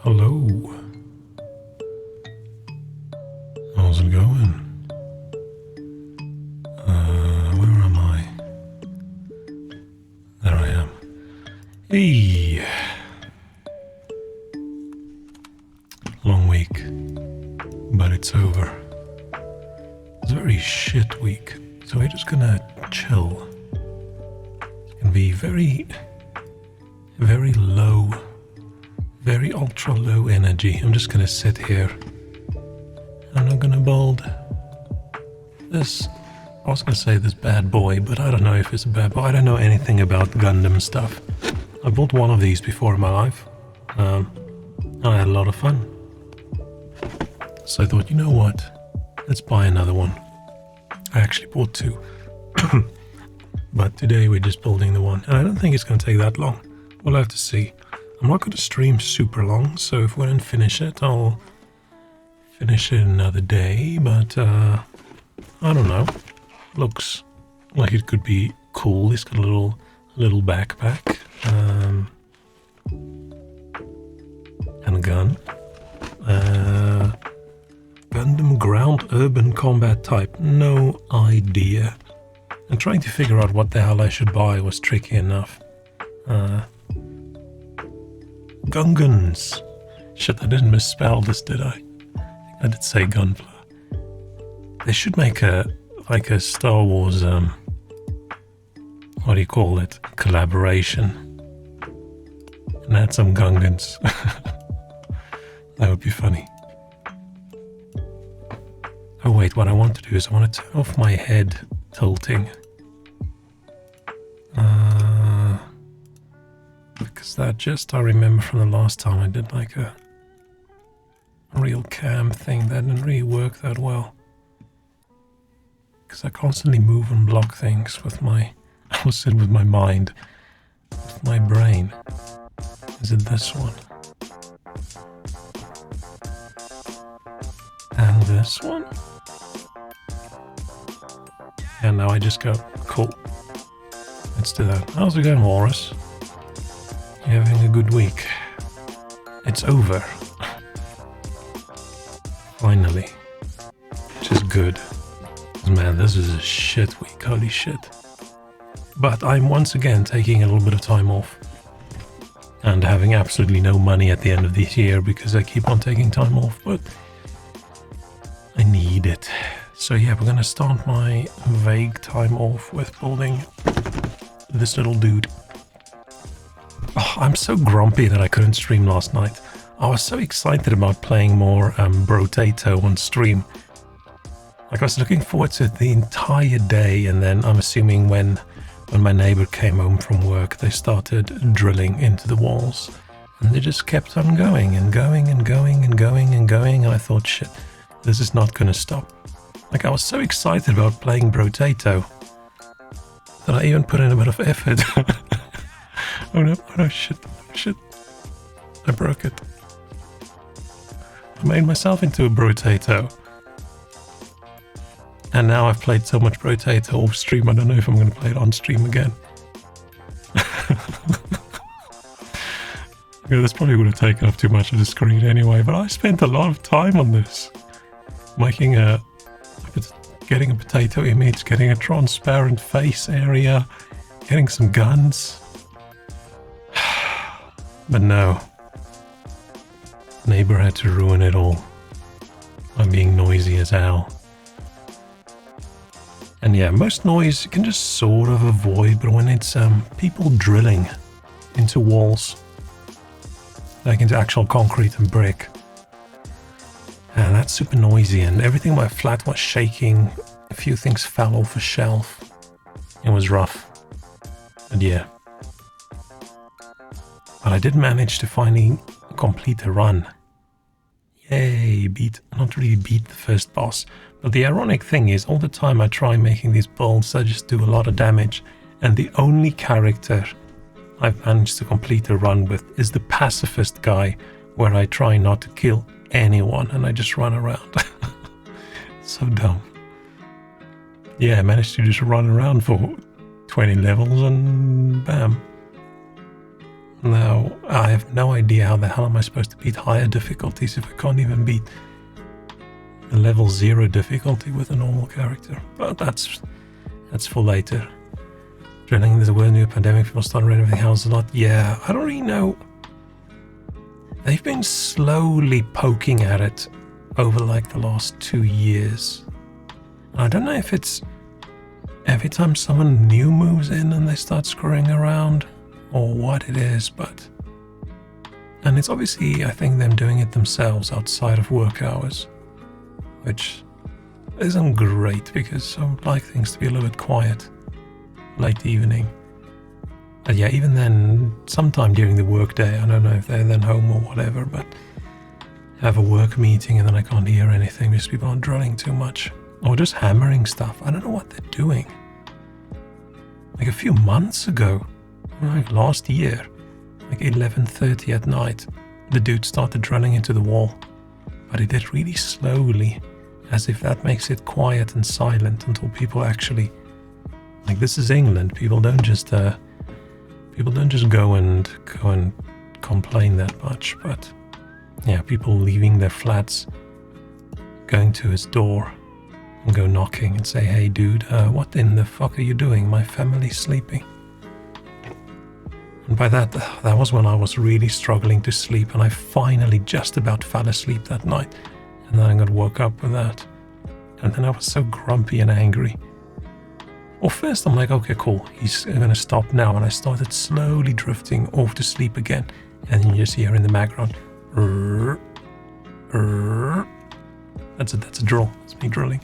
Hello. How's it going? Where am I? There I am. Hey. Long week, but it's over. It's a very shit week, so we're just gonna chill. It's gonna be very low, very ultra low energy. I'm just gonna sit here. I'm not gonna build this. I was gonna say this bad boy, but I don't know if it's a bad boy. I don't know anything about Gundam stuff. I built one of these before in my life. And I had a lot of fun. So I thought, you know what? Let's buy another one. I actually bought two. But today we're just building the one. And I don't think it's going to take that long. We'll have to see. I'm not going to stream super long, so if we don't finish it, I'll finish it another day. But I don't know. Looks like it could be cool. It's got a little backpack. And a gun. Gundam ground urban combat type. No idea. And trying to figure out what the hell I should buy was tricky enough. Gungans. Shit, I didn't misspell this, did I? I did say gunpla. They should make a Star Wars, what do you call it? Collaboration. And add some Gungans. That would be funny. Oh wait, what I want to do is I want to turn off my head tilting. Because that just, I remember from the last time I did like a real cam thing, that didn't really work that well. Because I constantly move and block things with my, I was saying with my mind, with my brain. Is it this one? And this one? And now I just go, cool. Let's do that. How's it going, Walrus? You having a good week? It's over. Finally. Which is good. Man, this is a shit week. Holy shit. But I'm once again taking a little bit of time off. And having absolutely no money at the end of this year because I keep on taking time off. But I need it. So yeah, we're gonna start my vague time off with building this little dude. Oh, I'm so grumpy that I couldn't stream last night. I was so excited about playing more Brotato on stream. Like I was looking forward to it the entire day, and then I'm assuming when my neighbor came home from work, they started drilling into the walls. And they just kept on going and going and going and going and going. And I thought, shit, this is not gonna stop. Like I was so excited about playing Brotato that I even put in a bit of effort. Oh no, shit. I broke it. I made myself into a Brotato. And now I've played so much Brotato off stream, I don't know if I'm going to play it on stream again. Yeah, this probably would have taken up too much of the screen anyway, but I spent a lot of time on this. Getting a potato image, getting a transparent face area, getting some guns. But no. Neighbor had to ruin it all by being noisy as hell. And yeah, most noise you can just sort of avoid, but when it's people drilling into walls, like into actual concrete and brick, and that's super noisy, and everything in my flat was shaking. A few things fell off a shelf. It was rough. But yeah. But I did manage to finally complete a run. Yay, not really beat the first boss. But the ironic thing is, all the time I try making these builds, I just do a lot of damage. And the only character I've managed to complete a run with is the pacifist guy, where I try not to kill anyone and I just run around. So dumb. Yeah, I managed to just run around for 20 levels and bam. Now, I have no idea how the hell am I supposed to beat higher difficulties if I can't even beat the level 0 difficulty with a normal character. But that's for later. Drilling into the world, new pandemic, people start renovating houses a lot. Yeah, I don't really know. They've been slowly poking at it over like the last 2 years. I don't know if it's every time someone new moves in and they start screwing around or what it is, but... And it's obviously, I think, them doing it themselves outside of work hours, which isn't great because I would like things to be a little bit quiet late evening. But yeah, even then, sometime during the workday, I don't know if they're then home or whatever, but have a work meeting and then I can't hear anything because people are drilling too much. Or just hammering stuff. I don't know what they're doing. Like a few months ago, like last year, like 11:30 at night, the dude started drilling into the wall. But he did really slowly, as if that makes it quiet and silent until people actually... Like, this is England. People don't just go and complain that much. But yeah, people leaving their flats, going to his door and go knocking and say, "Hey dude, what in the fuck are you doing? My family's sleeping." And by that was when I was really struggling to sleep, and I finally just about fell asleep that night. And then I got woke up with that. And then I was so grumpy and angry. Well, first I'm like, okay, cool, he's gonna stop now. And I started slowly drifting off to sleep again. And then you just hear in the background, that's a drill. That's me drilling.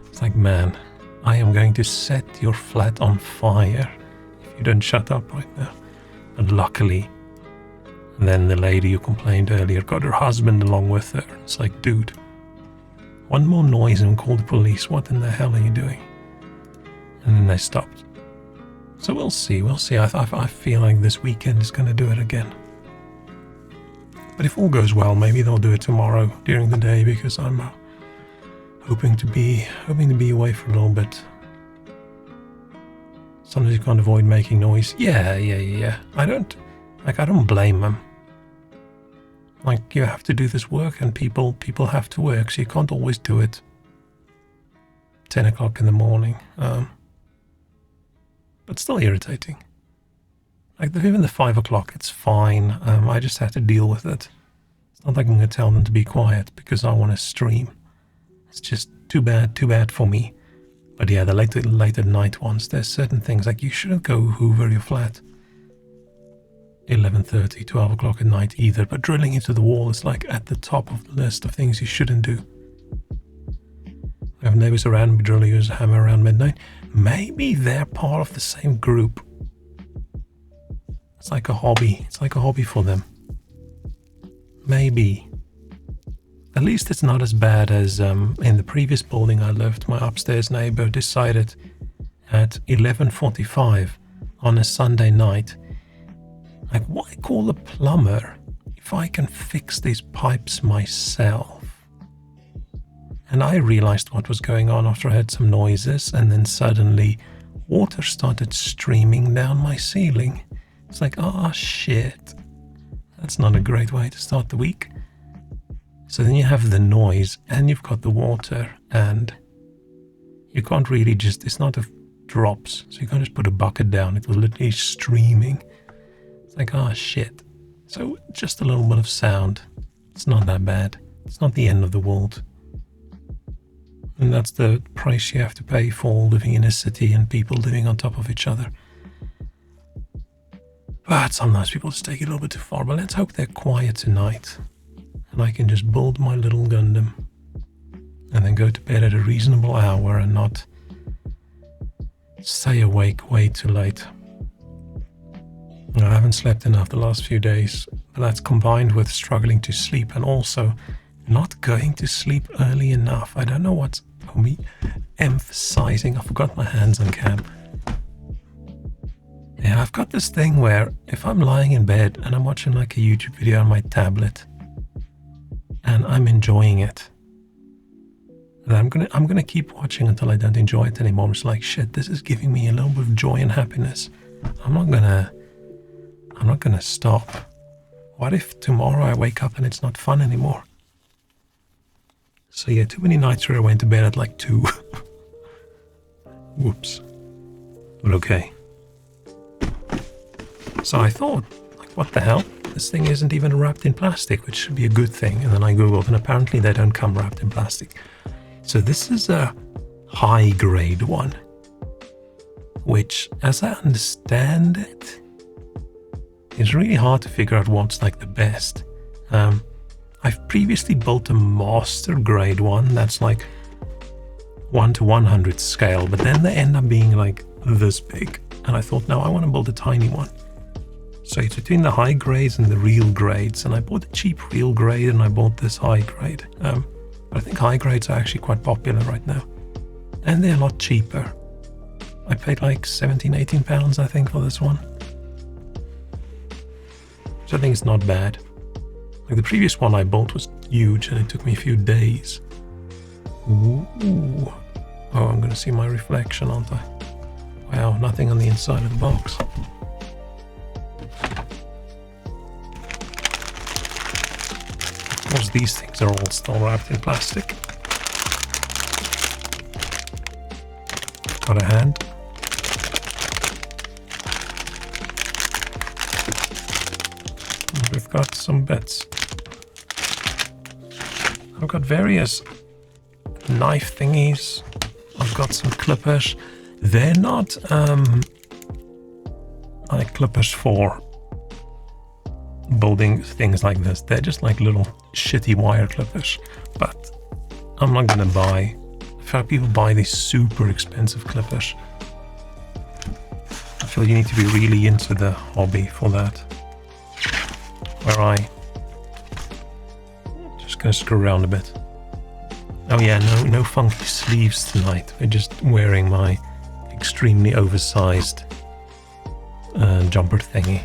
It's like, man, I am going to set your flat on fire if you don't shut up right now. And luckily, then the lady who complained earlier got her husband along with her. It's like, dude, one more noise and call the police. What in the hell are you doing? And then they stopped. So we'll see. I feel like this weekend is going to do it again. But if all goes well, maybe they'll do it tomorrow during the day because I'm hoping to be away for a little bit. Sometimes you can't avoid making noise. Yeah. I don't blame them. Like, you have to do this work and people have to work, so you can't always do it 10 o'clock in the morning. But still irritating. Like, even the 5 o'clock, it's fine. I just have to deal with it. It's not like I'm going to tell them to be quiet because I want to stream. It's just too bad for me. But yeah, the late at night ones, there's certain things like you shouldn't go hoover your flat 11:30, 12 o'clock at night either. But drilling into the wall is like at the top of the list of things you shouldn't do. I have neighbors around me drilling use a hammer around midnight. Maybe they're part of the same group. It's like a hobby. It's like a hobby for them. Maybe. At least it's not as bad as in the previous building I lived. My upstairs neighbor decided at 11:45 on a Sunday night, like, why call a plumber if I can fix these pipes myself? And I realized what was going on after I heard some noises, and then suddenly water started streaming down my ceiling. It's like, oh shit. That's not a great way to start the week. So then you have the noise and you've got the water, and you can't really just, it's not a drops, so you can't just put a bucket down. It was literally streaming. It's like, oh shit. So just a little bit of sound. It's not that bad. It's not the end of the world. And that's the price you have to pay for living in a city and people living on top of each other. But sometimes people just take it a little bit too far. But let's hope they're quiet tonight. And I can just build my little Gundam. And then go to bed at a reasonable hour and not stay awake way too late. I haven't slept enough the last few days. But that's combined with struggling to sleep and also not going to sleep early enough. I don't know what's for me emphasizing. I forgot my hands on cam. Yeah, I've got this thing where if I'm lying in bed and I'm watching like a YouTube video on my tablet and I'm enjoying it, then I'm gonna keep watching until I don't enjoy it anymore. It's like, shit, this is giving me a little bit of joy and happiness. I'm not I'm not gonna stop. What if tomorrow I wake up and it's not fun anymore? So yeah, too many nights where I went to bed at like 2. Whoops. But okay. So I thought, like, what the hell? This thing isn't even wrapped in plastic, which should be a good thing. And then I googled, and apparently they don't come wrapped in plastic. So this is a high grade one, which, as I understand it, is really hard to figure out what's like the best. I've previously built a master grade one that's like 1 to 100 scale, but then they end up being like this big. And I thought, no, I want to build a tiny one. So it's between the high grades and the real grades. And I bought a cheap real grade and I bought this high grade. But I think high grades are actually quite popular right now. And they're a lot cheaper. I paid like 17, 18 pounds, I think, for this one. So I think it's not bad. Like the previous one I bought was huge and it took me a few days. Ooh. Oh, I'm going to see my reflection, aren't I? Wow, nothing on the inside of the box. Of course, these things are all still wrapped in plastic. Got a hand. And we've got some bits. I've got various knife thingies. I've got some clippers. They're not like clippers for building things like this. They're just like little shitty wire clippers. But I'm not gonna buy. I've heard people buy these super expensive clippers. I feel you need to be really into the hobby for that. Where I just gonna screw around a bit. Oh yeah, no funky sleeves tonight. We're just wearing my extremely oversized jumper thingy.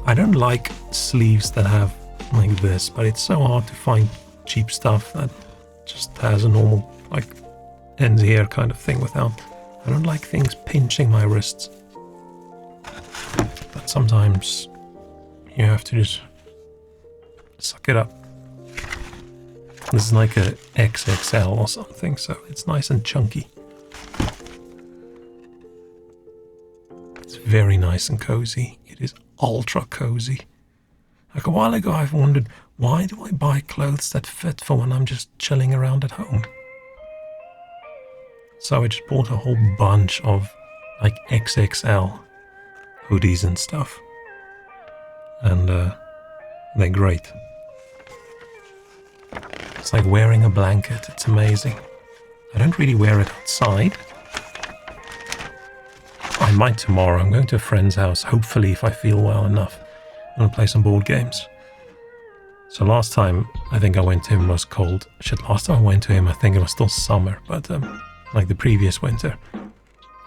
I don't like sleeves that have like this, but it's so hard to find cheap stuff that just has a normal like ends here kind of thing without. I don't like things pinching my wrists. But sometimes you have to just suck it up. This is like a XXL or something, so it's nice and chunky. It's very nice and cozy. It is ultra cozy. Like a while ago I've wondered, why do I buy clothes that fit for when I'm just chilling around at home? So I just bought a whole bunch of like XXL hoodies and stuff. And they're great. It's like wearing a blanket. It's amazing. I don't really wear it outside. I might tomorrow. I'm going to a friend's house, hopefully, if I feel well enough. I'm going to play some board games. So last time, I think I went to him, it was cold. Shit, last time I went to him, I think it was still summer. But like the previous winter,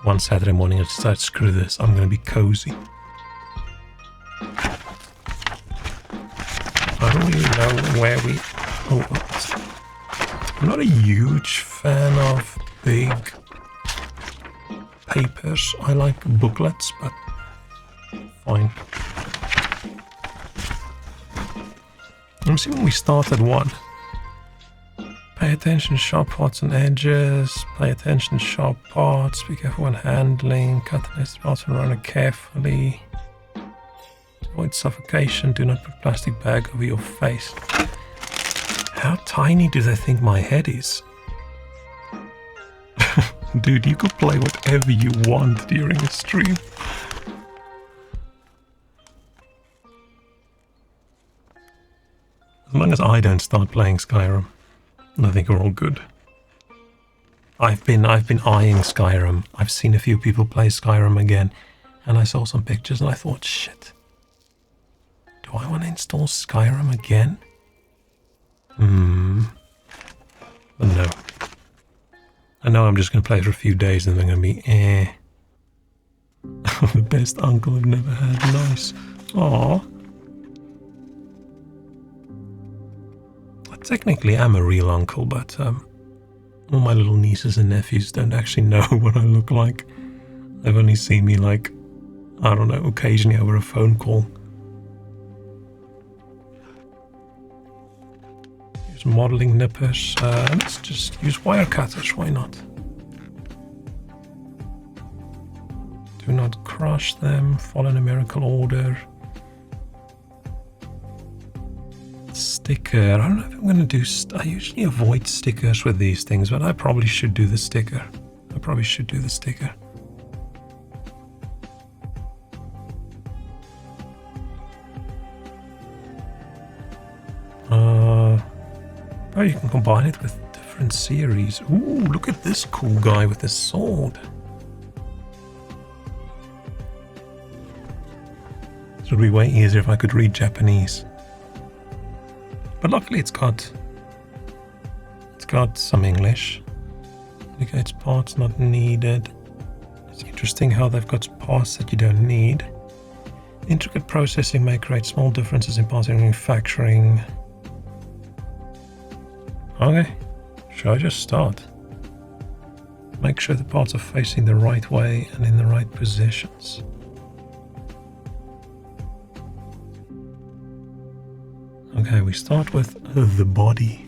one Saturday morning, I decided, screw this. I'm going to be cozy. I don't really know where we... Oh, I'm not a huge fan of big papers. I like booklets, but fine. I'm assuming we start at 1. Pay attention to sharp parts and edges. Pay attention to sharp parts. Be careful when handling. Cut the next parts and run it carefully. To avoid suffocation, do not put a plastic bag over your face. How tiny do they think my head is? Dude, you could play whatever you want during a stream. As long as I don't start playing Skyrim, I think we're all good. I've been eyeing Skyrim. I've seen a few people play Skyrim again, and I saw some pictures and I thought, shit. Do I want to install Skyrim again? But no. I know I'm just going to play for a few days and then I'm going to be the best uncle I've never had. Nice. Aww. I technically am a real uncle, but all my little nieces and nephews don't actually know what I look like. They've only seen me like I don't know, occasionally over a phone call. Use modeling nippers. Let's just use wire cutters, why not? Do not crush them, follow numerical order. Sticker. I don't know if I'm going to do... I usually avoid stickers with these things, but I probably should do the sticker. Oh, you can combine it with different series. Ooh, look at this cool guy with his sword. It would be way easier if I could read Japanese. But luckily it's got some English. Indicates parts not needed. It's interesting how they've got parts that you don't need. Intricate processing may create small differences in parts in manufacturing. Okay, should I just start? Make sure the parts are facing the right way and in the right positions. Okay, we start with the body.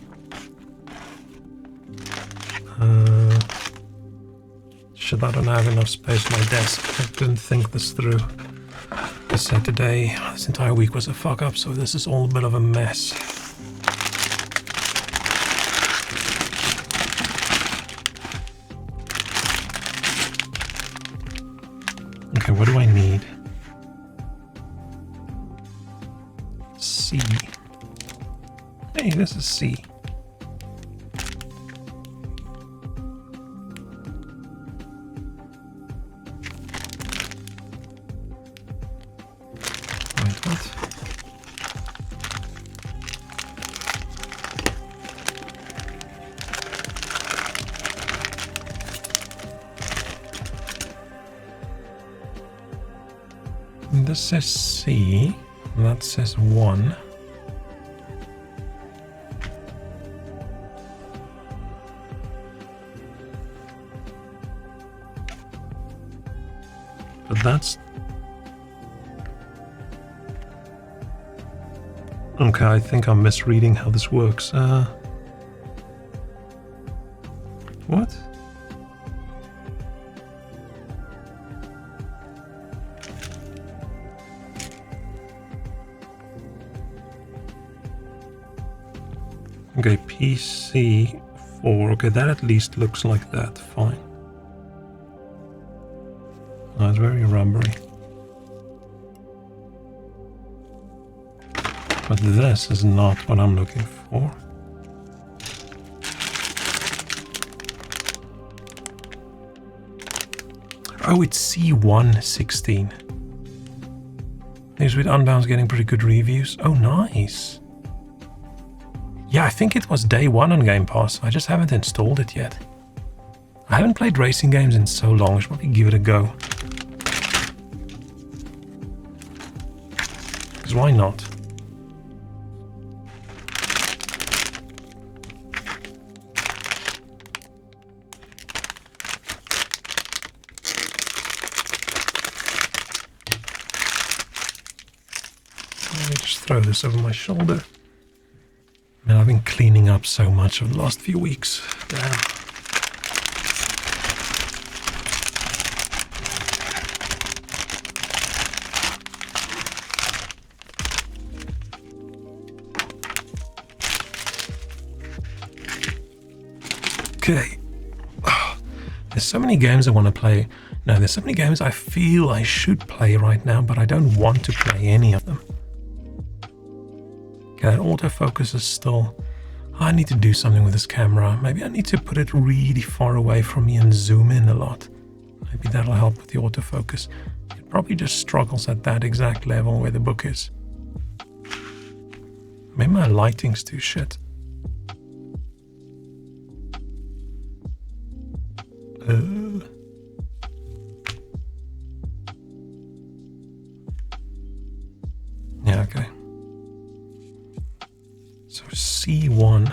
Shit, I don't have enough space on my desk. I didn't think this through. I said today, this entire week was a fuck up, so this is all a bit of a mess. Okay, what do I need? C. Hey, this is C. Wait, what? This says C, that says 1. But that's... Okay, I think I'm misreading how this works. What? Okay, PC4. Okay, that at least looks like that. Fine. Oh, it's very rubbery. But this is not what I'm looking for. Oh, it's C116. News with Unbound's getting pretty good reviews. Oh, nice. Yeah, I think it was day 1 on Game Pass. I just haven't installed it yet. I haven't played racing games in so long. I should probably give it a go. Because why not? Let me just throw this over my shoulder. Man, I've been cleaning up so much over the last few weeks. Damn. Okay. Oh, there's so many games I want to play. No, there's so many games I feel I should play right now, but I don't want to play any of them. Okay, that autofocus is still... I need to do something with this camera. Maybe I need to put it really far away from me and zoom in a lot. Maybe that'll help with the autofocus. It probably just struggles at that exact level where the book is. Maybe my lighting's too shit. Yeah, okay. So C1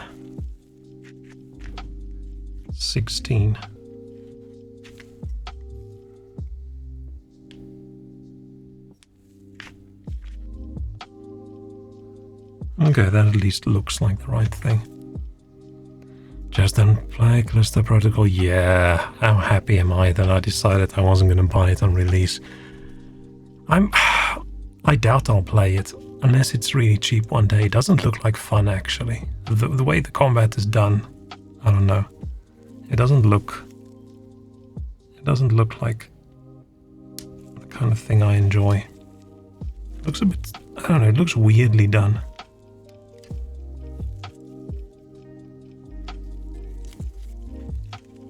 16. Okay, that at least looks like the right thing. Just don't play Callisto Protocol. Yeah, how happy am I that I decided I wasn't going to buy it on release. I doubt I'll play it, unless it's really cheap one day. It doesn't look like fun, actually. The way the combat is done, I don't know. It doesn't look like the kind of thing I enjoy. It looks a bit, I don't know, it looks weirdly done.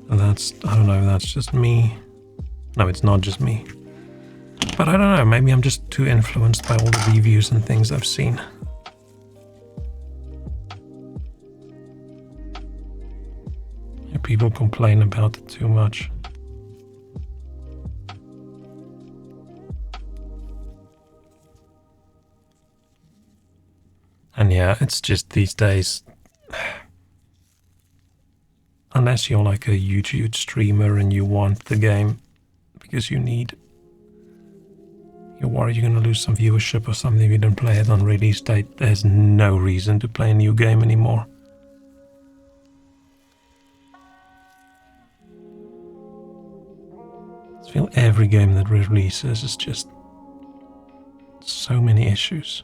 And that's, I don't know, that's just me. No, it's not just me. But I don't know, maybe I'm just too influenced by all the reviews and things I've seen. People complain about it too much. And yeah, it's just these days, unless you're like a YouTube streamer and you want the game because you're worried you're going to lose some viewership or something if you don't play it on release date, there's no reason to play a new game anymore. I feel every game that releases is just so many issues.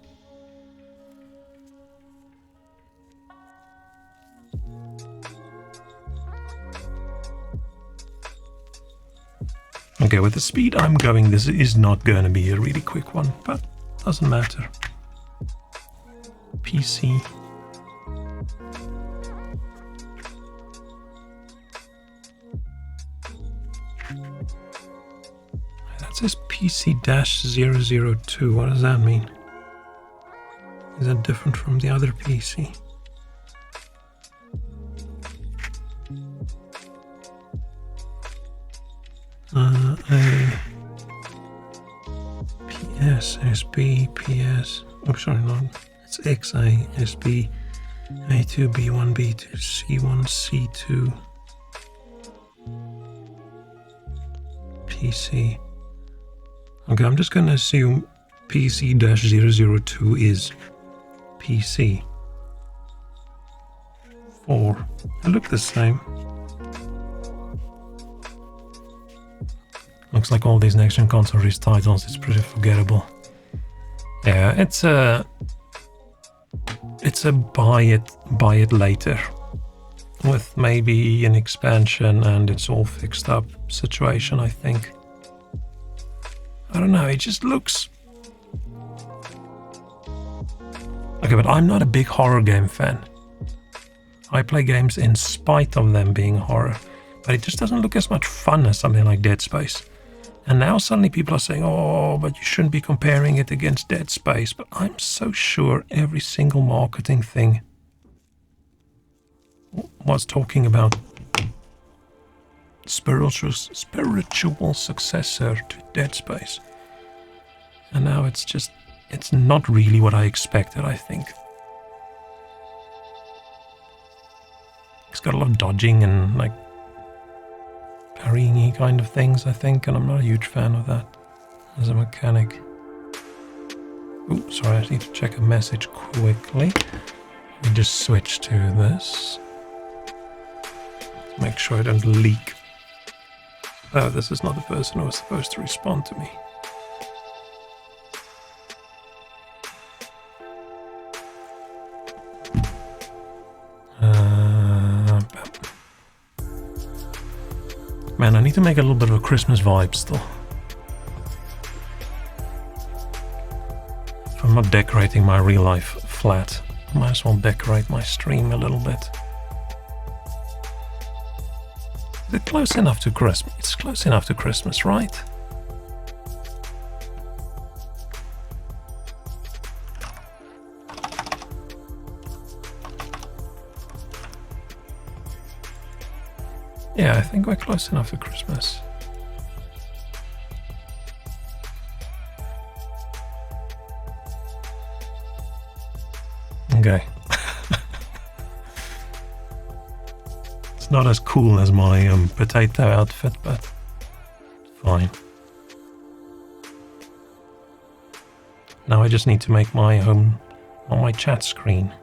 Okay, with the speed I'm going, this is not going to be a really quick one, but doesn't matter. PC. That says PC-002. What does that mean? Is that different from the other PC? PS, SB, PS. Oh, sorry, no. It's XA, SB, A2, B1, B2, C1, C2, PC. Okay, I'm just going to assume PC-002 is PC. 4. They look the same. Looks like all these next-gen console release titles, it's pretty forgettable. Yeah, it's a buy it later, with maybe an expansion and it's all fixed up situation, I think. I don't know, it just looks... Okay, but I'm not a big horror game fan. I play games in spite of them being horror, but it just doesn't look as much fun as something like Dead Space. And now suddenly people are saying, oh, but you shouldn't be comparing it against Dead Space. But I'm so sure every single marketing thing was talking about spiritual successor to Dead Space. And now it's not really what I expected, I think. It's got a lot of dodging and like parrying-y kind of things, I think, and I'm not a huge fan of that as a mechanic. Oh, sorry, I need to check a message quickly. Let me just switch to this. Make sure I don't leak. Oh, this is not the person who was supposed to respond to me. Man, I need to make a little bit of a Christmas vibe still. If I'm not decorating my real life flat, I might as well decorate my stream a little bit. Is it close enough to Christmas? It's close enough to Christmas, right? Yeah, I think we're close enough for Christmas. Okay. It's not as cool as my potato outfit, but fine. Now I just need to make my home on my chat screen,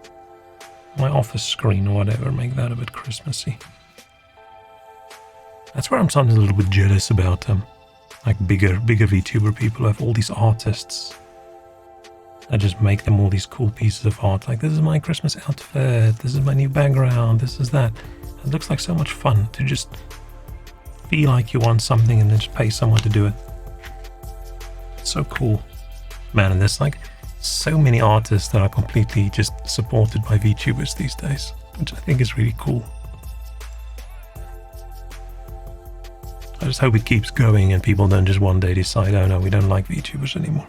my office screen or whatever, make that a bit Christmassy. That's where I'm sometimes a little bit jealous about like bigger VTuber people who have all these artists. I just make them all these cool pieces of art. Like, this is my Christmas outfit, this is my new background, this is that. It looks like so much fun to just feel like you want something and then just pay someone to do it. It's so cool. Man, and there's like so many artists that are completely just supported by VTubers these days, which I think is really cool. I just hope it keeps going and people don't just one day decide, oh no, we don't like VTubers anymore.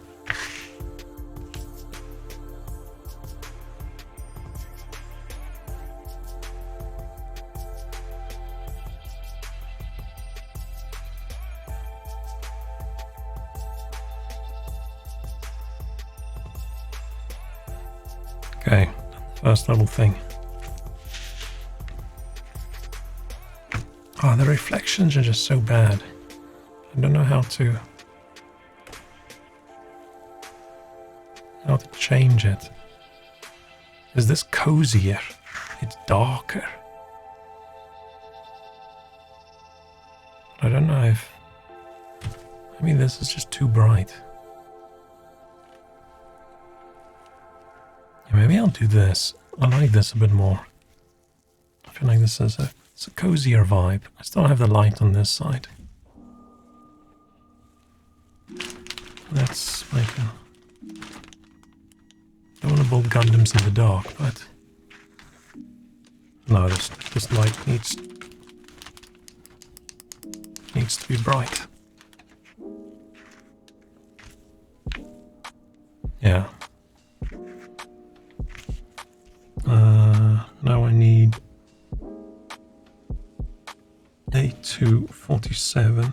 Okay, first little thing. Oh, the reflections are just so bad. I don't know how to change it. Is this cozier? It's darker. I don't know if... I mean, this is just too bright. Yeah, maybe I'll do this. I like this a bit more. I feel like this is it's a cozier vibe. I still have the light on this side. Let's make a... I don't want to build Gundams in the dark, but... No, this light needs to be bright. Yeah. Now I need A247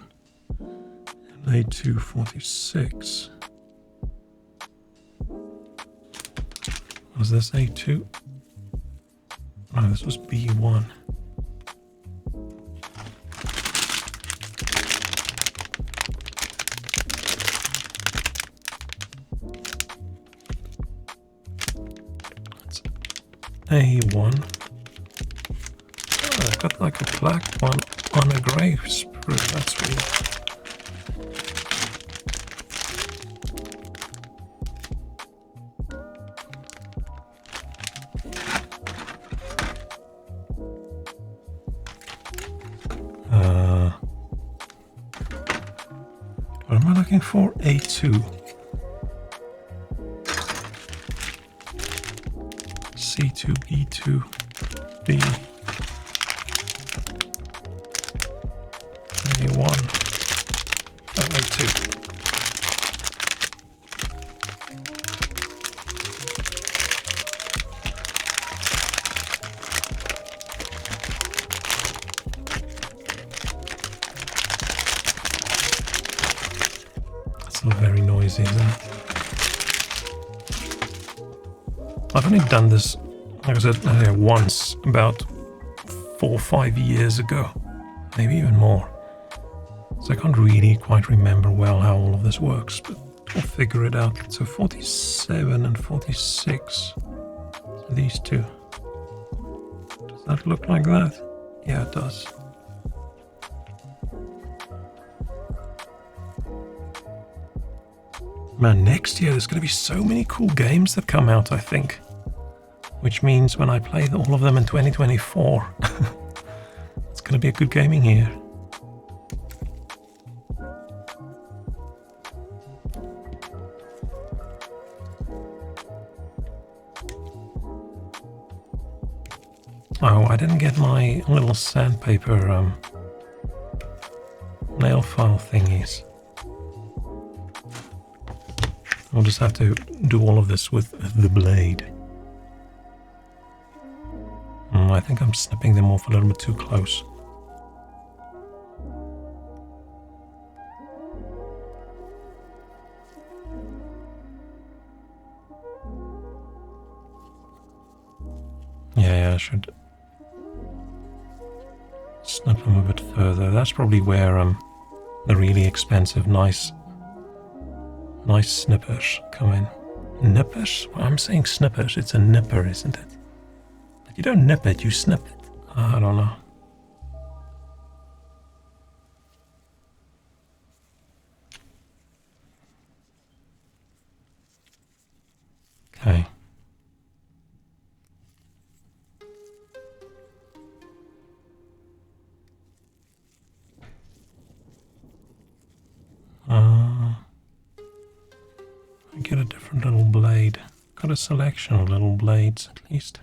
and A246. Was this A2? No, this was B1. That's A1. Oh, I've got like a black one on a grey sprue. That's weird. What am I looking for? A2. C2, B2, B. A1. A2. That's not very noisy, isn't it? I've only done this, like I said, once, about 4 or 5 years ago, maybe even more. So I can't really quite remember well how all of this works, but we'll figure it out. So 47 and 46, these two. Does that look like that? Yeah, it does. Man, next year there's going to be so many cool games that come out, I think. Which means when I play all of them in 2024, it's going to be a good gaming year. Oh, I didn't get my little sandpaper nail file thingies. I'll just have to do all of this with the blade. I think I'm snipping them off a little bit too close. Yeah, I should snip them a bit further. That's probably where the really expensive, nice snippers come in. Nippers? Well, I'm saying snippers. It's a nipper, isn't it? But you don't nip it, you snip it. I don't know. Okay. I get a different little blade. Got a selection of little blades, at least.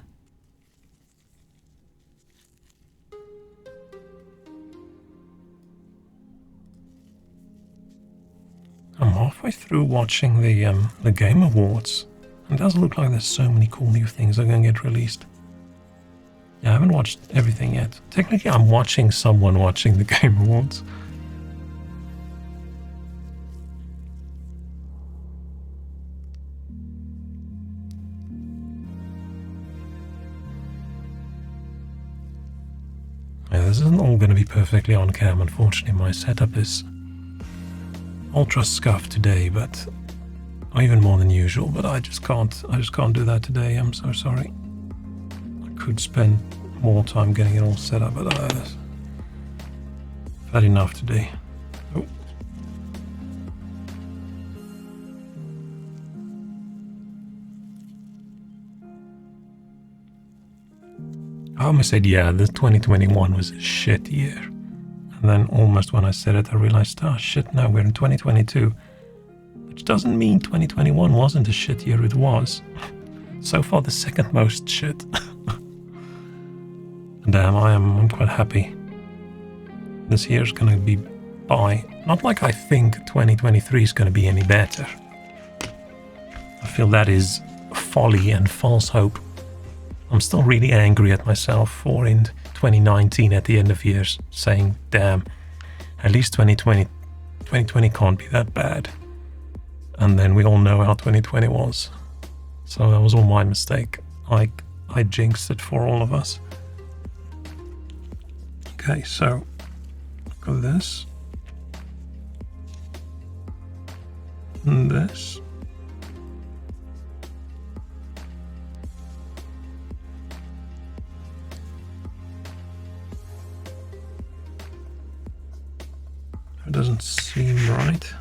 I'm halfway through watching the Game Awards. It does look like there's so many cool new things that are going to get released. Yeah, I haven't watched everything yet. Technically, I'm watching someone watching the Game Awards. Yeah, this isn't all going to be perfectly on cam. Unfortunately, my setup is ultra scuffed today, but even more than usual. But I just can't do that today. I'm so sorry. I could spend more time getting it all set up, but I've had enough today. Oh. I almost said, yeah, this 2021 was a shit year. And then almost when I said it, I realized, oh shit, no, we're in 2022. Which doesn't mean 2021 wasn't a shit year, it was. So far the second most shit. Damn, I'm quite happy. This year's gonna be by. Not like I think 2023 is gonna be any better. I feel that is folly and false hope. I'm still really angry at myself for in 2019 at the end of years saying, damn, at least 2020 can't be that bad. And then we all know how 2020 was. So that was all my mistake. I jinxed it for all of us. Okay, so got this. And this. It doesn't seem right.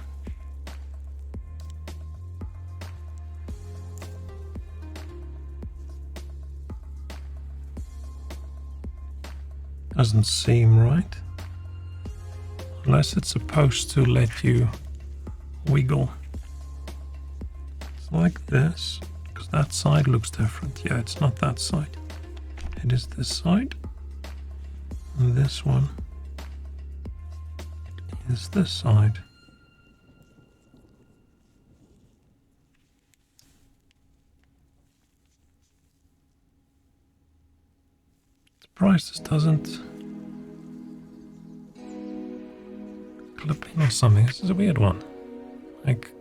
Doesn't seem right. Unless it's supposed to let you wiggle. It's like this, because that side looks different. Yeah, it's not that side. It is this side. And this one is this side. Surprised this doesn't clip in or something. This is a weird one. Like,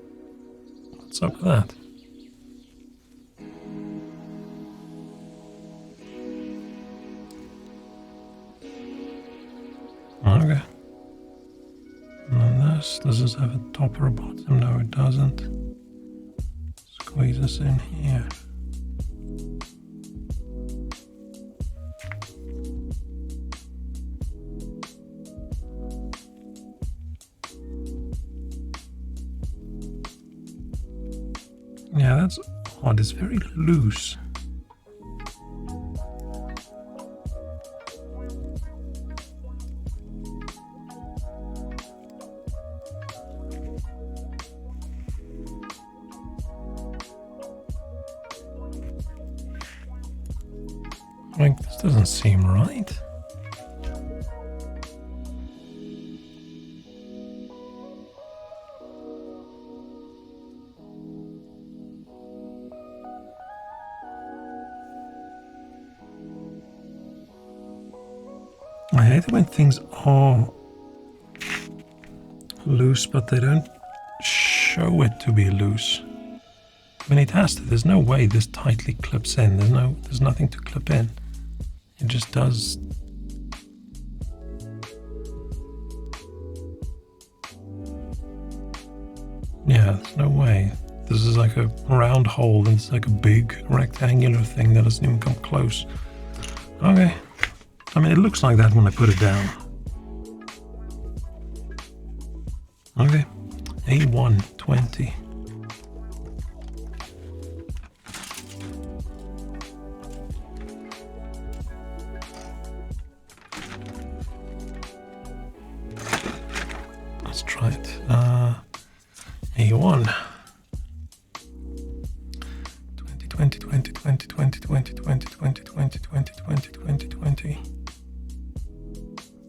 what's up with that? Okay. And then this, does this have a top or a bottom? No, it doesn't. Squeeze this in here. Yeah, that's odd. It's very loose. Like, this doesn't seem right. I hate it when things are loose, but they don't show it to be loose. I mean, it has to. There's no way this tightly clips in. There's nothing to clip in. It just does. Yeah, there's no way. This is like a round hole, and it's like a big rectangular thing that doesn't even come close. Okay. I mean, it looks like that when I put it down. Okay. A1, 20. Let's try it. A1. 20, 20, 20, 20, 20, 20, 20, 20, 20, 20, 20, 20.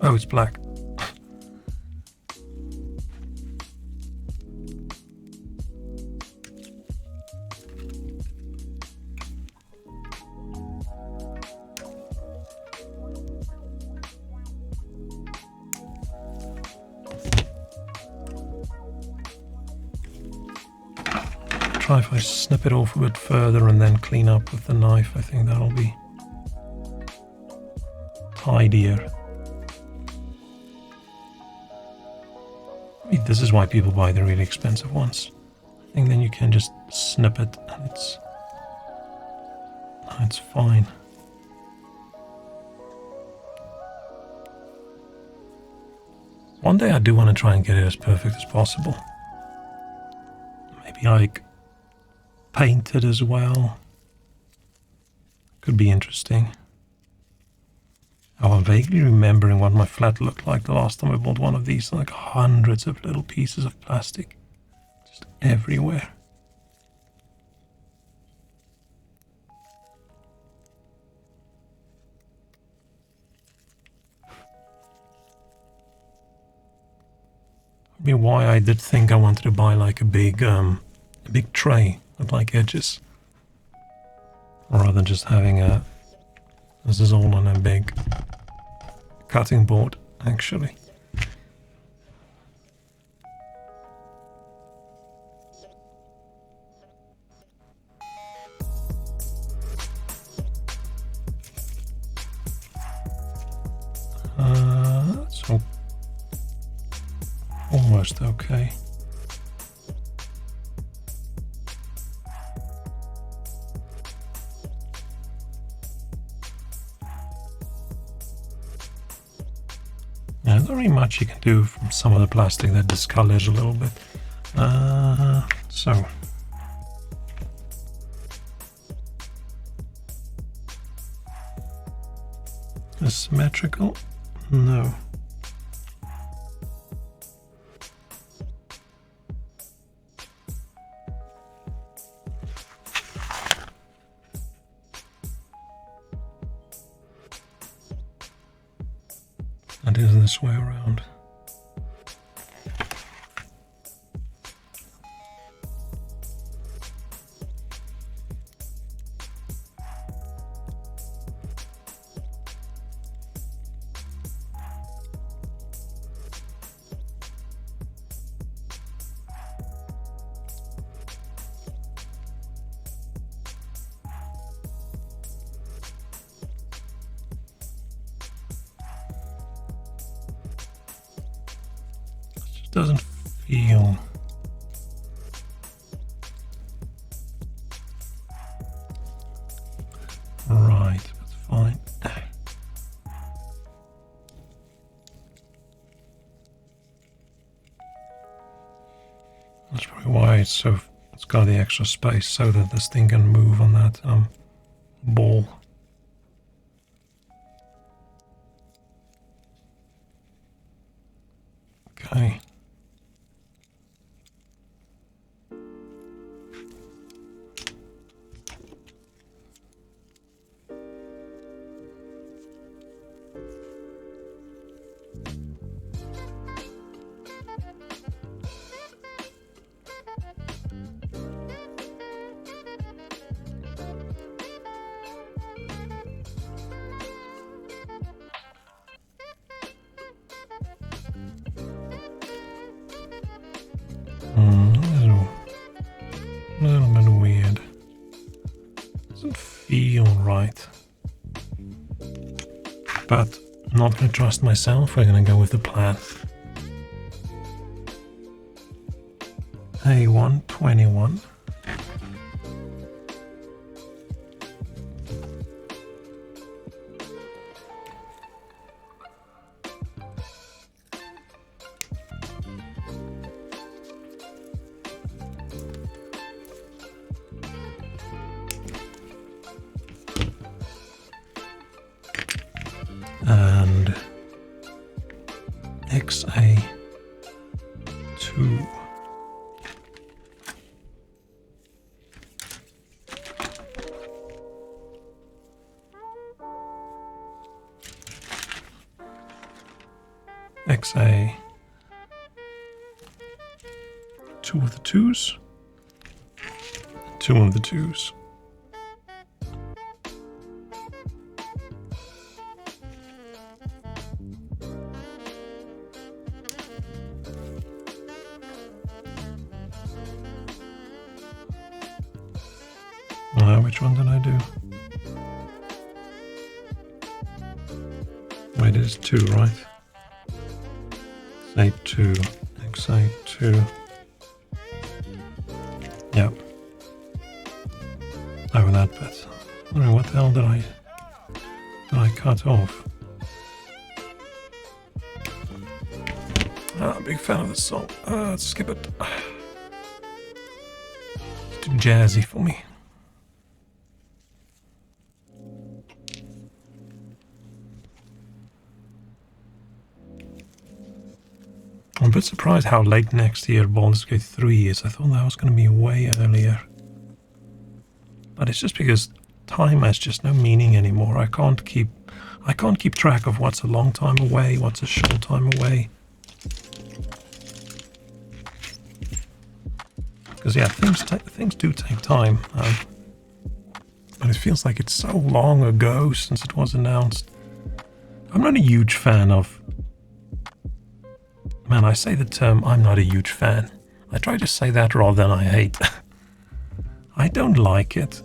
Oh, it's black. Try if I snip it off a bit further and then clean up with the knife. I think that'll be tidier. I mean, this is why people buy the really expensive ones. I think then you can just snip it and it's fine. One day I do want to try and get it as perfect as possible. Maybe like paint it as well. Could be interesting. Oh, I'm vaguely remembering what my flat looked like the last time I bought one of these. Like hundreds of little pieces of plastic. Just everywhere. I mean, why I did think I wanted to buy like a big tray with like edges, rather than just having a. This is all on a big cutting board, actually. So almost okay. Yeah, there's not really much you can do from some of the plastic that discolors a little bit. So is symmetrical? No. It is this way around. Doesn't feel right, but fine. That's probably why it's got the extra space so that this thing can move on that ball. Okay. A little bit weird. Doesn't feel right. But I'm not going to trust myself. We're going to go with the plan. A1, 21. XA2. XA. 2 of the 2s. 2 of the 2s. Which one did I do? Wait, it is 2, right? XA2, XA2. Yep. Over that bit. I don't know what the hell did I cut off. Big fan of this song. Let's skip it. It's too jazzy for me. I'm a bit surprised how late next year Baldur's Gate 3 is. I thought that was going to be way earlier. But it's just because time has just no meaning anymore. I can't keep track of what's a long time away, what's a short time away. Because yeah, things do take time. But it feels like it's so long ago since it was announced. I'm not a huge fan of... Man, I say the term, I'm not a huge fan. I try to say that rather than I hate. I don't like it.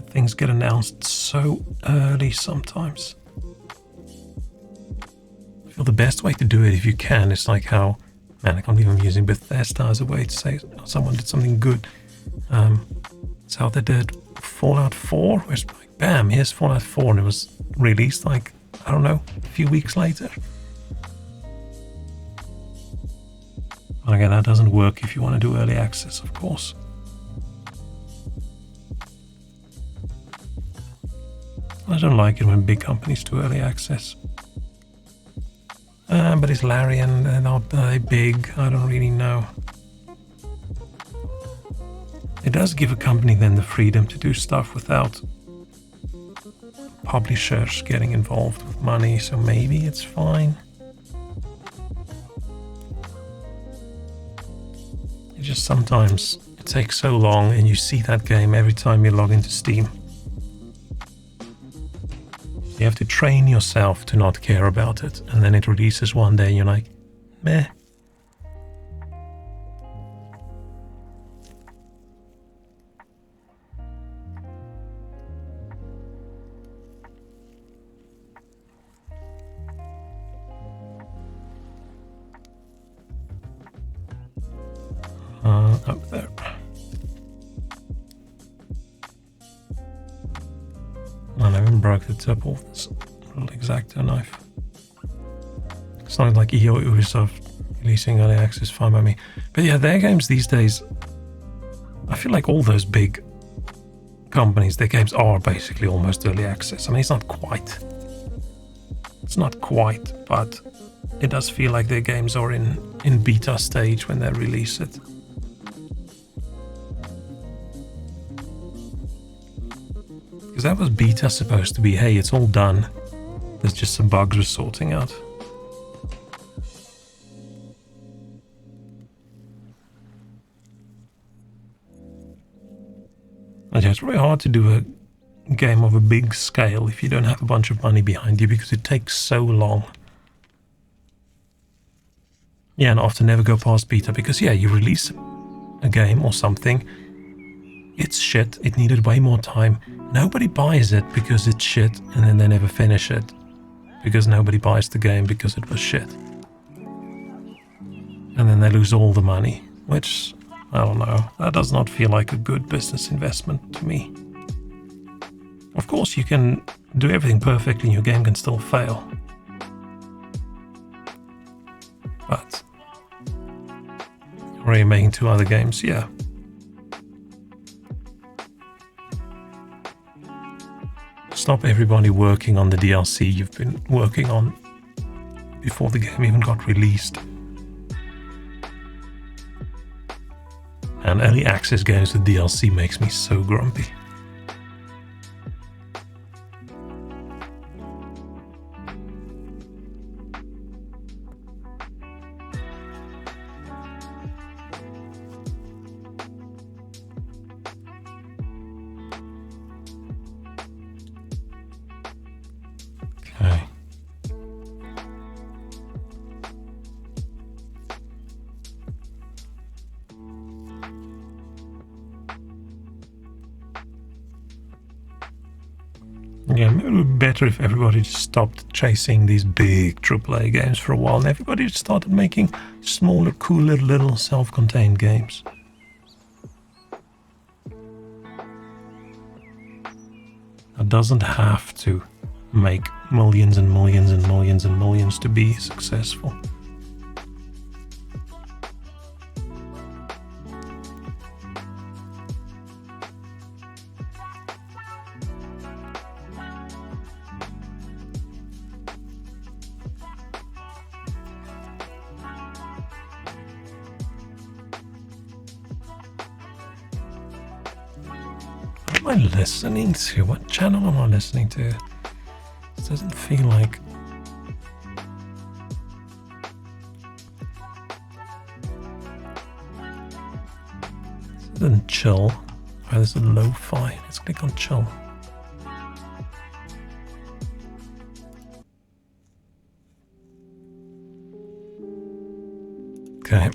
Things get announced so early sometimes. I feel the best way to do it, if you can, is like how... Man, I can't believe I'm using Bethesda as a way to say someone did something good. It's how they did Fallout 4, where it's like, bam, here's Fallout 4, and it was released like, I don't know, a few weeks later. But again, that doesn't work if you want to do early access, of course. I don't like it when big companies do early access. But is Larian, are they big? I don't really know. It does give a company then the freedom to do stuff without publishers getting involved with money, so maybe it's fine. It just sometimes it takes so long and you see that game every time you log into Steam. You have to train yourself to not care about it, and then it releases one day and you're like, meh. Up there. I even broke the tip off this little X-Acto knife. It's not like EO Ubisoft releasing early access, fine by me. But yeah, their games these days, I feel like all those big companies, their games are basically almost early access. I mean, it's not quite, but it does feel like their games are in beta stage when they release it. Because that was beta supposed to be, hey, it's all done. There's just some bugs we're sorting out. And yeah, it's really hard to do a game of a big scale if you don't have a bunch of money behind you, because it takes so long. Yeah, and often never go past beta, because yeah, you release a game or something, it's shit, it needed way more time. Nobody buys it because it's shit, and then they never finish it. Because nobody buys the game because it was shit. And then they lose all the money, which, I don't know, that does not feel like a good business investment to me. Of course, you can do everything perfectly and your game can still fail. But, already making 2 other games, yeah. Stop everybody working on the DLC you've been working on before the game even got released. And early access games with DLC makes me so grumpy. Okay. Yeah, maybe it would be better if everybody just stopped chasing these big AAA games for a while and everybody just started making smaller, cooler, little self-contained games. It doesn't have to make millions and millions and millions and millions to be successful. What am I listening to? What channel am I listening to? This doesn't feel like... This isn't chill. Oh, this is lo-fi. Let's click on chill. Okay.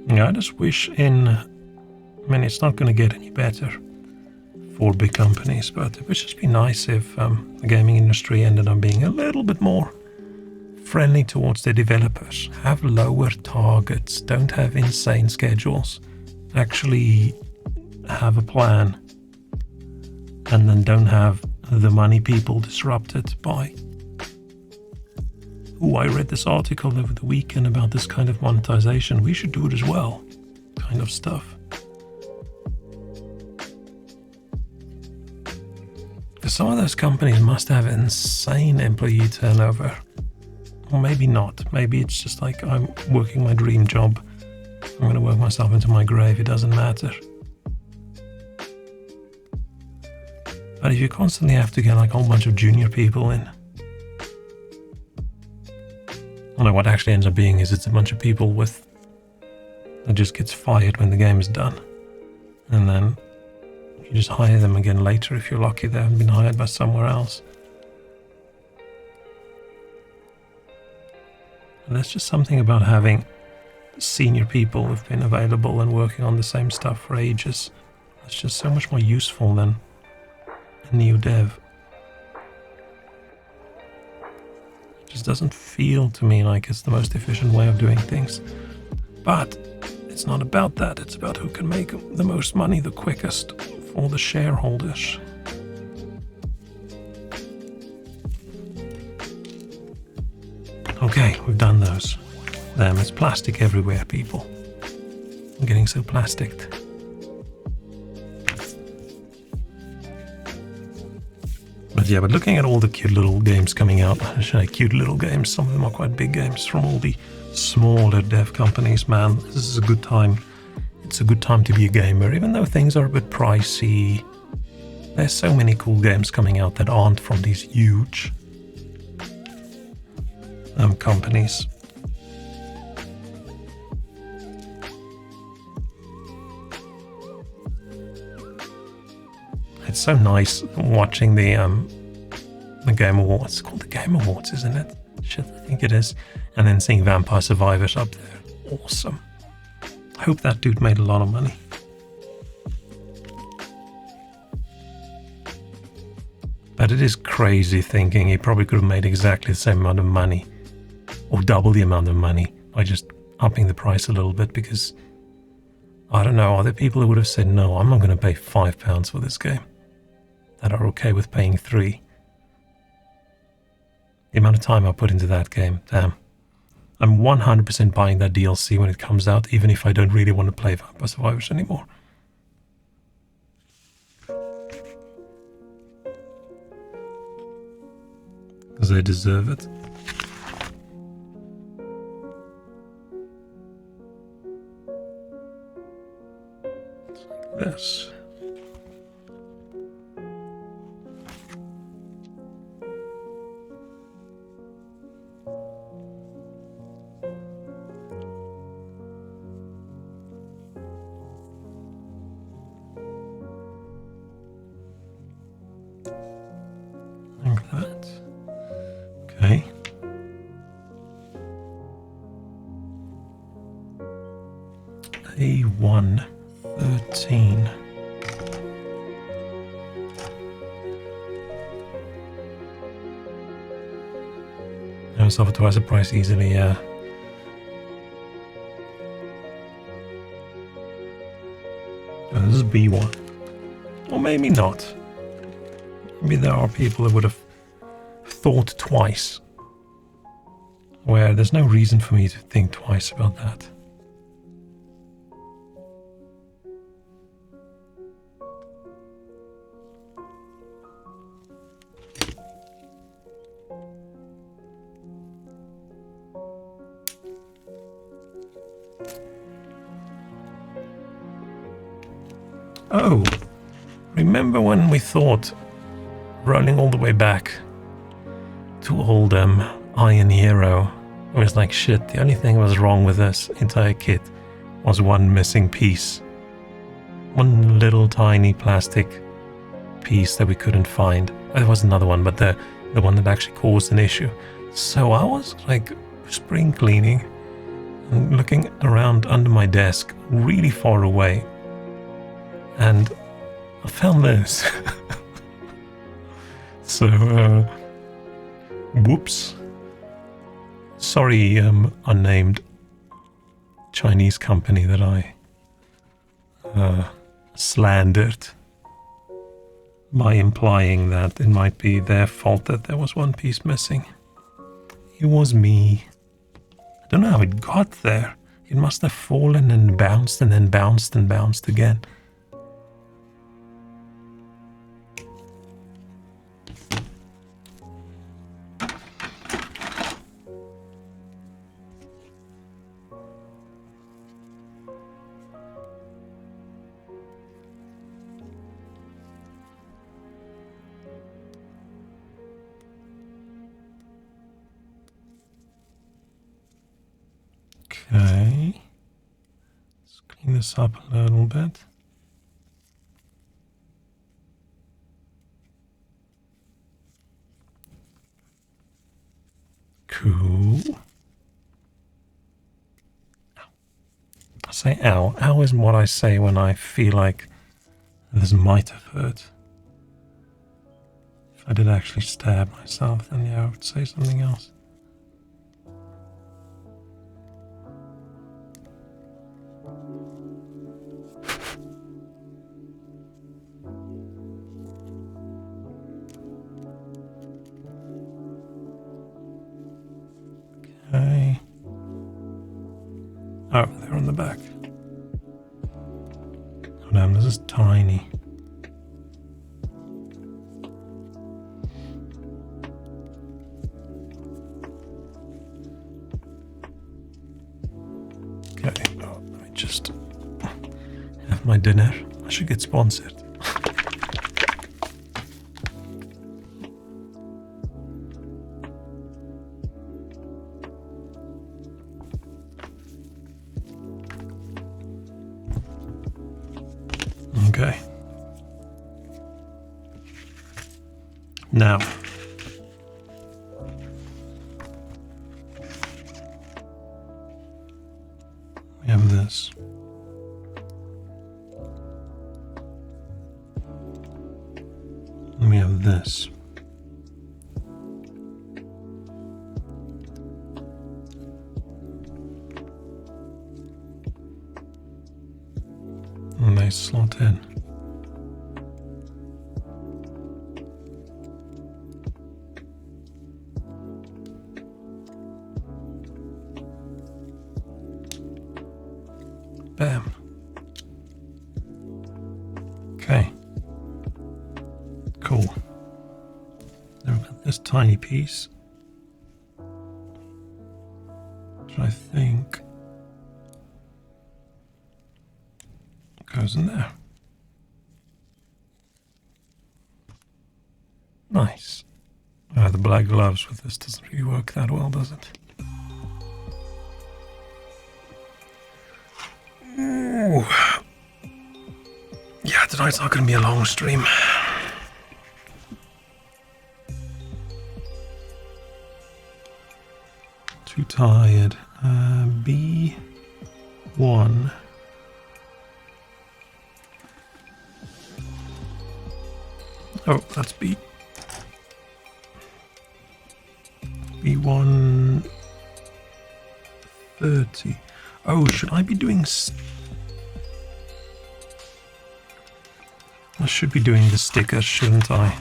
Yeah, I just wish I mean, it's not going to get any better for big companies, but it would just be nice if the gaming industry ended up being a little bit more friendly towards their developers. Have lower targets, don't have insane schedules. Actually have a plan, and then don't have the money people disrupted by... Oh, I read this article over the weekend about this kind of monetization. We should do it as well, kind of stuff. Because some of those companies must have insane employee turnover. Or maybe not. Maybe it's just like, I'm working my dream job. I'm going to work myself into my grave. It doesn't matter. But if you constantly have to get like a whole bunch of junior people in, I don't know what actually ends up being is it's a bunch of people that just gets fired when the game is done. And then you just hire them again later if you're lucky they haven't been hired by somewhere else. And there's just something about having senior people who've been available and working on the same stuff for ages. It's just so much more useful than a new dev. Just doesn't feel to me like it's the most efficient way of doing things. But it's not about that. It's about who can make the most money the quickest for the shareholders. Okay, we've done those. Damn, it's plastic everywhere, people. I'm getting so plasticked. But yeah, but looking at all the cute little games coming out, cute little games, some of them are quite big games from all the smaller dev companies, man, this is a good time. It's a good time to be a gamer, even though things are a bit pricey. There's so many cool games coming out that aren't from these huge companies. It's so nice watching the Game Awards. It's called the Game Awards, isn't it? Shit, I think it is. And then seeing Vampire Survivors up there. Awesome. I hope that dude made a lot of money. But it is crazy thinking he probably could have made exactly the same amount of money, or double the amount of money, by just upping the price a little bit, because I don't know, are there people who would have said, no, I'm not going to pay £5 for this game, that are okay with paying £3? The amount of time I put into that game, damn. I'm 100% buying that DLC when it comes out, even if I don't really want to play Vampire Survivors anymore. Because they deserve it. Like this. Like that. Okay. A113. I was offered twice the price easily, yeah. Oh, this is B1. Or maybe not. Maybe there are people that would have thought twice. Where there's no reason for me to think twice about that. Oh, remember when we thought, running all the way back to old Iron Hero, it was like, shit, the only thing that was wrong with this entire kit was one missing piece. One little tiny plastic piece that we couldn't find. There was another one, but the one that actually caused an issue. So I was like spring cleaning and looking around under my desk really far away, and I found this. So, whoops. Sorry, unnamed Chinese company that I slandered by implying that it might be their fault that there was one piece missing. It was me. I don't know how it got there. It must have fallen and bounced and then bounced and bounced again. Okay, let's clean this up a little bit. Cool. I say ow. Ow is what I say when I feel like this might have hurt. If I did actually stab myself, then yeah, I would say something else. Okay. Oh, they're on the back. Oh damn, this is tiny. Okay, oh, let me just have my dinner. I should get sponsored. Okay. Now, we have this. And we have this. A nice slot in. Bam. Okay. Cool. Now we've got this tiny piece, which I think goes in there. Nice. The black gloves with this doesn't really work that well, does it? Ooh. Yeah, tonight's not going to be a long stream. Too tired. B1. Oh, that's B. B130. Oh, should I be doing... I should be doing the stickers, shouldn't I?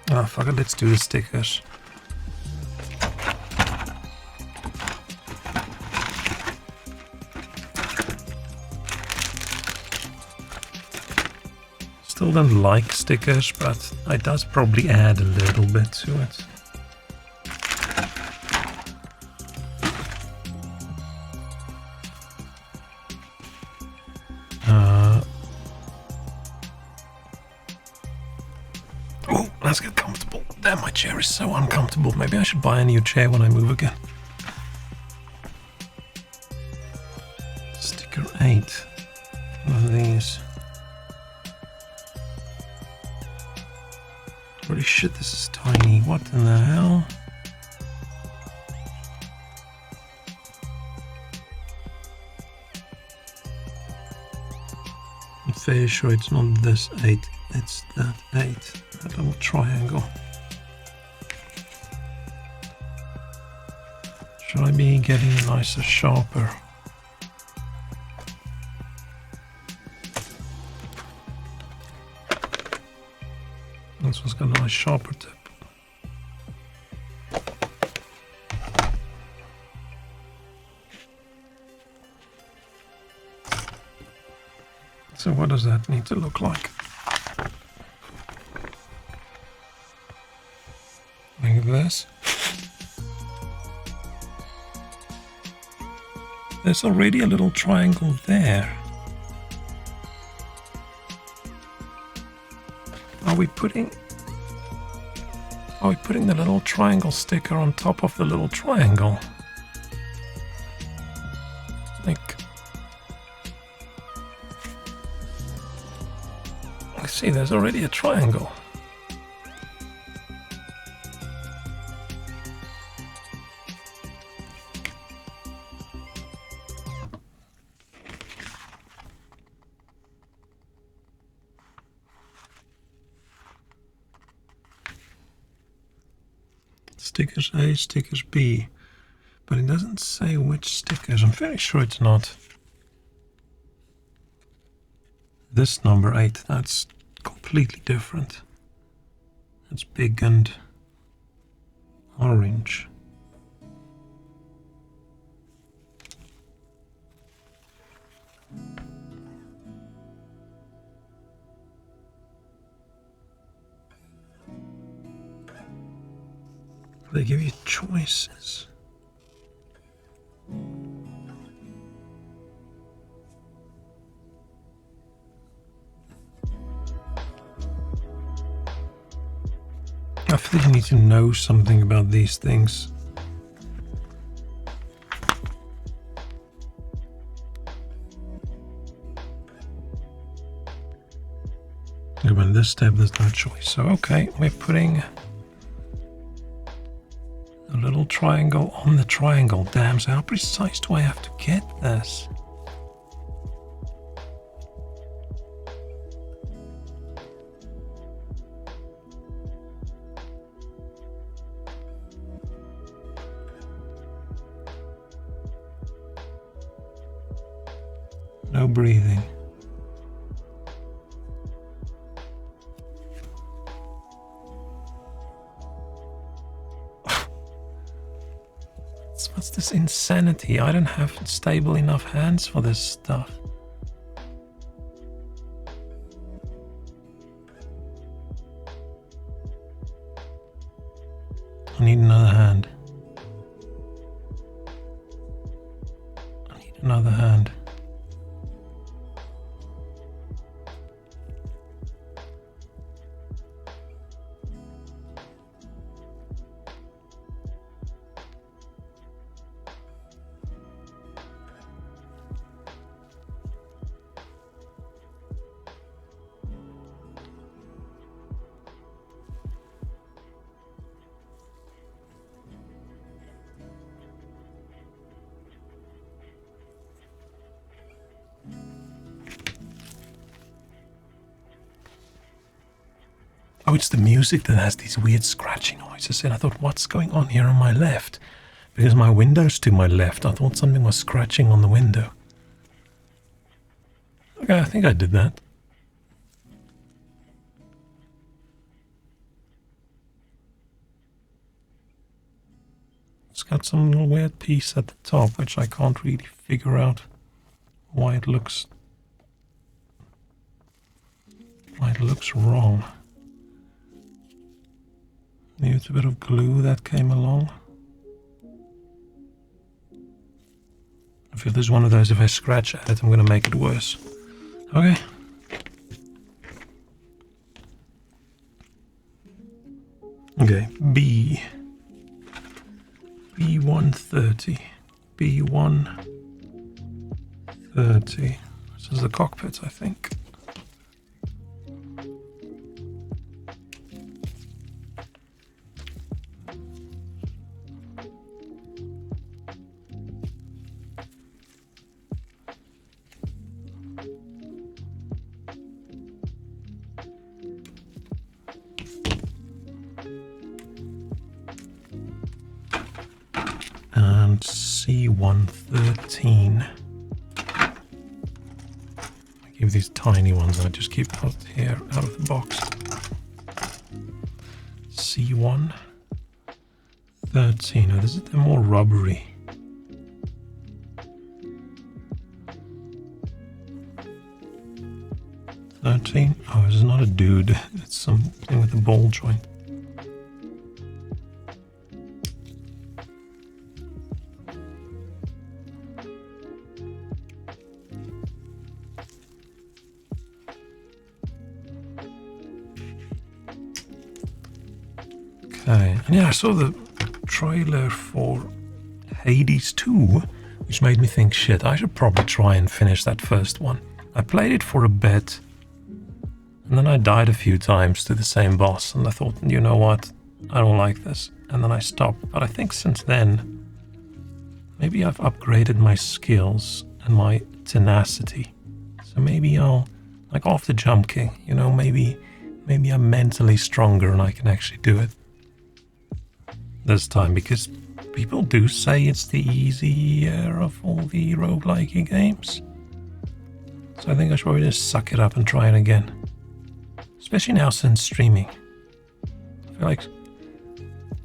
Ah, fuck it, let's do the stickers. Still don't like stickers, but it does probably add a little bit to it. Oh, let's get comfortable. Damn, my chair is so uncomfortable. Maybe I should buy a new chair when I move again. Sticker 8. One of these. Holy shit, this is tiny. What in the hell? I'm fairly sure it's not this 8, it's that 8. That little triangle. Should I be getting a nicer, sharper? This one's got a nice sharper tip. So what does that need to look like? Like this. There's already a little triangle there. Are we putting the little triangle sticker on top of the little triangle? Like, I see there's already a triangle. Stickers A, stickers B, but it doesn't say which stickers. I'm very sure it's not this number 8. That's completely different. It's big and orange. They give you choices. I feel like you need to know something about these things. In this step, there's no choice. So, okay, we're putting a little triangle on the triangle. Damn, so how precise do I have to get this? No breathing. What's this is insanity. I don't have stable enough hands for this stuff. I need another hand. I need another hand. Oh, it's the music that has these weird scratching noises. And I thought, what's going on here on my left? Because my window's to my left. I thought something was scratching on the window. Okay, I think I did that. It's got some little weird piece at the top, which I can't really figure out why it looks wrong. Maybe it's a bit of glue that came along. If there's one of those, if I scratch at it, I'm going to make it worse. Okay. Okay, B130. B130. This is the cockpit, I think. And C113. I give these tiny ones, I just keep out here out of the box. C113. Oh, this is the more rubbery. Oh, this is not a dude. It's something with a ball joint. Okay, and yeah, I saw the trailer for Hades 2, which made me think, shit, I should probably try and finish that first one. I played it for a bit, and then I died a few times to the same boss, and I thought, you know what, I don't like this, and then I stopped. But I think since then, maybe I've upgraded my skills and my tenacity. So maybe I'll, like off the jump king, you know, maybe I'm mentally stronger and I can actually do it this time, because people do say it's the easier of all the roguelike games. So I think I should probably just suck it up and try it again. Especially now since streaming. I feel like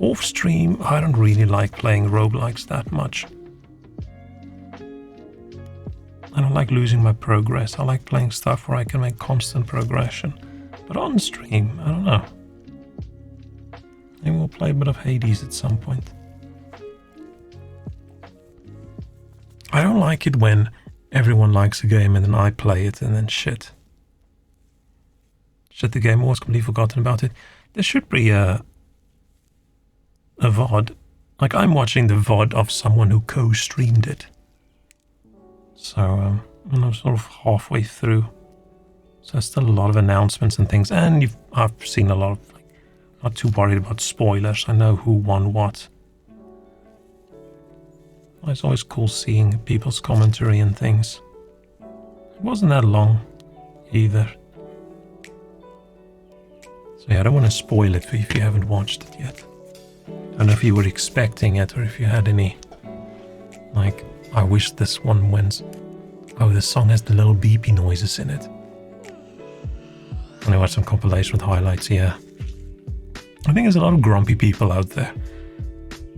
off stream, I don't really like playing roguelikes that much. I don't like losing my progress. I like playing stuff where I can make constant progression. But on stream, I don't know. Maybe we'll play a bit of Hades at some point. I don't like it when everyone likes a game and then I play it and then shit. The game was completely forgotten about it. There should be a VOD. Like, I'm watching the VOD of someone who co-streamed it. So, I'm sort of halfway through. So there's still a lot of announcements and things. And I've seen a lot of, like, not too worried about spoilers. I know who won what. It's always cool seeing people's commentary and things. It wasn't that long either. So yeah, I don't want to spoil it for you if you haven't watched it yet. I don't know if you were expecting it or if you had any, like, I wish this one wins. Oh, this song has the little beepy noises in it. And I watched some compilation with highlights, yeah. I think there's a lot of grumpy people out there.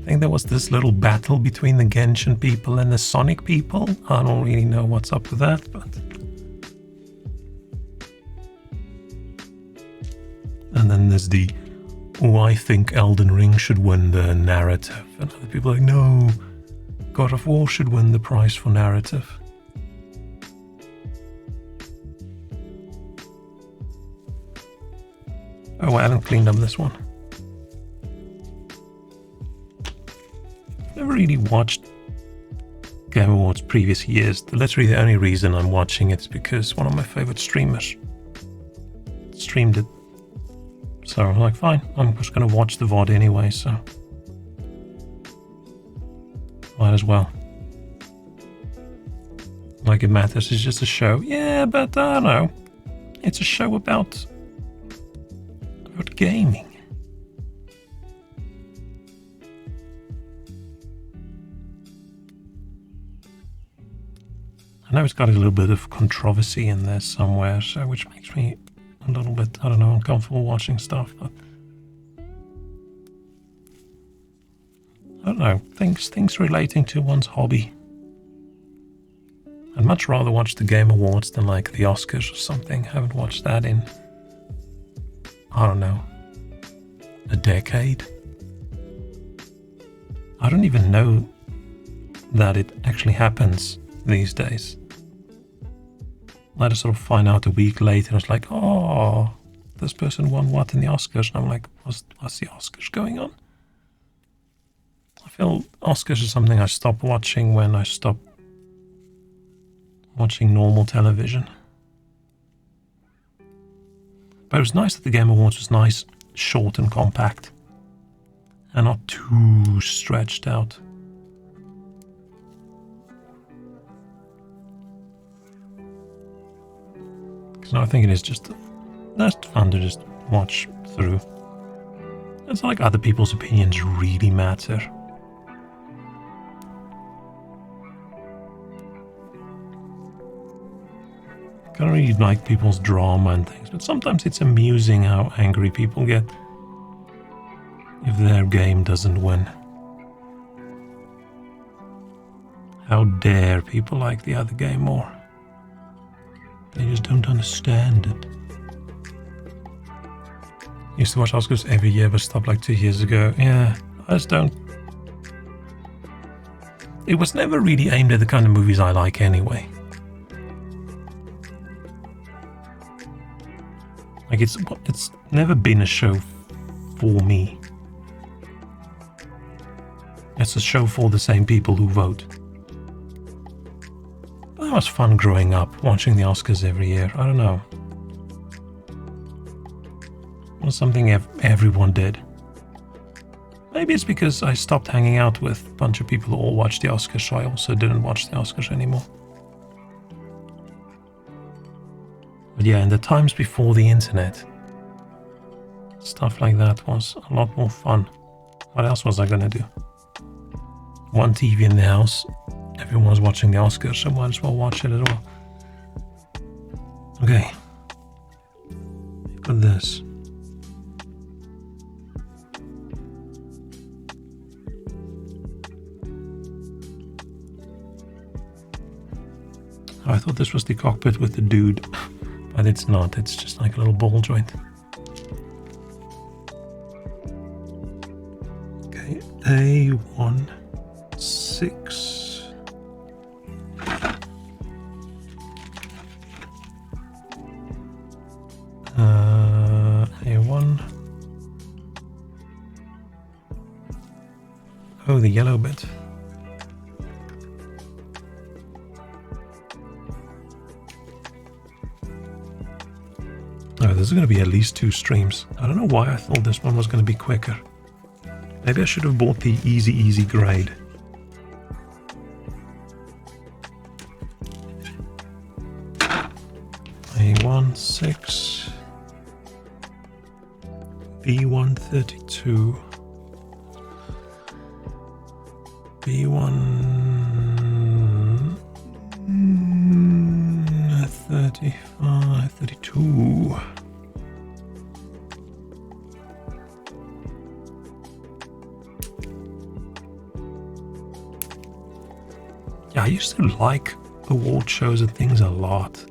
think there was this little battle between the Genshin people and the Sonic people. I don't really know what's up with that, but... And then there's the, oh, I think Elden Ring should win the narrative. And other people are like, no, God of War should win the prize for narrative. Oh, I haven't cleaned up this one. Never really watched Game Awards previous years. Literally the only reason I'm watching it is because one of my favorite streamers streamed it. So I'm like, fine, I'm just going to watch the VOD anyway, so might as well. Like it matters, it's just a show. Yeah, but I don't know. It's a show about gaming. I know it's got a little bit of controversy in there somewhere, so which makes me a little bit, I don't know, uncomfortable watching stuff, but I don't know, things relating to one's hobby. I'd much rather watch the Game Awards than like the Oscars or something. I haven't watched that in, I don't know, a decade. I don't even know that it actually happens these days. I just sort of find out a week later, it's like, oh, this person won what in the Oscars? And I'm like, what's the Oscars going on? I feel Oscars is something I stopped watching when I stopped watching normal television. But it was nice that the Game Awards was nice, short and compact, and not too stretched out. So I think it is just that's fun to just watch through. It's not like other people's opinions really matter. I don't really like people's drama and things, but sometimes it's amusing how angry people get if their game doesn't win. How dare people like the other game more? They just don't understand it. Used to watch Oscars every year, but stopped like 2 years ago. Yeah, I just don't. It was never really aimed at the kind of movies I like anyway. Like it's never been a show for me. It's a show for the same people who vote. That was fun growing up, watching the Oscars every year. I don't know. It was something everyone did. Maybe it's because I stopped hanging out with a bunch of people who all watched the Oscars, so I also didn't watch the Oscars anymore. But yeah, in the times before the internet, stuff like that was a lot more fun. What else was I gonna do? One TV in the house. Everyone was watching the Oscars, so might as well watch it as well. Okay. Look at this. I thought this was the cockpit with the dude, but it's not. It's just like a little ball joint. Okay, A16. A1. Oh, the yellow bit. Oh, this is going to be at least 2 streams. I don't know why I thought this one was going to be quicker. Maybe I should have bought the easy grade. A16. B132. B135, 32. Yeah, I used to like award shows and things a lot.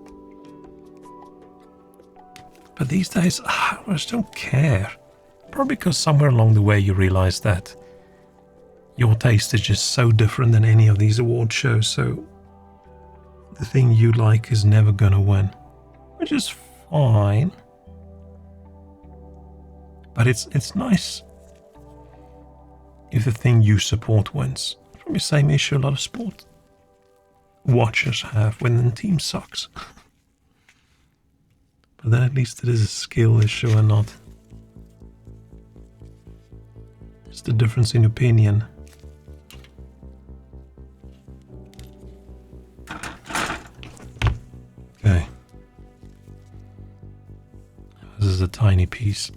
But these days, I just don't care. Probably because somewhere along the way you realize that your taste is just so different than any of these award shows, so the thing you like is never gonna win. Which is fine. But it's nice if the thing you support wins. From the same issue a lot of sport watchers have when the team sucks. But then at least it is a skill issue and not just a difference in opinion. Okay. This is a tiny piece.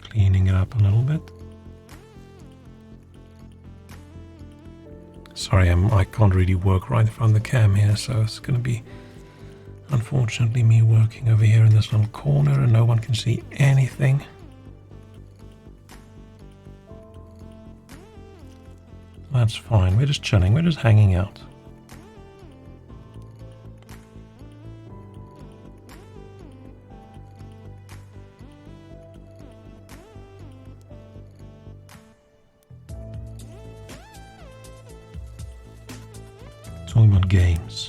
Cleaning it up a little bit. Sorry, I can't really work right in front of the cam here, so it's going to be, unfortunately, me working over here in this little corner and no one can see anything. That's fine, we're just chilling, we're just hanging out. Talking about games.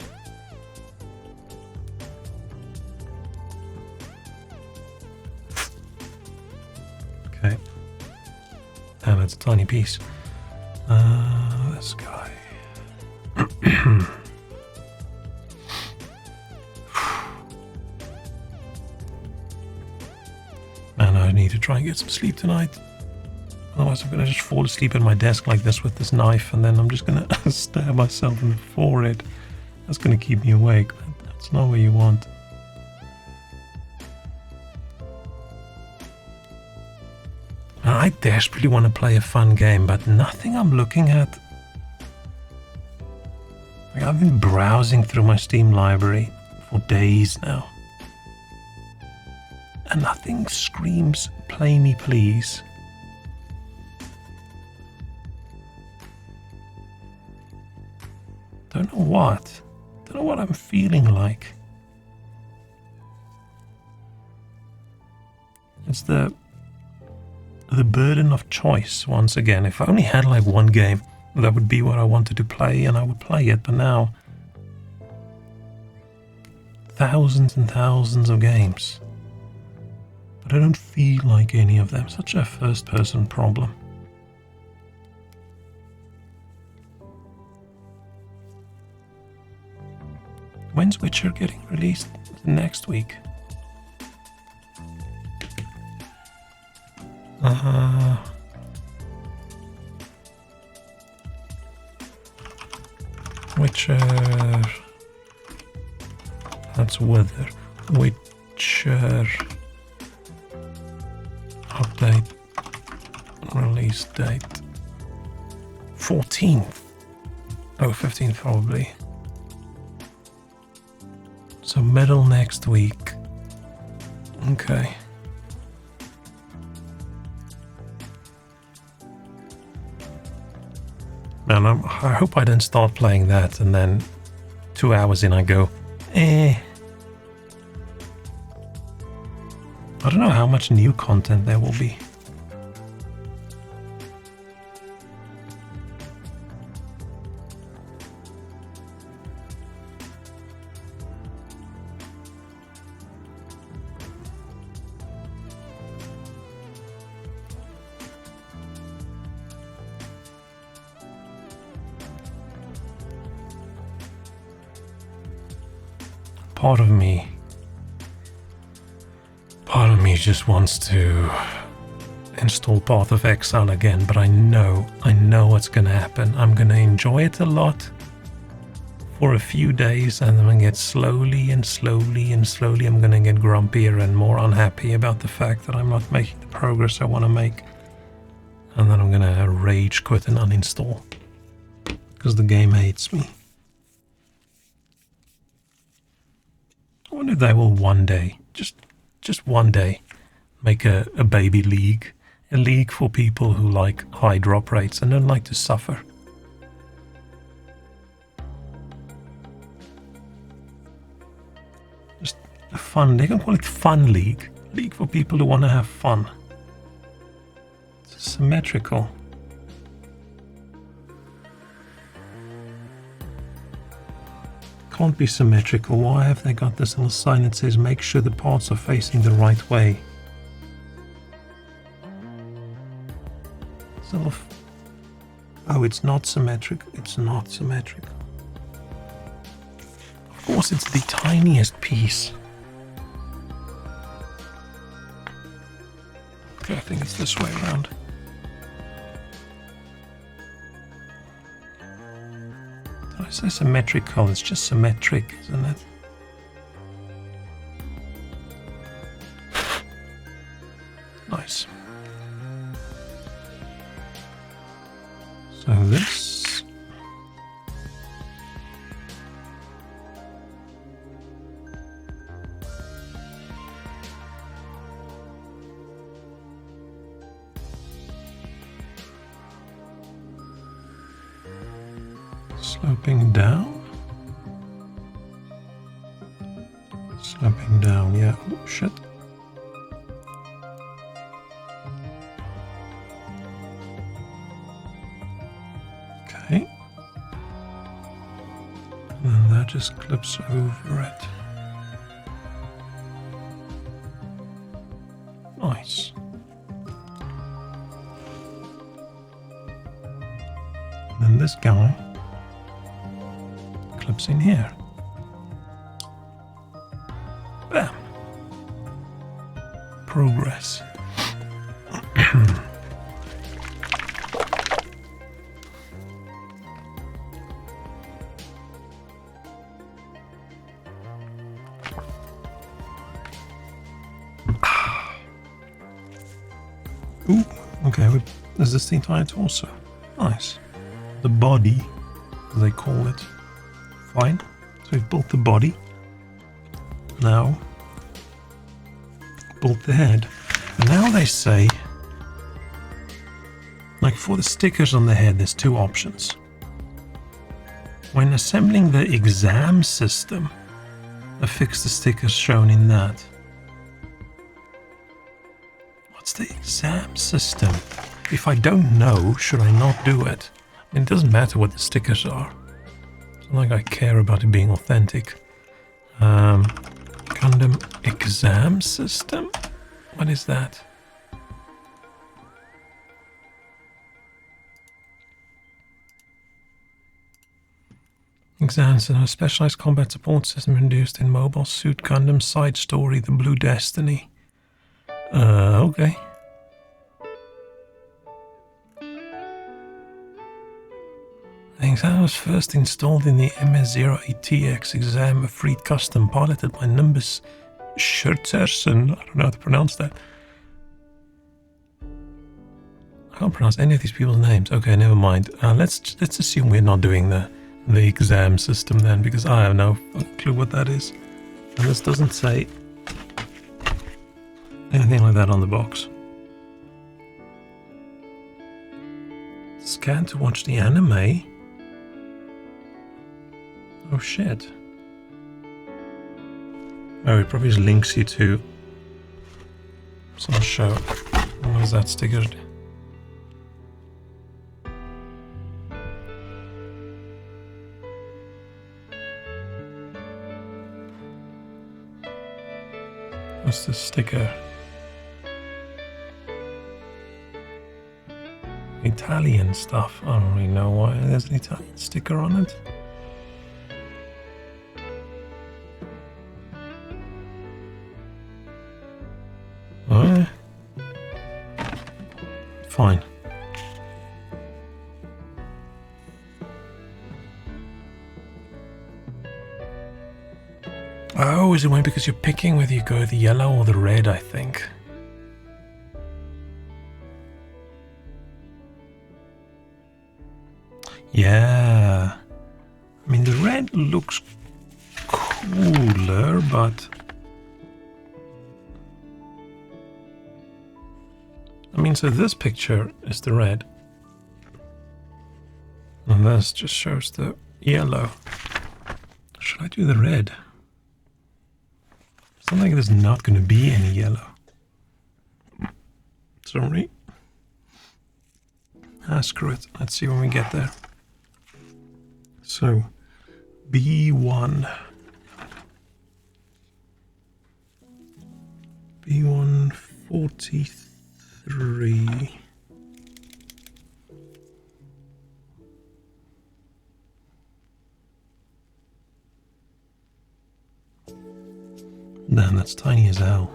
Okay. Damn, it's a tiny piece. This guy. Man, I need to try and get some sleep tonight. Otherwise I'm going to just fall asleep at my desk like this with this knife, and then I'm just going to stab myself in the forehead. That's going to keep me awake, but that's not what you want. I desperately want to play a fun game, but nothing I'm looking at. Like, I've been browsing through my Steam library for days now. And nothing screams, play me please. Don't know what. Don't know what I'm feeling like. It's the burden of choice once again. If I only had like one game, that would be what I wanted to play and I would play it, but now thousands and thousands of games. But I don't feel like any of them. Such a first person problem. When's Witcher getting released? Next week. Witcher. That's weather. Witcher. Update. Release date. 14th. Oh, 15th probably. So middle next week. Okay. Man, I hope I don't start playing that and then 2 hours in I go, I don't know how much new content there will be. Part of me just wants to install Path of Exile again, but I know what's gonna happen. I'm gonna enjoy it a lot for a few days, and then I'm gonna get slowly I'm gonna get grumpier and more unhappy about the fact that I'm not making the progress I want to make, and then I'm gonna rage quit and uninstall because the game hates me. wonder if they will one day, just one day, make a baby league. A league for people who like high drop rates and don't like to suffer. Just a fun, they can call it fun league. League for people who want to have fun. It's symmetrical. Can't be symmetrical. Why have they got this little sign that says make sure the parts are facing the right way? Oh, it's not symmetric. It's not symmetric. Of course, it's the tiniest piece. Okay, I think it's this way around. Did I say symmetrical? It's just symmetric, isn't it? Nice. So this sloping down, yeah, oh shit. Okay, and then that just clips over it. Nice. And then this guy clips in here. Bam. Progress. Ooh, okay, is this the entire torso? Nice. The body, as they call it. Fine. So we've built the body. Now, built the head. And now they say, like for the stickers on the head, there's two options. When assembling the exam system, affix the stickers shown in that. What's the exam system? If I don't know, should I not do it? I mean, it doesn't matter what the stickers are. It's not like I care about it being authentic. Gundam exam system? What is that? Exam system, a specialized combat support system introduced in Mobile Suit Gundam Side Story, The Blue Destiny. Okay. The exam was first installed in the MS-08TX exam, a free custom piloted by Nimbus Schertzersen. I don't know how to pronounce that. I can't pronounce any of these people's names. Okay, never mind. Let's assume we're not doing the exam system then, because I have no clue what that is. And this doesn't say anything like that on the box. Scan to watch the anime. Oh shit. Oh, it probably just links you to some show. What is that sticker? What's the sticker? Italian stuff. I don't really know why there's an Italian sticker on it. Fine. Oh, is it when because you're picking whether you go the yellow or the red, I think. Yeah. I mean, the red looks cooler, but I mean, so this picture is the red, and this just shows the yellow. Should I do the red? Something there's not going to be any yellow. Sorry. Screw it. Let's see when we get there. So, B1. B143. Damn, that's tiny as hell.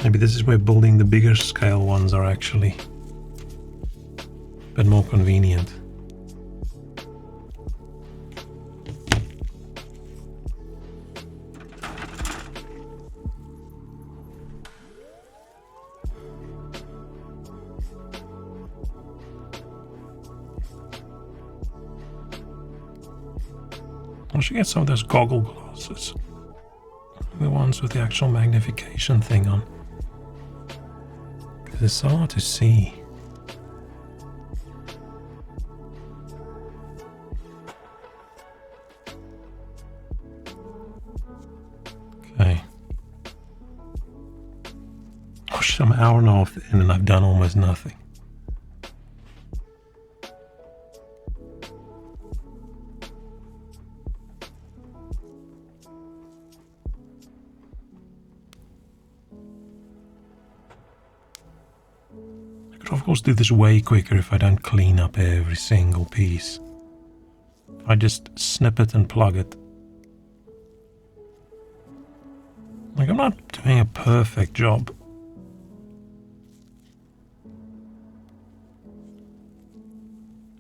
Maybe this is where building the bigger scale ones are actually a bit more convenient. I should get some of those goggle glasses. The ones with the actual magnification thing on. Because it's so hard to see. Okay. Gosh, I'm an hour and a half in and I've done almost nothing. Of course, do this way quicker if I don't clean up every single piece. If I just snip it and plug it. Like, I'm not doing a perfect job.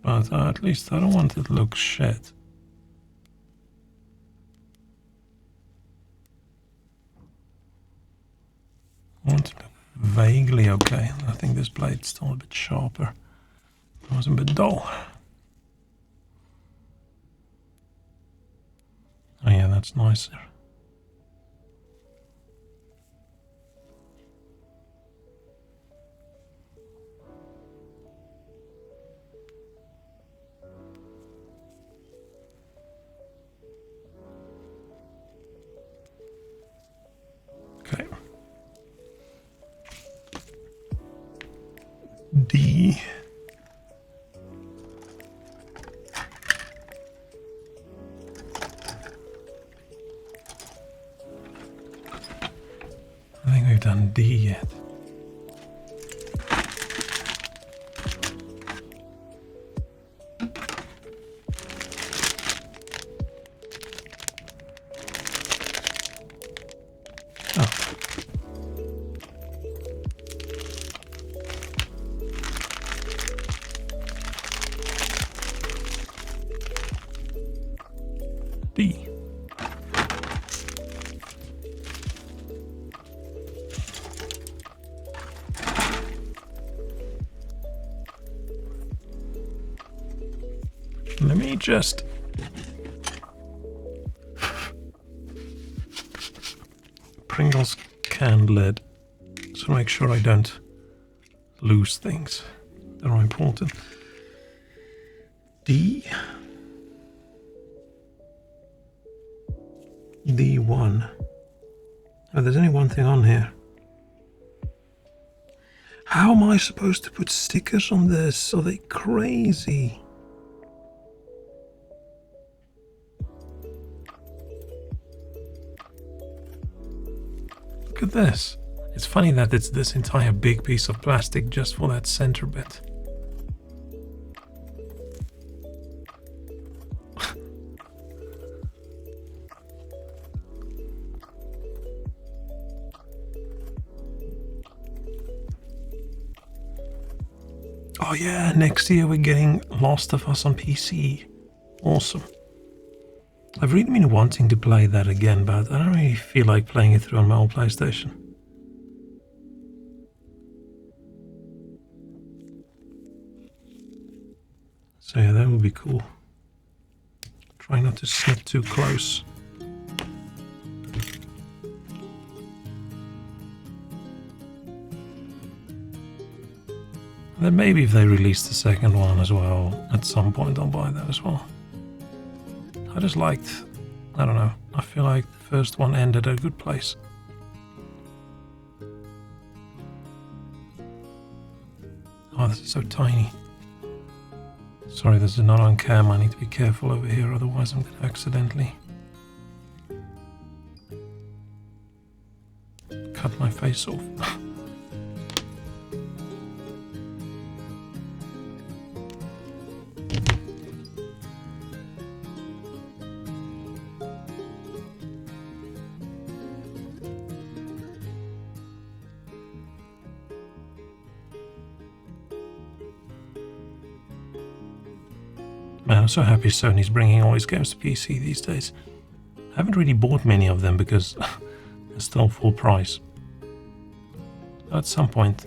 But at least I don't want it to look shit. I want it to look vaguely okay. I think this blade's still a bit sharper. It was a bit dull. Oh yeah, that's nicer. Okay. D. I think we've done D yet. Oh. D. Let me just Pringles can lid so make sure I don't lose things that are important. D. D1. Oh, there's only one thing on here. How am I supposed to put stickers on this? Are they crazy? Look at this. It's funny that it's this entire big piece of plastic just for that center bit. Oh yeah, next year we're getting Last of Us on PC. Awesome. I've really been wanting to play that again, but I don't really feel like playing it through on my old PlayStation. So yeah, that would be cool. Try not to snip too close. And then maybe if they release the second one as well, at some point I'll buy that as well. I just liked, I don't know, I feel like the first one ended at a good place. Oh, this is so tiny. Sorry, this is not on cam. I need to be careful over here, otherwise I'm going to accidentally cut my face off. Man, I'm so happy Sony's bringing all his games to PC these days. I haven't really bought many of them because they're still full price. At some point,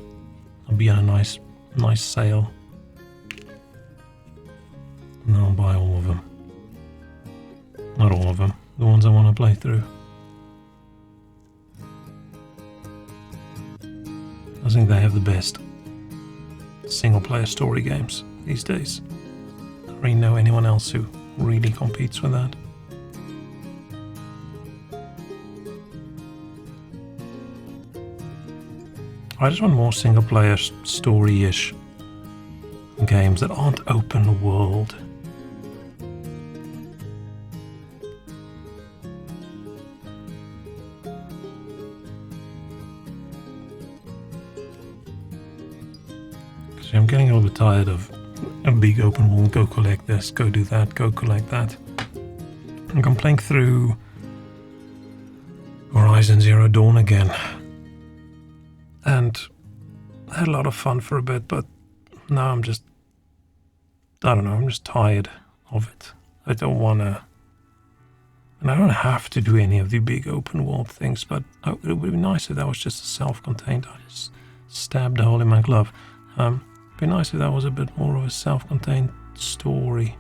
I'll be on a nice sale. And I'll buy all of them. Not all of them, the ones I want to play through. I think they have the best single-player story games these days. I don't really know anyone else who really competes with that. I just want more single-player story-ish games that aren't open world. Because I'm getting a little bit tired of a big open world, go collect this, go do that, go collect that. I'm playing through Horizon Zero Dawn again. And I had a lot of fun for a bit, but now I'm just, I don't know, I'm just tired of it. I don't want to, and I don't have to do any of the big open world things, but it would be nice if that was just a self-contained. I just stabbed a hole in my glove. It'd be nice if that was a bit more of a self-contained story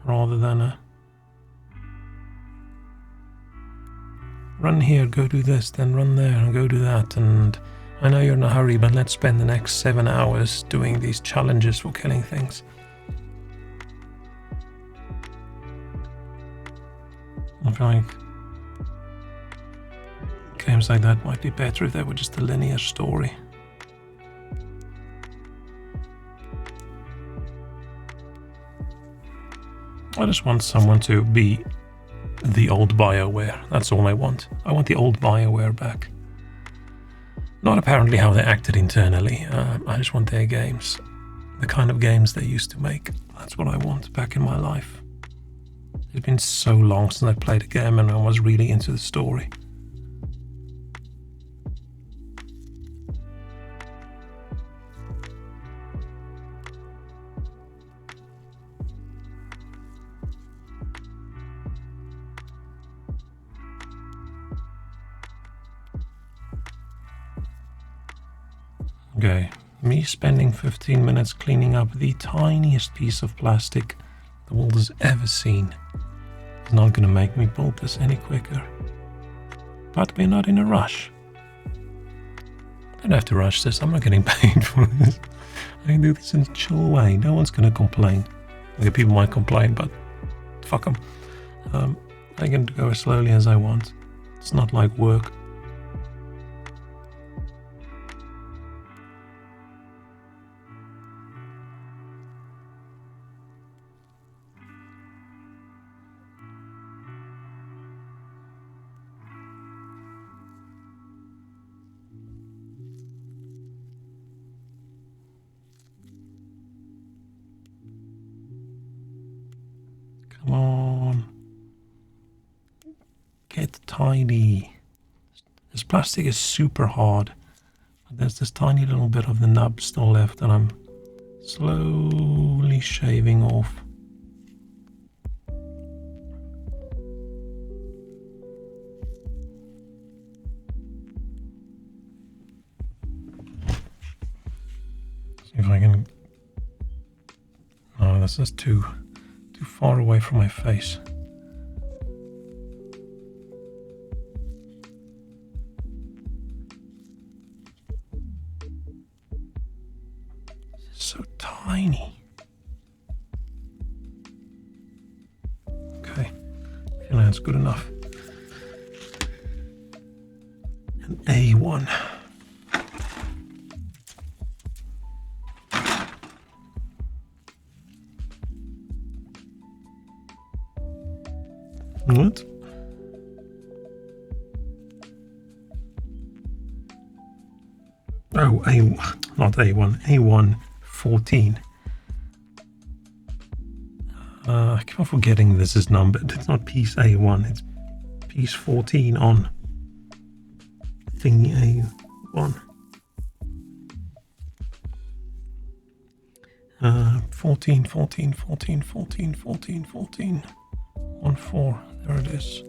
rather than a run here, go do this, then run there and go do that. And I know you're in a hurry, but let's spend the next 7 hours doing these challenges for killing things. I feel like games like that might be better if they were just a linear story. I just want someone to be the old BioWare. That's all I want. I want the old BioWare back. Not apparently how they acted internally. I just want their games. The kind of games they used to make. That's what I want back in my life. It's been so long since I played a game and I was really into the story. Okay, me spending 15 minutes cleaning up the tiniest piece of plastic the world has ever seen is not going to make me build this any quicker. But we're not in a rush. I don't have to rush this, I'm not getting paid for this. I can do this in a chill way, no one's going to complain. Okay, people might complain, but fuck them. I can go as slowly as I want. It's not like work. Come on. Get tiny. This plastic is super hard. There's this tiny little bit of the nub still left and I'm slowly shaving off. See if I can... Oh, this is too far away from my face. tiny. Okay, I feel that's good enough. An A1. What? Oh, not A1, A1 14. I keep on forgetting this is numbered. It's not piece A1, it's piece 14 on thing A1. 14, 14, 14, 14, 14, 14. 1, 4, there it is.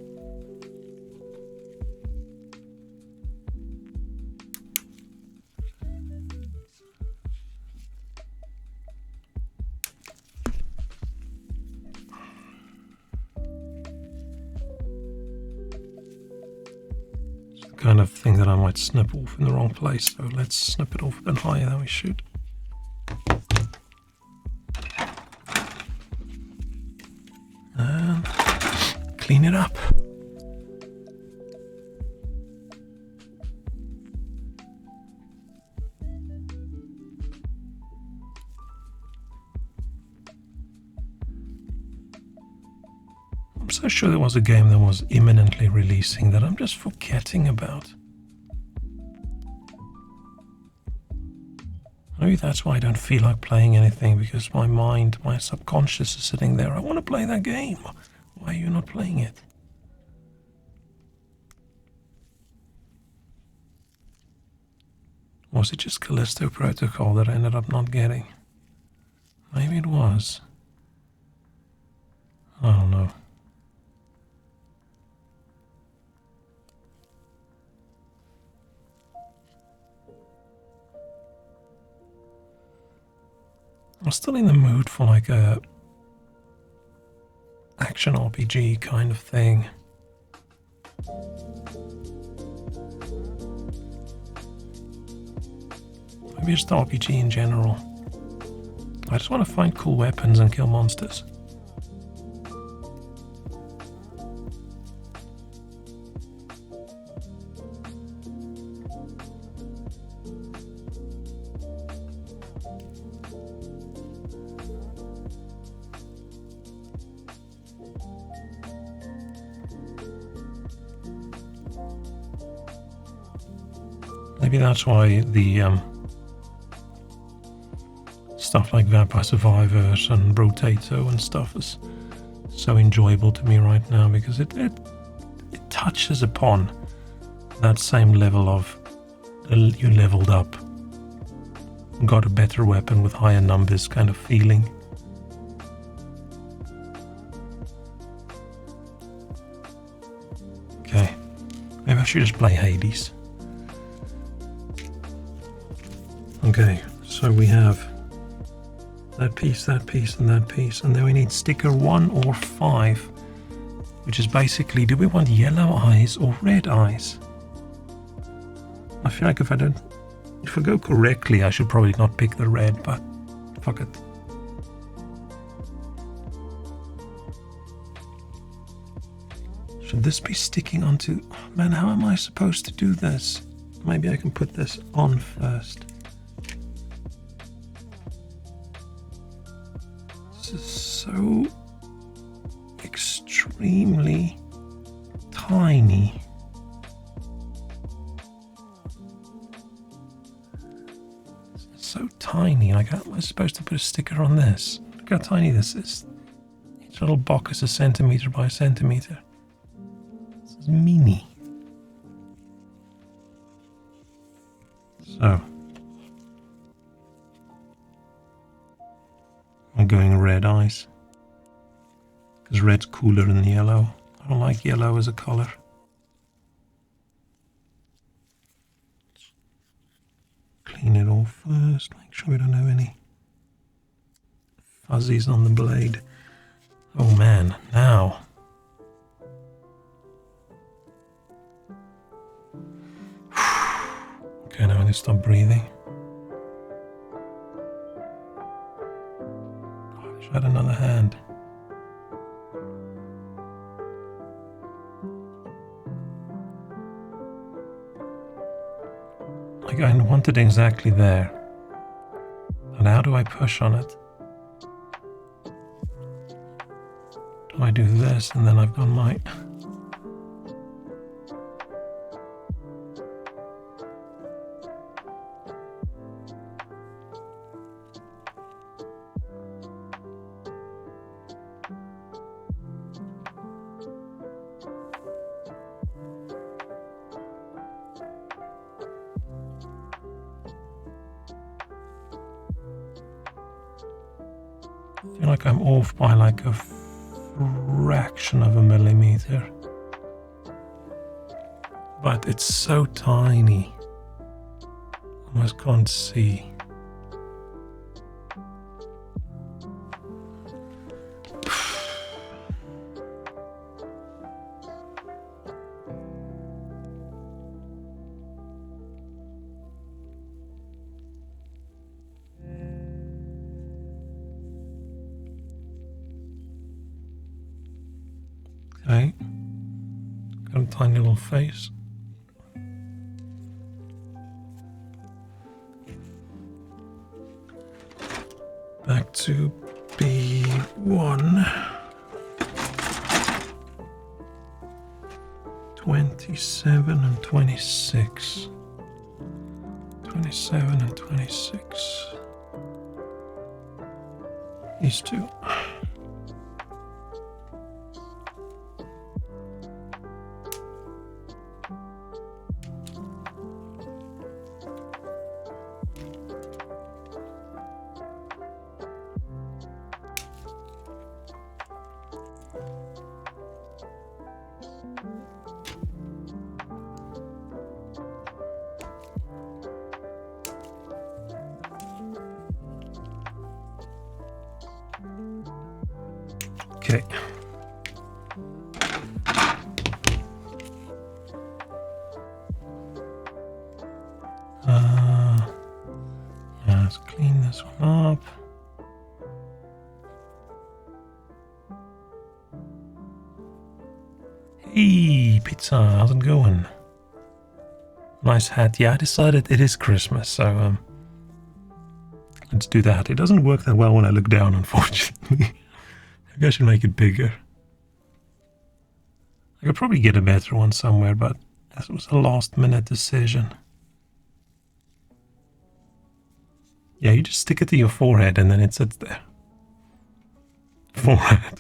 Kind of thing that I might snip off in the wrong place, so let's snip it off a bit higher than we should. And clean it up. I'm so sure there was a game that was imminently releasing that I'm just forgetting about. Maybe that's why I don't feel like playing anything, because my mind, my subconscious is sitting there. I want to play that game. Why are you not playing it? Was it just Callisto Protocol that I ended up not getting? Maybe it was. I don't know. I'm still in the mood for like a action RPG kind of thing. Maybe just RPG in general. I just want to find cool weapons and kill monsters. Maybe that's why the stuff like Vampire Survivors and Brotato and stuff is so enjoyable to me right now, because it touches upon that same level of you leveled up, got a better weapon with higher numbers kind of feeling. Okay, maybe I should just play Hades. Okay, so we have that piece, and that piece, and then we need sticker 1 or 5, which is basically, do we want yellow eyes or red eyes? I feel like if I go correctly, I should probably not pick the red, but fuck it. Should this be sticking onto... Man, how am I supposed to do this? Maybe I can put this on first. This is so extremely tiny. So tiny. Like, how am I supposed to put a sticker on this? Look how tiny this is. Each little box is a centimeter by a centimeter. This is mini. So I'm going red eyes, because red's cooler than yellow. I don't like yellow as a color. Clean it off first, make sure we don't have any fuzzies on the blade. Oh man, now. Okay, now I need to stop breathing. got another hand. Like, I want it exactly there. And how do I push on it? Do I do this and then I've got my... I feel like I'm off by like a fraction of a millimeter. But it's so tiny. Almost can't see. Okay, got a tiny little face. Back to B1. 27 and 26. 27 and 26. These two. Okay. Let's clean this one up. Hey, pizza, how's it going? Nice hat. Yeah, I decided it is Christmas, so let's do that. It doesn't work that well when I look down, unfortunately. Maybe I should make it bigger. I could probably get a better one somewhere, but this was a last-minute decision. Yeah, you just stick it to your forehead and then it sits there. Forehead.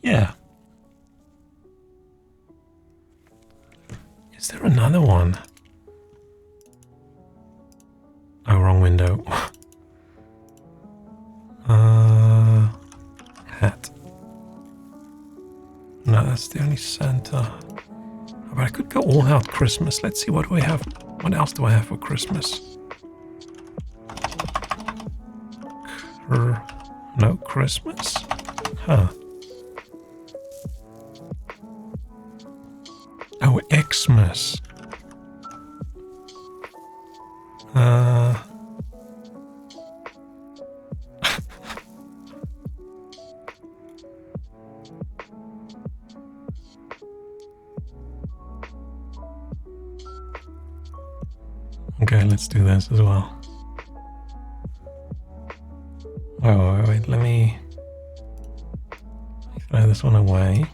Yeah. Is there another one? Oh, wrong window. Hat. No, that's the only Santa. But I could go all out Christmas. Let's see, what do we have? What else do I have for Christmas? No Christmas? Huh. Oh, Xmas. Okay, let's do this as well. Oh, wait, let me throw this one away.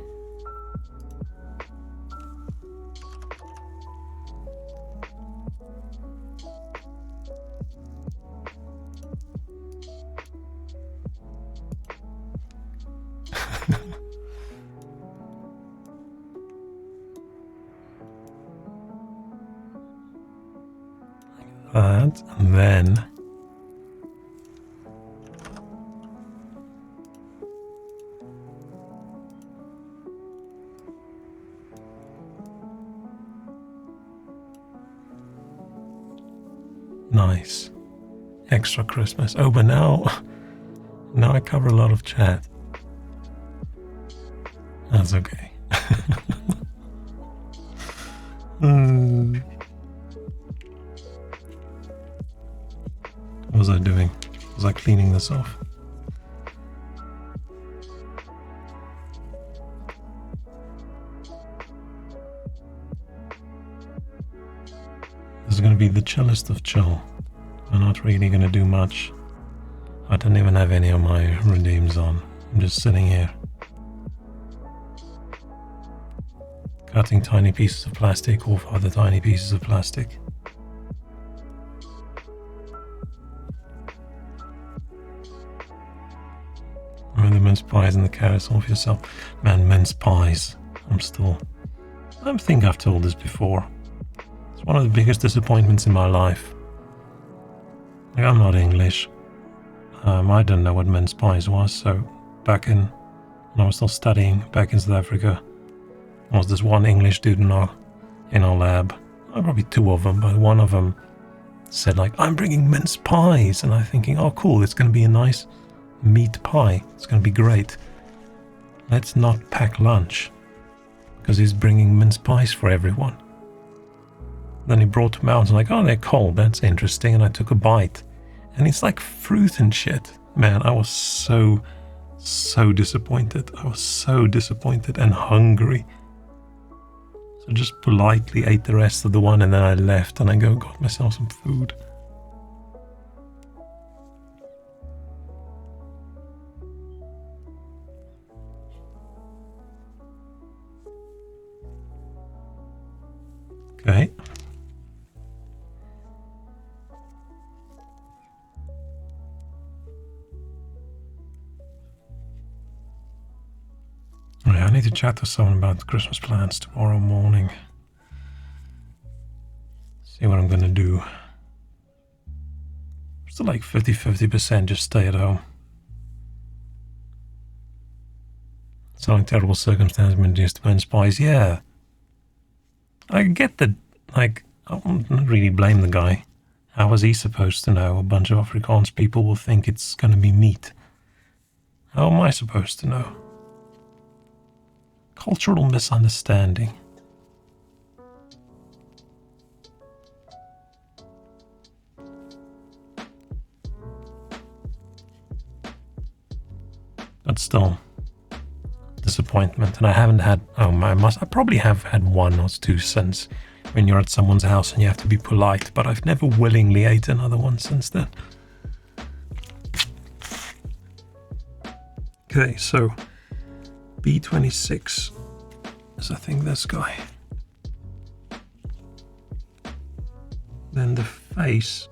That, and then nice. Extra Christmas. Oh, but now I cover a lot of chat. That's okay. What was I doing? Was I cleaning this off? This is going to be the chillest of chill. I'm not really going to do much. I don't even have any of my redeems on. I'm just sitting here. Cutting tiny pieces of plastic off other tiny pieces of plastic. The mince pies and the carrots off yourself. Man, mince pies. I think I've told this before. It's one of the biggest disappointments in my life. Like, I'm not English. I didn't know what mince pies was, so when I was still studying back in South Africa, there was this one English dude in our lab. Probably two of them, but one of them said, like, I'm bringing mince pies. And I'm thinking, oh, cool, it's going to be a nice meat pie. It's going to be great. Let's not pack lunch, because he's bringing mince pies for everyone. Then he brought them out and was like, oh, they're cold. That's interesting. And I took a bite. And it's like fruit and shit. Man, I was so disappointed. I was so disappointed and hungry. So just politely ate the rest of the one, and then I left and I got myself some food. Okay. I need to chat to someone about the Christmas plans tomorrow morning. See what I'm gonna do. Still like 50% just stay at home. Selling terrible circumstances induced mince pies. Yeah. I get that, like, I won't really blame the guy. How was he supposed to know a bunch of Afrikaans people will think it's gonna be meat? How am I supposed to know? Cultural misunderstanding. But still, disappointment. And I haven't had, I probably have had one or two since, when you're at someone's house and you have to be polite, but I've never willingly ate another one since then. Okay, so B26 is, I think, this guy. Then the face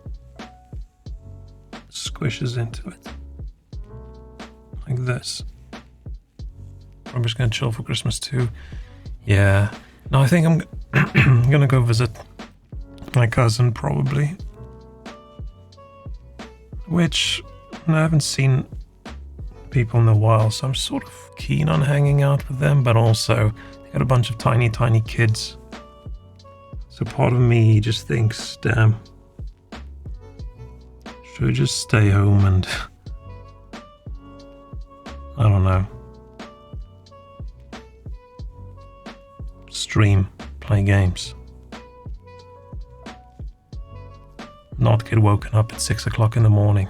squishes into it. Like this. I'm just gonna chill for Christmas too. Yeah. No, I think I'm gonna go visit my cousin probably. Which I haven't seen people in a while, so I'm sort of keen on hanging out with them, but also they got a bunch of tiny kids. So part of me just thinks, damn, should I just stay home and I don't know, stream, play games, not get woken up at 6 o'clock in the morning.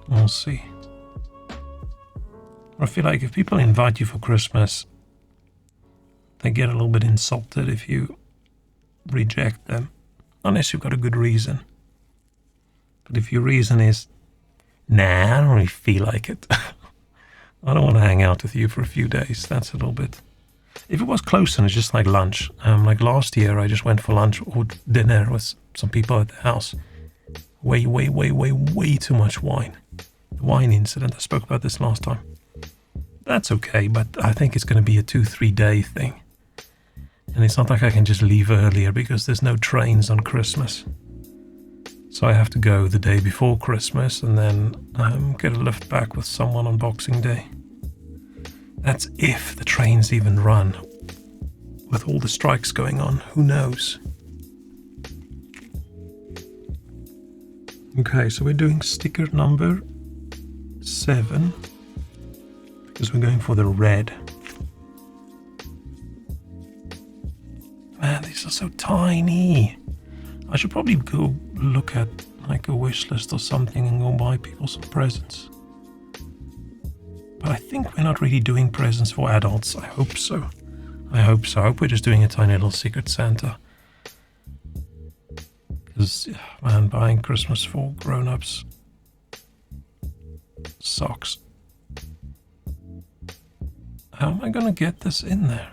We'll see. I feel like if people invite you for Christmas, they get a little bit insulted if you reject them, unless you've got a good reason. But if your reason is, nah, I don't really feel like it, I don't want to hang out with you for a few days, that's a little bit. If it was close and it's just like lunch, like last year I just went for lunch or dinner with some people at the house. Way too much wine. The wine incident, I spoke about this last time. That's okay, but I think it's going to be a 2-3 day thing. And it's not like I can just leave earlier because there's no trains on Christmas. So I have to go the day before Christmas and then get a lift back with someone on Boxing Day. That's if the trains even run. With all the strikes going on, who knows? Okay, so we're doing sticker number 7 because we're going for the red. Man, these are so tiny. I should probably go look at like a wish list or something and go buy people some presents. But I think we're not really doing presents for adults. I hope so. I hope so. I hope we're just doing a tiny little Secret Santa. Because, man, buying Christmas for grown-ups sucks. How am I gonna get this in there?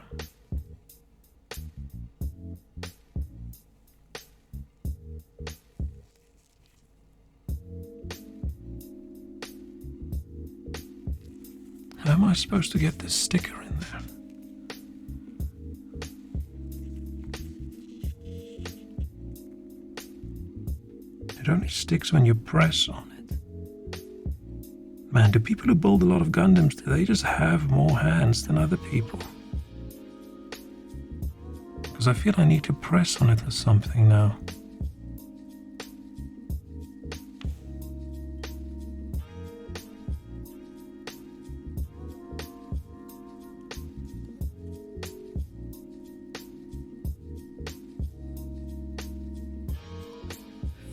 How am I supposed to get this sticker in there? It only sticks when you press on it. Man, do people who build a lot of Gundams, do they just have more hands than other people? Because I feel I need to press on it or something now.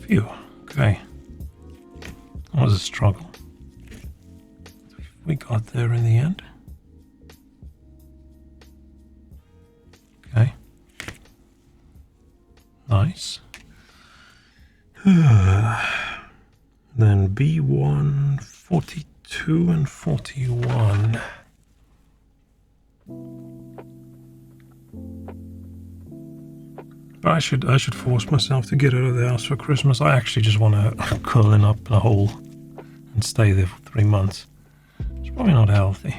Phew, okay. That was a struggle. We got there in the end. Okay. Nice. Then B1, 42 and 41. But I should force myself to get out of the house for Christmas. I actually just want to curl up in a hole and stay there for 3 months. It's probably not healthy.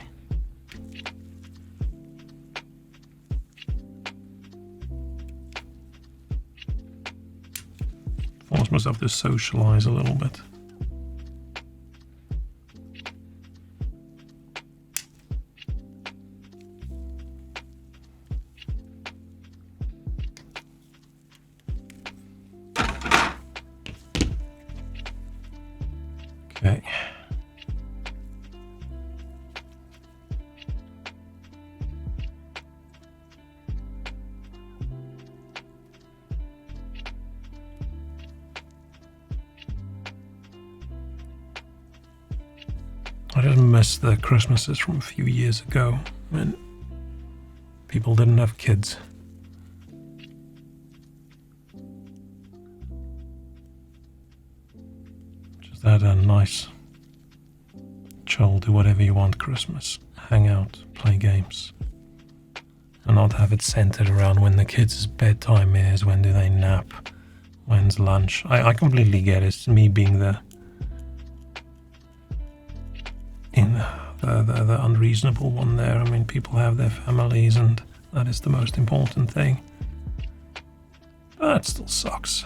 Force myself to socialize a little bit. Okay. I just miss the Christmases from a few years ago when people didn't have kids. Just had a nice, chill, do whatever you want Christmas. Hang out, play games. And not have it centered around when the kids' bedtime is, when do they nap, when's lunch. I completely get it. It's me being the unreasonable one there. I mean, people have their families and that is the most important thing. But it still sucks.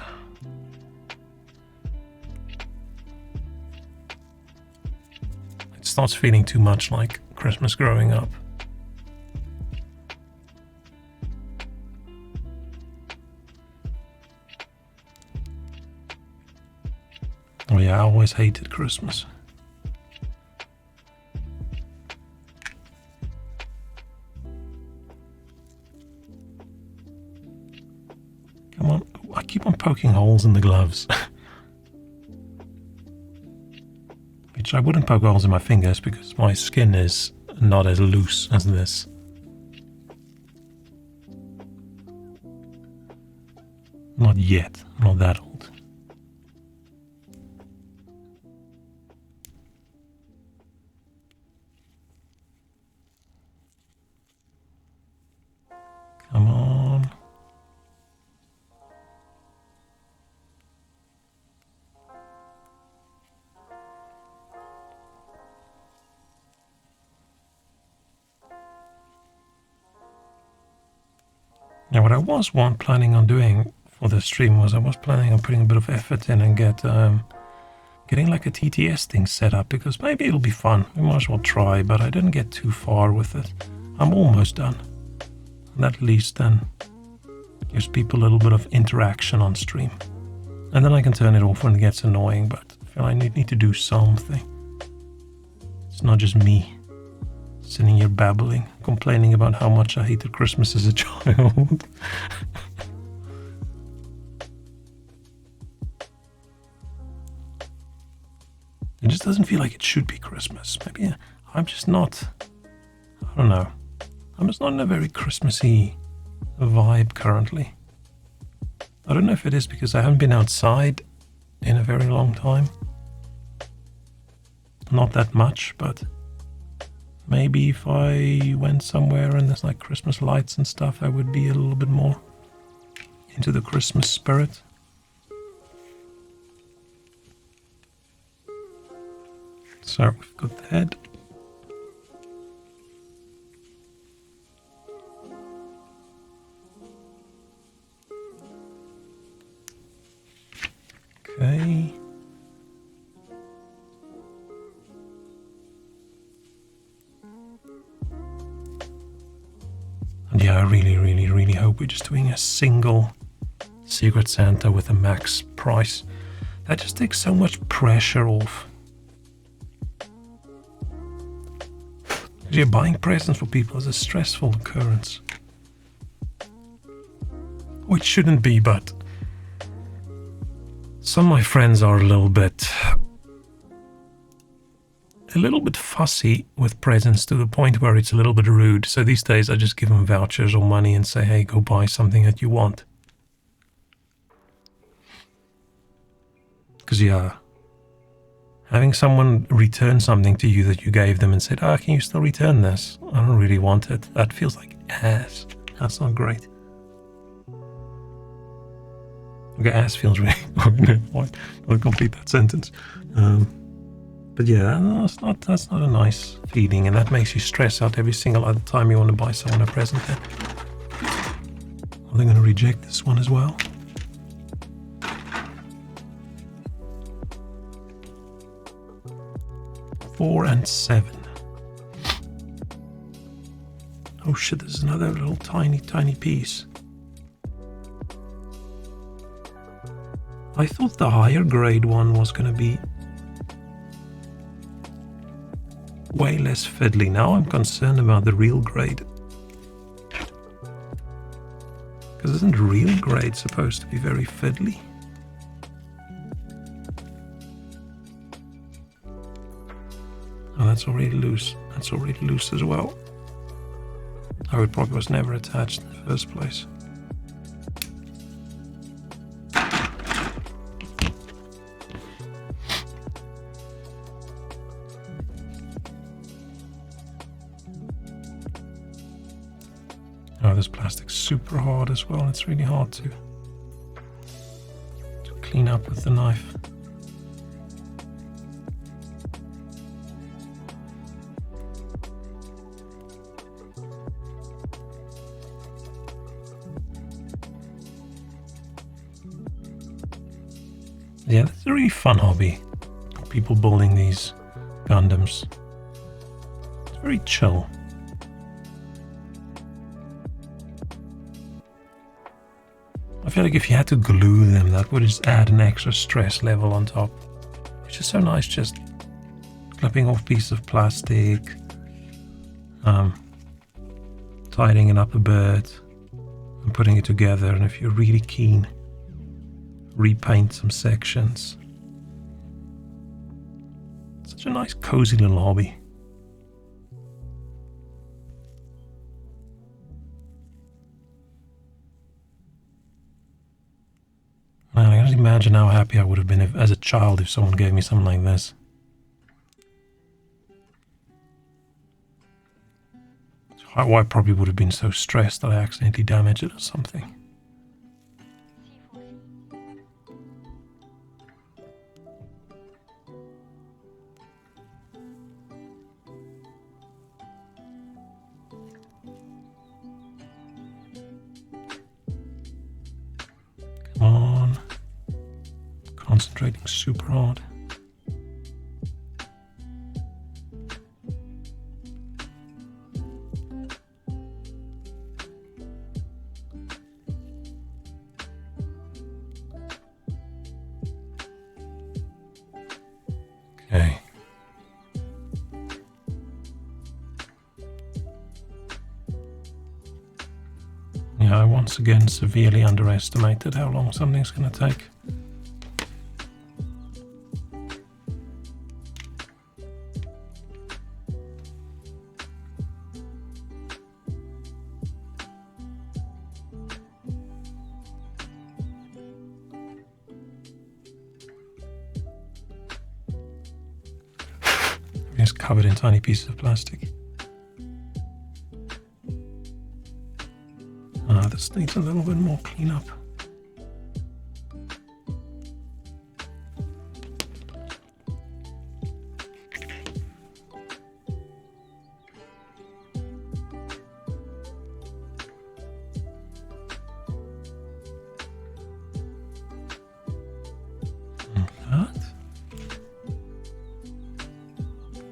It starts feeling too much like Christmas growing up. Oh yeah, I always hated Christmas. Come on, I keep on poking holes in the gloves. Which I wouldn't poke holes in my fingers because my skin is not as loose as this. Not yet, I'm not that old. Come on. Now what I was planning on doing for the stream was I was planning on putting a bit of effort in and getting like a TTS thing set up because maybe it'll be fun. We might as well try, but I didn't get too far with it. I'm almost done. And at least then gives people a little bit of interaction on stream. And then I can turn it off when it gets annoying, but I feel I need to do something. It's not just me sitting here babbling, complaining about how much I hated Christmas as a child. It just doesn't feel like it should be Christmas. Maybe I'm just not, I don't know, I'm just not in a very Christmassy vibe currently. I don't know if it is because I haven't been outside in a very long time. Not that much, but maybe if I went somewhere and there's like Christmas lights and stuff, I would be a little bit more into the Christmas spirit. So we've got the head. Okay. And yeah, I really hope we're just doing a single Secret Santa with a max price. That just takes so much pressure off. Yeah, buying presents for people is a stressful occurrence. Which shouldn't be, but some of my friends are a little bit fussy with presents to the point where it's a little bit rude. So these days I just give them vouchers or money and say, hey, go buy something that you want. Because yeah, having someone return something to you that you gave them and said, can you still return this? I don't really want it. That feels like ass. That's not great. Okay, ass feels really... I'll complete that sentence. But yeah, that's not a nice feeling, and that makes you stress out every single other time you want to buy someone a present then. Are they going to reject this one as well? Four and 7. Oh shit, there's another little tiny piece. I thought the higher grade one was going to be way less fiddly. Now I'm concerned about the real grade. Because isn't real grade supposed to be very fiddly? Oh, that's already loose. That's already loose as well. Oh, it probably was never attached in the first place. Oh, this plastic's super hard as well. It's really hard to clean up with the knife. Yeah, that's a really fun hobby. People building these Gundams. It's very chill. I feel like if you had to glue them, that would just add an extra stress level on top. It's just so nice just clipping off pieces of plastic, tidying it up a bit, and putting it together. And if you're really keen, repaint some sections. Such a nice cozy little hobby. Man, I can just imagine how happy I would have been as a child if someone gave me something like this. I probably would have been so stressed that I accidentally damaged it or something. Come on. Concentrating super hard. Okay. Yeah, I once again severely underestimated how long something's going to take. is covered in tiny pieces of plastic. This needs a little bit more cleanup.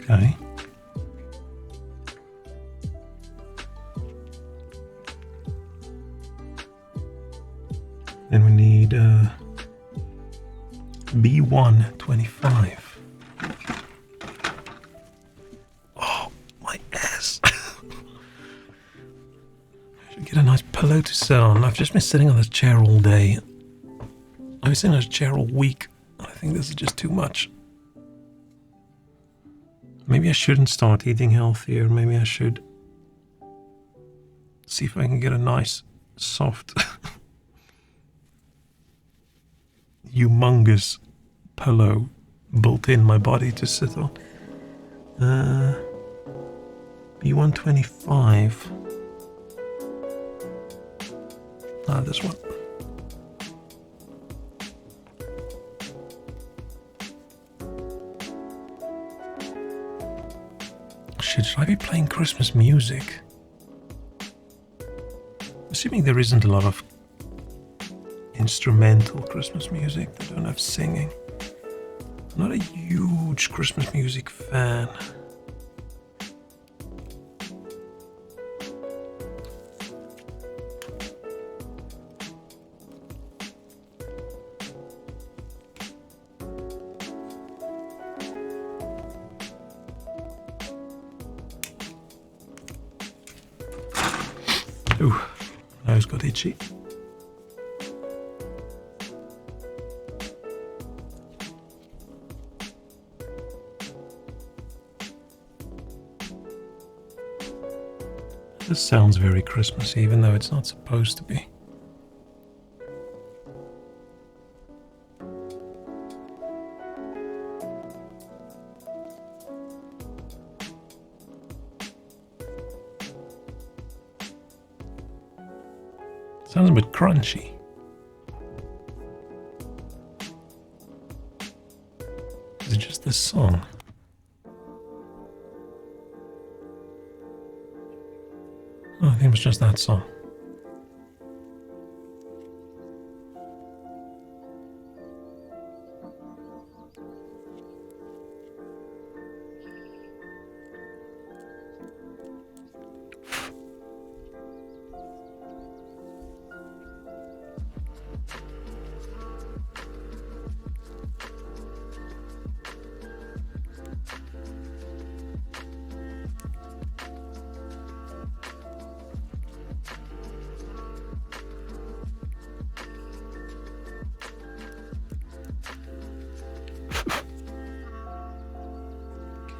Okay. Then we need B125. Oh, my ass. I should get a nice pillow to sit on. I've just been sitting on this chair all day. I've been sitting on this chair all week. I think this is just too much. Maybe I shouldn't start eating healthier. Maybe I should see if I can get a nice, soft, humongous pillow built in my body to sit on. B125. This one. Should I be playing Christmas music? Assuming there isn't a lot of instrumental Christmas music, they don't have singing. I'm not a huge Christmas music fan. Ooh, nose got itchy. This sounds very Christmassy, even though it's not supposed to be. Sounds a bit crunchy. Is it just this song? Oh, I think it was just that song.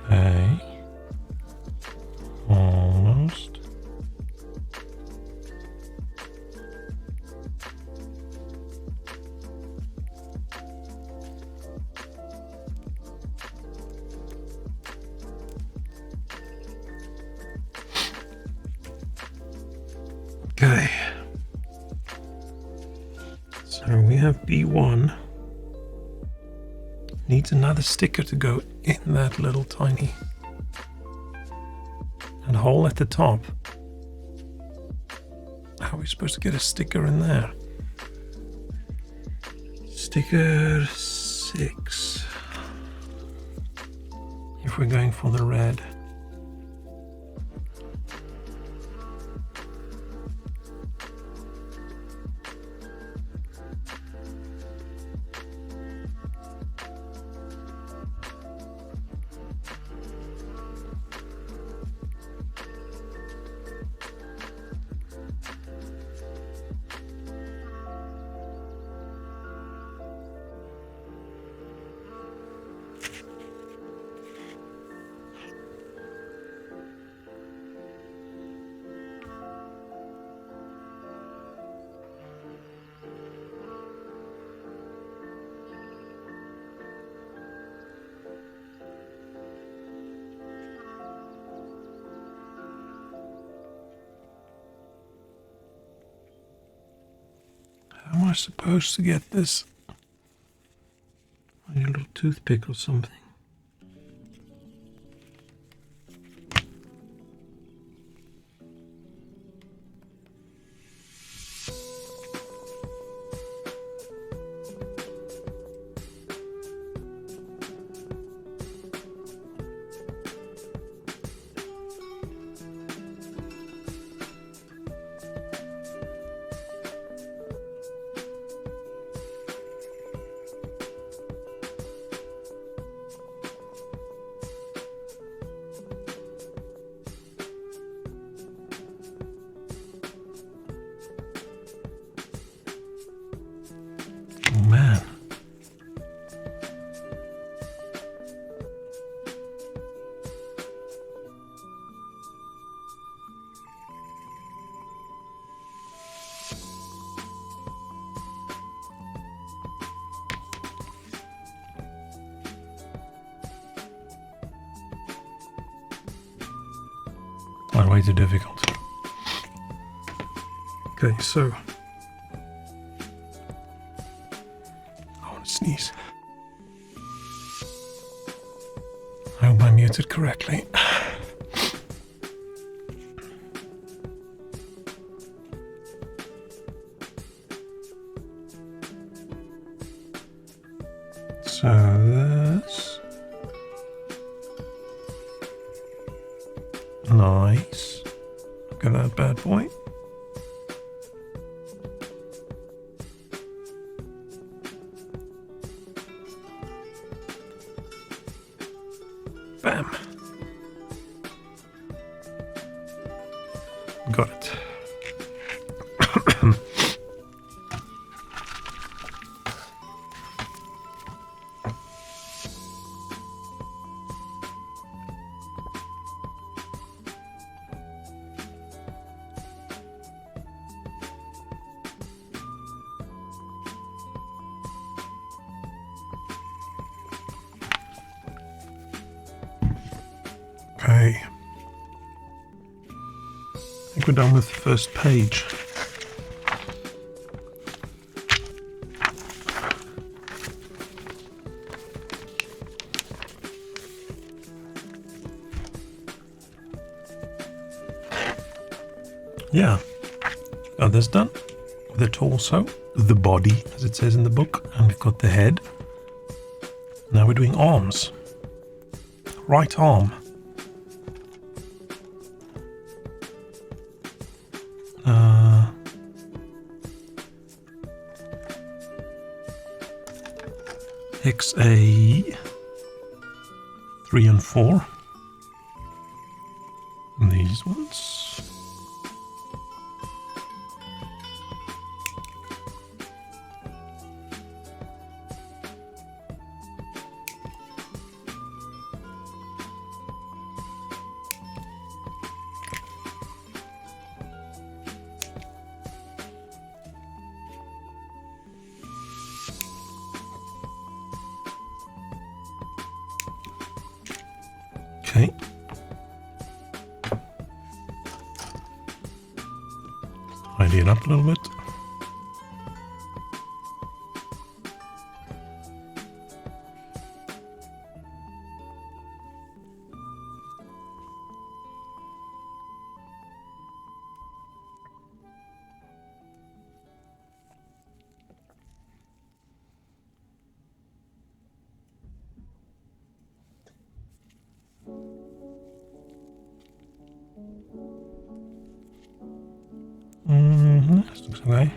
Okay. Almost. Okay. So we have B1. Needs another sticker to go in that little tiny and hole at the top. How are we supposed to get a sticker in there? Sticker 6. If we're going for the red. I supposed to get this? I need a little toothpick or something. Oh man. Not way too difficult. Okay, so I want to sneeze. I hope I muted correctly. So this. Nice. Look at that bad boy. Bam. Got it. Okay. I think we're done with the first page. Yeah, got this done. The torso, the body, as it says in the book, and we've got the head. Now we're doing arms. Right arm. XA 3 and 4. And these ones. Okay. Tidy it up a little bit. This looks okay.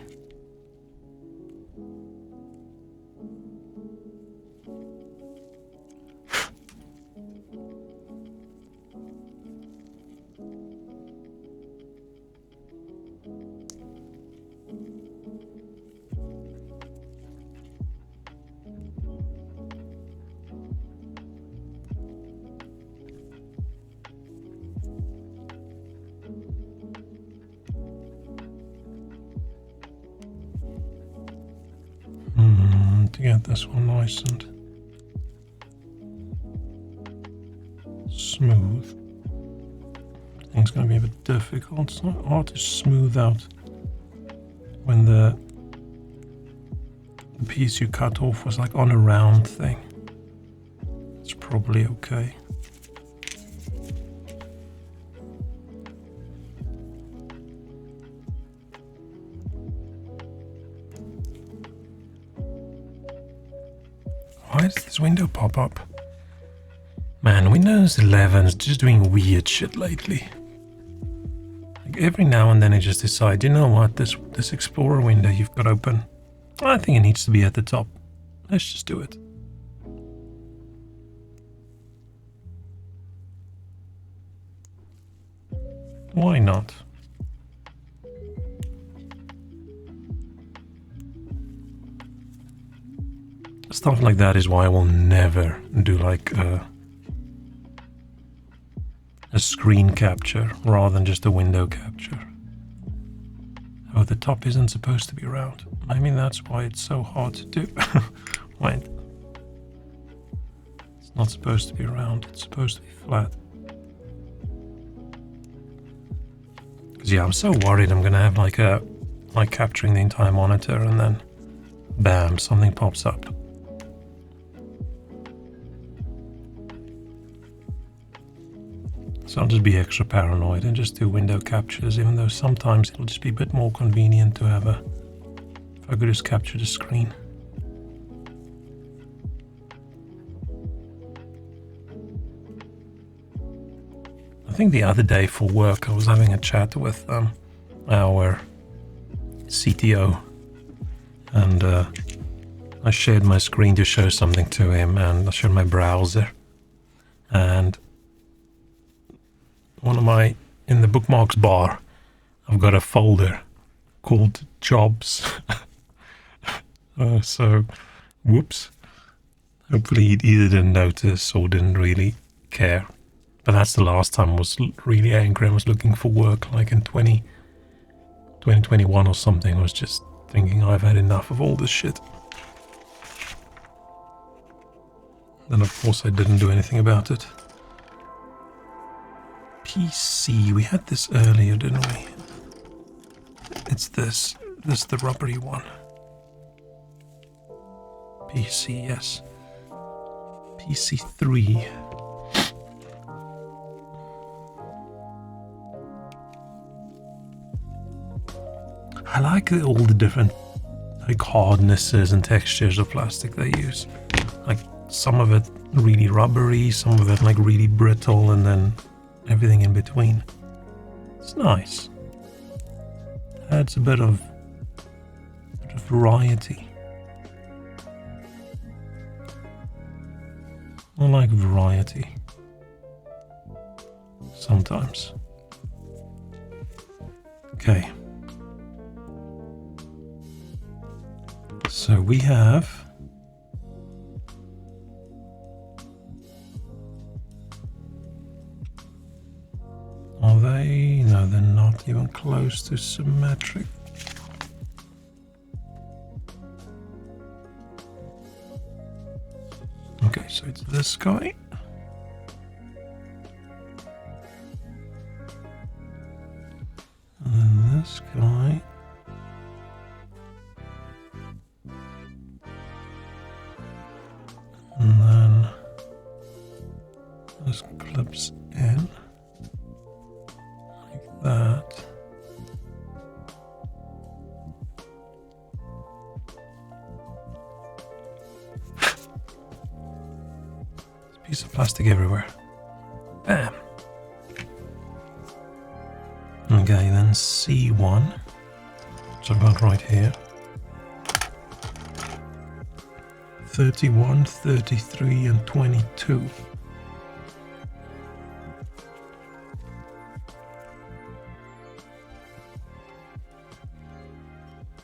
To get this one nice and smooth. I think it's going to be a bit difficult. It's not hard to smooth out when the the piece you cut off was like on a round thing. It's probably okay. Why does this window pop up? Man, Windows 11 is just doing weird shit lately. Like every now and then it just decides, you know what, this Explorer window you've got open, I think it needs to be at the top. Let's just do it. Why not? Stuff like that is why I will never do like a screen capture rather than just a window capture. Oh, the top isn't supposed to be round. I mean, that's why it's so hard to do. Wait. It's not supposed to be round, it's supposed to be flat. Because yeah, I'm so worried I'm gonna have like capturing the entire monitor and then bam, something pops up. So I'll just be extra paranoid and just do window captures, even though sometimes it'll just be a bit more convenient to have if I could just capture the screen. I think the other day for work I was having a chat with our CTO, and I shared my screen to show something to him, and I showed my browser, and in the bookmarks bar, I've got a folder called jobs. So, whoops. Hopefully he either didn't notice or didn't really care. But that's the last time I was really angry and was looking for work, like in 2021 or something. I was just thinking I've had enough of all this shit. Then of course I didn't do anything about it. PC, we had this earlier, didn't we? It's this the rubbery one. PC, yes. PC3. I like all the different like hardnesses and textures of plastic they use. Like some of it really rubbery, some of it like really brittle, and then everything in between. It's nice. Adds a bit of variety. I like variety. Sometimes. Okay. So we have are they? No, they're not even close to symmetric. Okay, so it's this guy. And then this guy. And then this clips in like that. There's a piece of plastic everywhere. Bam. Okay, then C1, which I've got right here. 31, 33, and 22.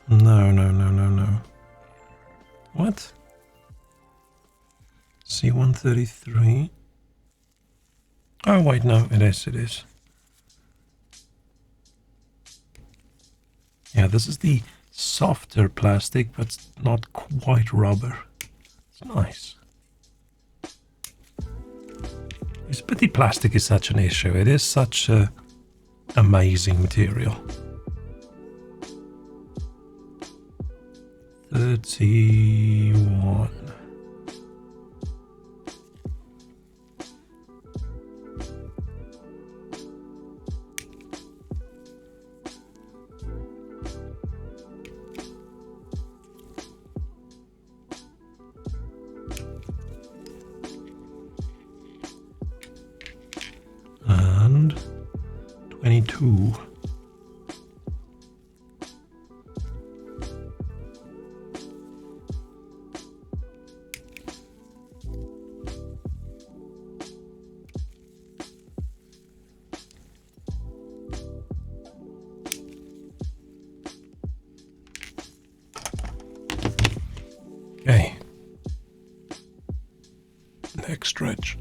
No. What? C133. Oh, wait, no, it is. Yeah, this is the softer plastic, but it's not quite rubber. It's nice. This pity plastic is such an issue. It is such a amazing material. 31. And 22. Okay. Next stretch.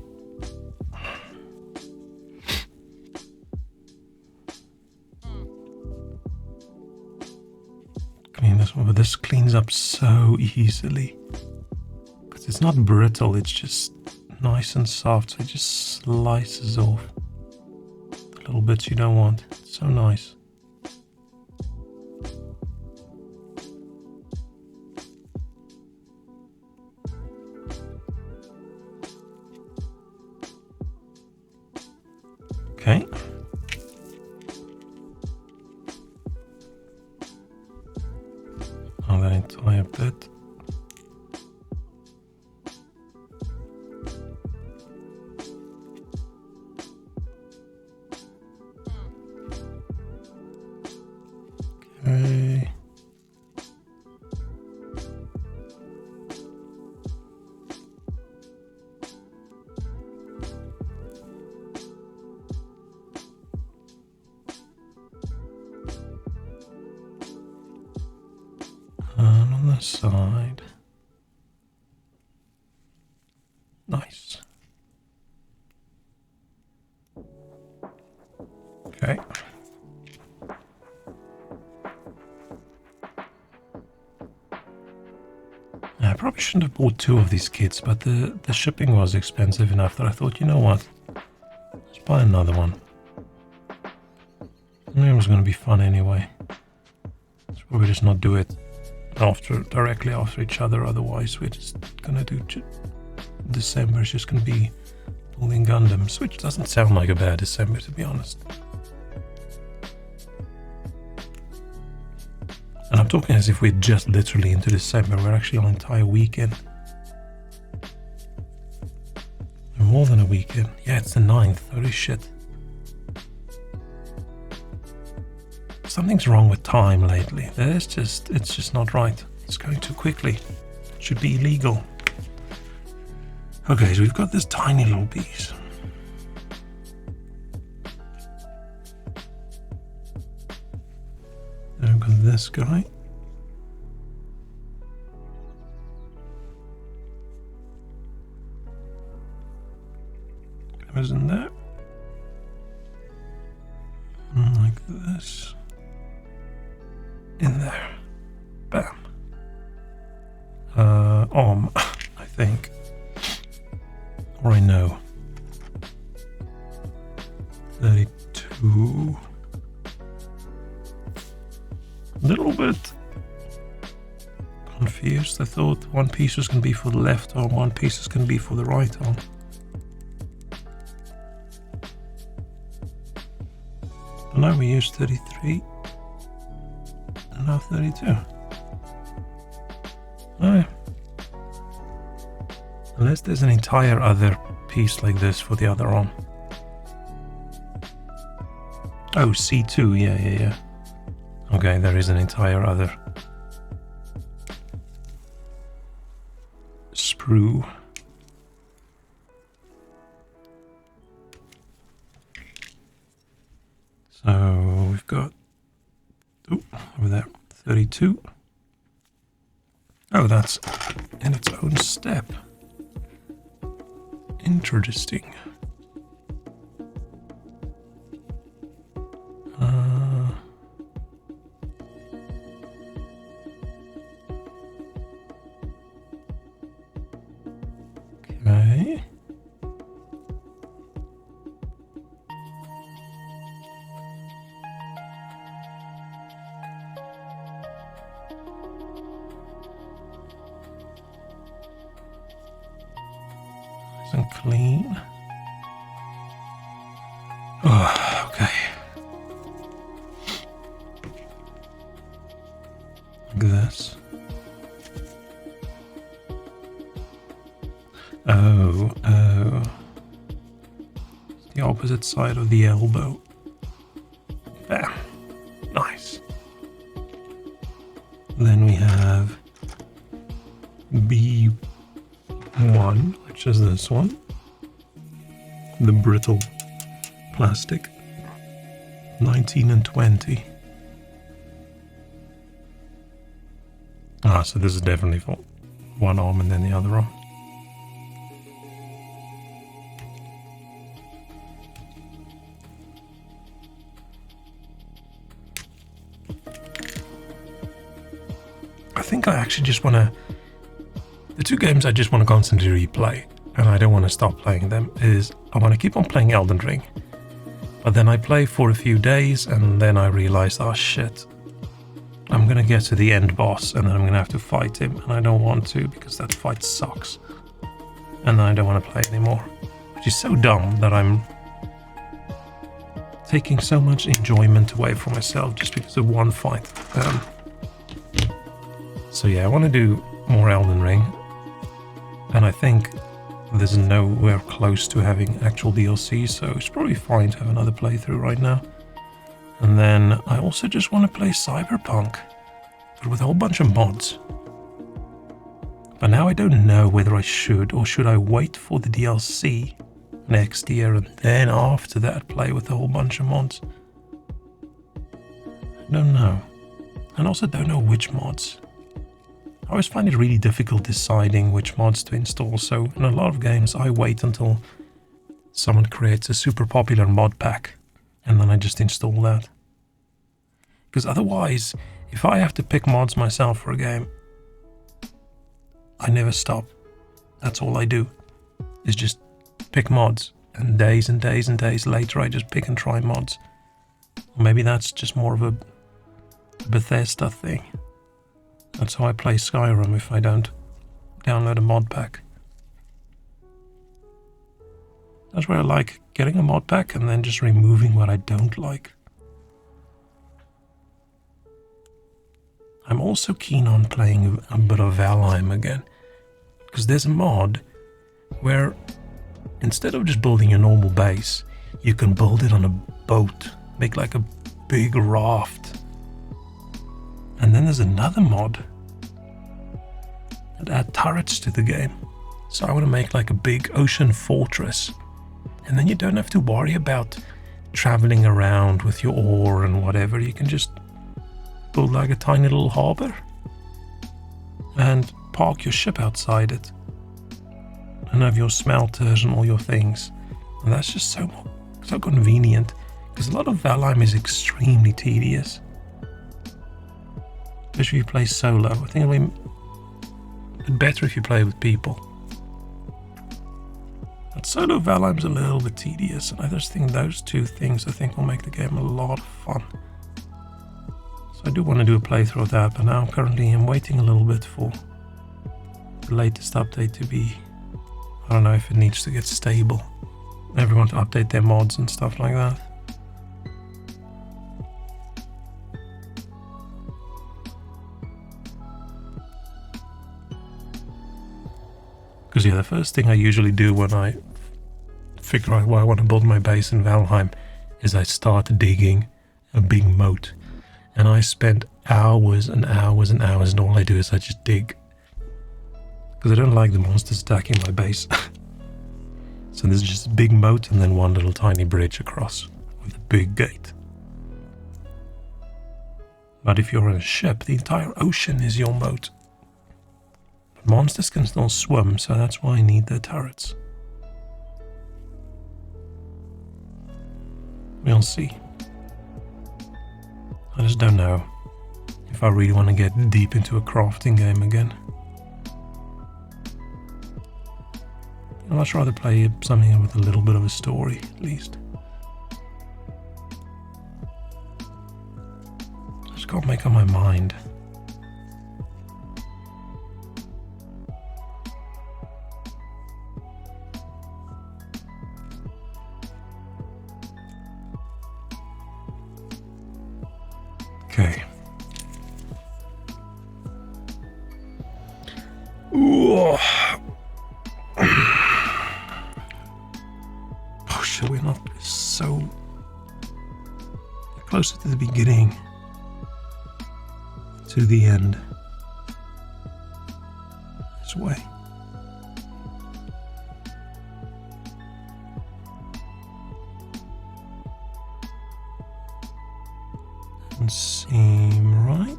Clean this one, but this cleans up so easily. Because it's not brittle, it's just nice and soft, so it just slices off the little bits you don't want. It's so nice. Okay. Now that entire bit. Okay. And on the side. Nice. Okay. I probably shouldn't have bought 2 of these kits, but the shipping was expensive enough that I thought, you know what? Let's buy another one. It was going to be fun anyway. Let's probably just not do it directly after each other, otherwise we're just going to do December. It's just going to be building Gundams, which doesn't sound like a bad December, to be honest. And I'm talking as if we're just literally into December. We're actually on an entire weekend. More than a weekend. Yeah, it's the 9th. Holy shit. Something's wrong with time lately. It's just not right. It's going too quickly. It should be illegal. Okay, so we've got this tiny little piece. Then I've got this guy. Goes in there. Like this. In there. Bam. I think. Or I know. 32. A little bit confused. I thought one piece was going to be for the left arm, one piece is going to be for the right arm. But now we use 33. And now 32. Oh, yeah. Unless there's an entire other piece like this for the other arm. Oh, C2, yeah. Okay, there is an entire other sprue. So we've got, over there, 32. Oh, that's in its own step. Interesting. Okay. clean. Oh, okay. Like this. Oh. It's the opposite side of the elbow. Bam. Nice. Then we have B1, which is this one. The brittle plastic. 19 and 20. Ah, so this is definitely for one arm and then the other arm. I think I actually just want to... The two games I just want to constantly replay, and I don't want to stop playing them, is I want to keep on playing Elden Ring. But then I play for a few days, and then I realize, oh shit, I'm going to get to the end boss, and then I'm going to have to fight him, and I don't want to, because that fight sucks. And then I don't want to play anymore. Which is so dumb that I'm taking so much enjoyment away from myself just because of one fight. So yeah, I want to do more Elden Ring, and I think there's nowhere close to having actual DLC, so it's probably fine to have another playthrough right now. And then I also just want to play Cyberpunk, but with a whole bunch of mods. But now I don't know whether I should, or should I wait for the DLC next year and then after that play with a whole bunch of mods. I don't know. And also don't know which mods. I always find it really difficult deciding which mods to install, so in a lot of games I wait until someone creates a super popular mod pack and then I just install that. Because otherwise, if I have to pick mods myself for a game, I never stop. That's all I do, is just pick mods, and days and days and days later I just pick and try mods. Or maybe that's just more of a Bethesda thing. That's how I play Skyrim if I don't download a mod pack. That's where I like getting a mod pack and then just removing what I don't like. I'm also keen on playing a bit of Valheim again, because there's a mod where instead of just building a normal base, you can build it on a boat, make like a big raft. And then there's another mod that add turrets to the game. So I want to make like a big ocean fortress. And then you don't have to worry about traveling around with your oar and whatever. You can just build like a tiny little harbor and park your ship outside it. And have your smelters and all your things. And that's just so convenient. Because a lot of Valheim is extremely tedious. Especially if you play solo. I think it'll be better if you play with people. But solo Valheim's a little bit tedious, and I just think those two things will make the game a lot of fun. So I do want to do a playthrough of that, but now currently I'm waiting a little bit for the latest update to be... I don't know if it needs to get stable. Everyone to update their mods and stuff like that. Because yeah, the first thing I usually do when I figure out where I want to build my base in Valheim is I start digging a big moat. And I spend hours and hours and hours, and all I do is I just dig. Because I don't like the monsters attacking my base. So there's just a big moat and then one little tiny bridge across with a big gate. But if you're on a ship, the entire ocean is your moat. Monsters can still swim, so that's why I need the turrets. We'll see. I just don't know if I really want to get deep into a crafting game again. I'd much rather play something with a little bit of a story, at least. I just can't make up my mind. sure we're not so closer to the beginning to the end this way. Doesn't seem right.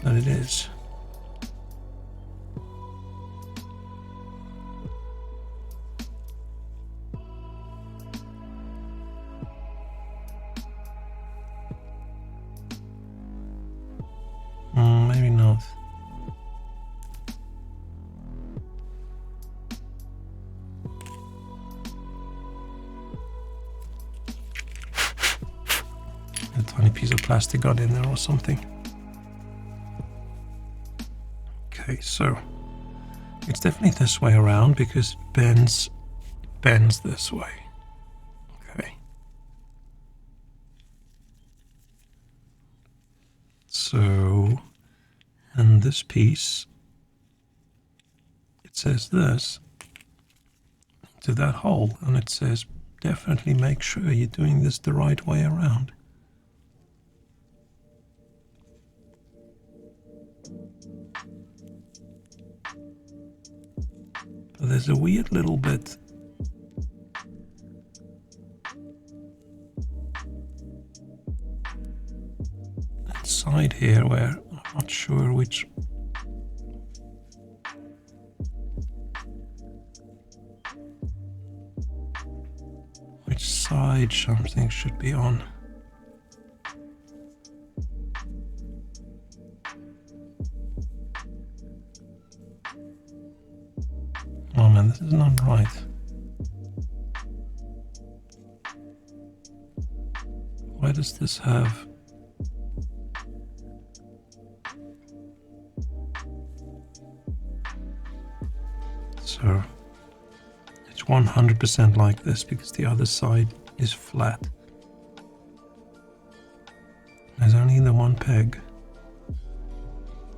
But it is. Maybe not. A tiny piece of plastic got in there or something. Okay, so it's definitely this way around because it bends this way. Okay. So, and this piece, it says this to that hole, and it says definitely make sure you're doing this the right way around. But there's a weird little bit inside here where I'm not sure which side something should be on. Oh man, this is not right. Why does this have... So, it's 100% like this because the other side is flat. There's only the one peg.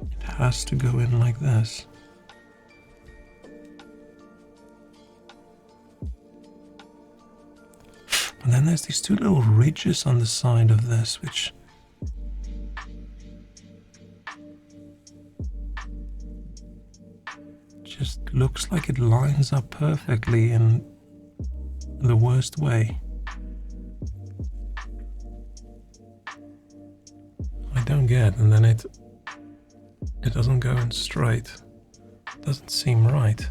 It has to go in like this. And then there's these two little ridges on the side of this, which just looks like it lines up perfectly in the worst way. I don't get, and then it doesn't go in straight. It doesn't seem right.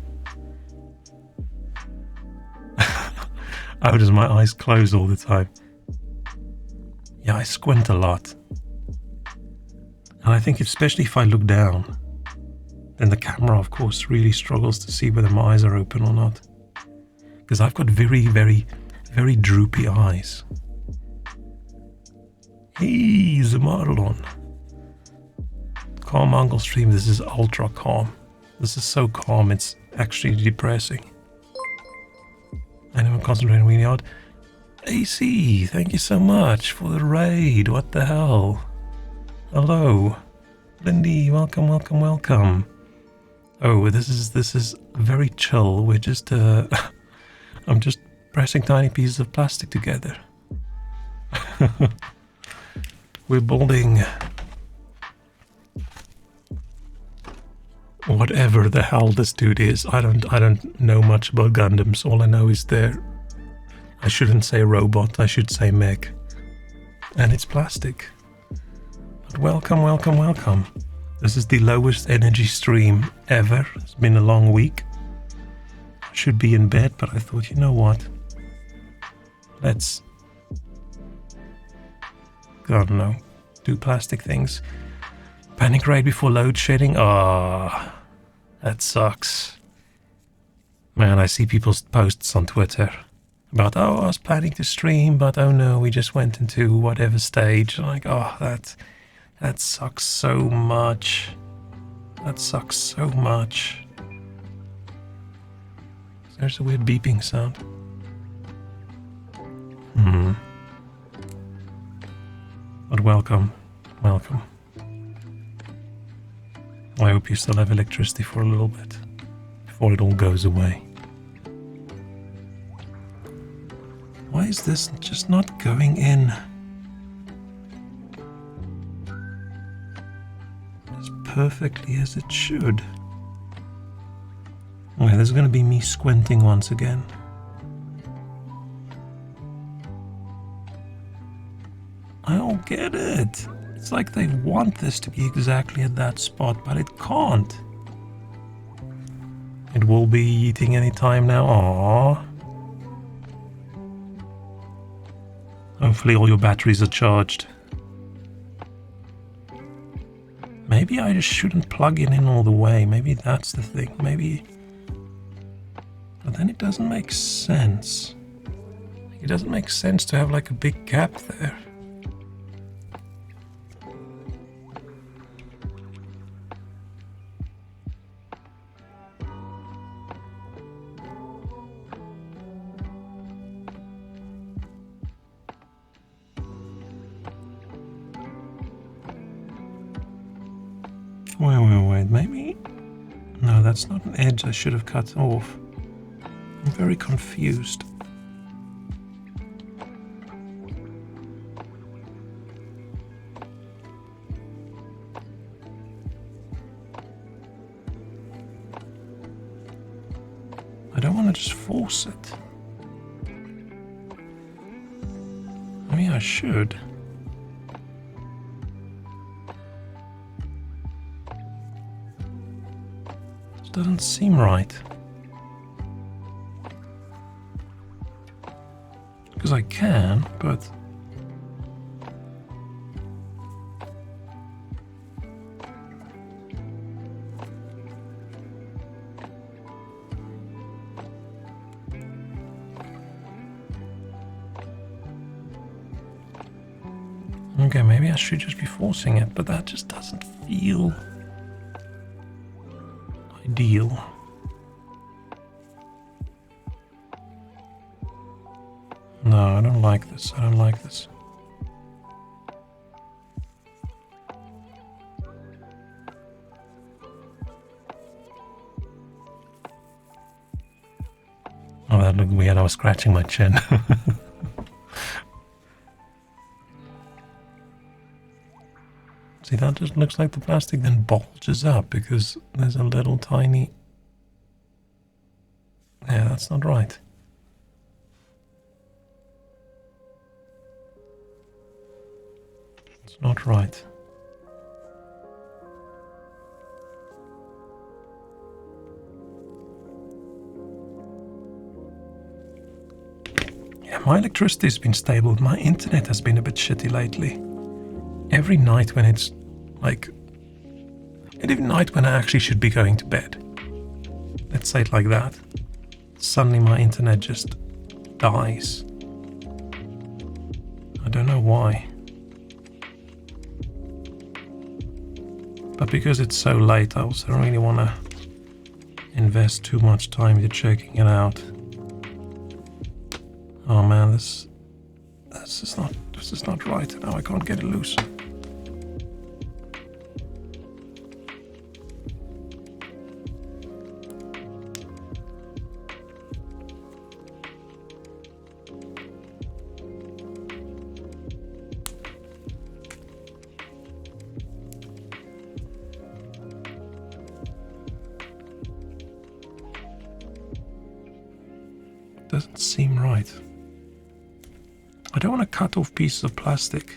How does my eyes close all the time? Yeah, I squint a lot. And I think especially if I look down, then the camera, of course, really struggles to see whether my eyes are open or not. Because I've got very, very, very droopy eyes. Hey, Zamarlon. Calm Uncle Stream, this is ultra calm. This is so calm, it's actually depressing. Anyone concentrating really hard? AC, thank you so much for the raid. What the hell? Hello. Lindy, welcome, welcome, welcome. Oh, this is very chill. We're just I'm just pressing tiny pieces of plastic together. We're building whatever the hell this dude is. I don't know much about Gundams. All I know is I shouldn't say robot, I should say mech. And it's plastic. But welcome, welcome, welcome. This is the lowest energy stream ever. It's been a long week. I should be in bed, but I thought, you know what? Let's, I don't know, do plastic things. Panic raid before load shedding? Ah, that sucks. Man, I see people's posts on Twitter about, oh, I was planning to stream, but oh no, we just went into whatever stage. I'm like, oh, that sucks so much. That sucks so much. There's a weird beeping sound. But welcome, welcome. I hope you still have electricity for a little bit before it all goes away. Why is this just not going in as perfectly as it should? Okay, this is going to be me squinting once again. I don't get it. It's like they want this to be exactly at that spot, but it can't. It will be eating any time now. Aww. Hopefully all your batteries are charged. Maybe I just shouldn't plug it in all the way. Maybe that's the thing. Maybe... But then it doesn't make sense. It doesn't make sense to have like a big gap there. Wait, maybe... No, that's not an edge I should have cut off. I'm very confused. I don't want to just force it. I mean, I should. Doesn't seem right. Because I can, but... Okay, maybe I should just be forcing it, but that just doesn't feel... ideal. No, I don't like this. I don't like this. Oh, that looked weird. I was scratching my chin. See, that just looks like the plastic then bulges up because there's a little tiny... Yeah, that's not right. It's not right. Yeah, my electricity's been stable. My internet has been a bit shitty lately. Every night when it's like... Every night when I actually should be going to bed. Let's say it like that. Suddenly my internet just dies. I don't know why. But because it's so late, I also don't really want to invest too much time into checking it out. Oh man, this is not right. Now I can't get it loose. Doesn't seem right. I don't want to cut off pieces of plastic.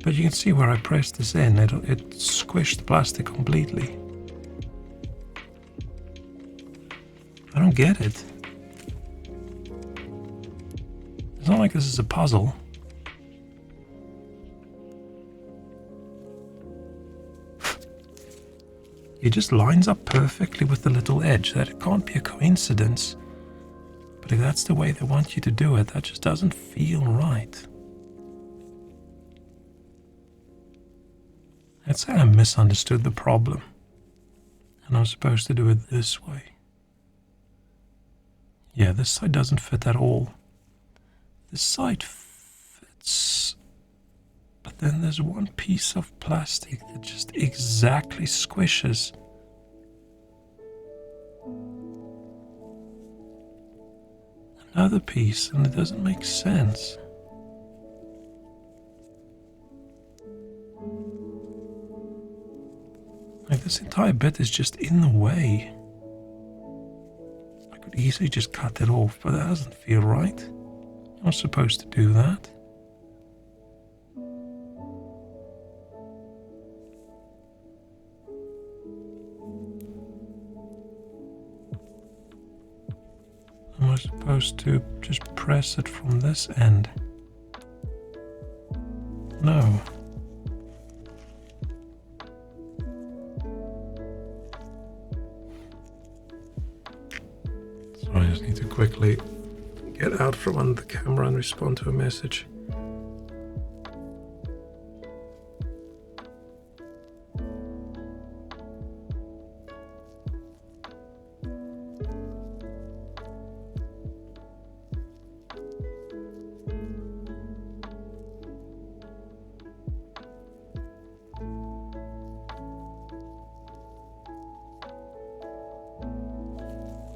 But you can see where I pressed this in, it squished the plastic completely. I don't get it. It's not like this is a puzzle. It just lines up perfectly with the little edge. That it can't be a coincidence. But if that's the way they want you to do it, that just doesn't feel right. Let's say I misunderstood the problem. And I'm supposed to do it this way. Yeah, this side doesn't fit at all. This side fits. But But then there's one piece of plastic that just exactly squishes. Another piece, and it doesn't make sense. Like, this entire bit is just in the way. I could easily just cut it off, but that doesn't feel right. I'm not supposed to do that. Am I supposed to just press it from this end? No. So I just need to quickly get out from under the camera and respond to a message.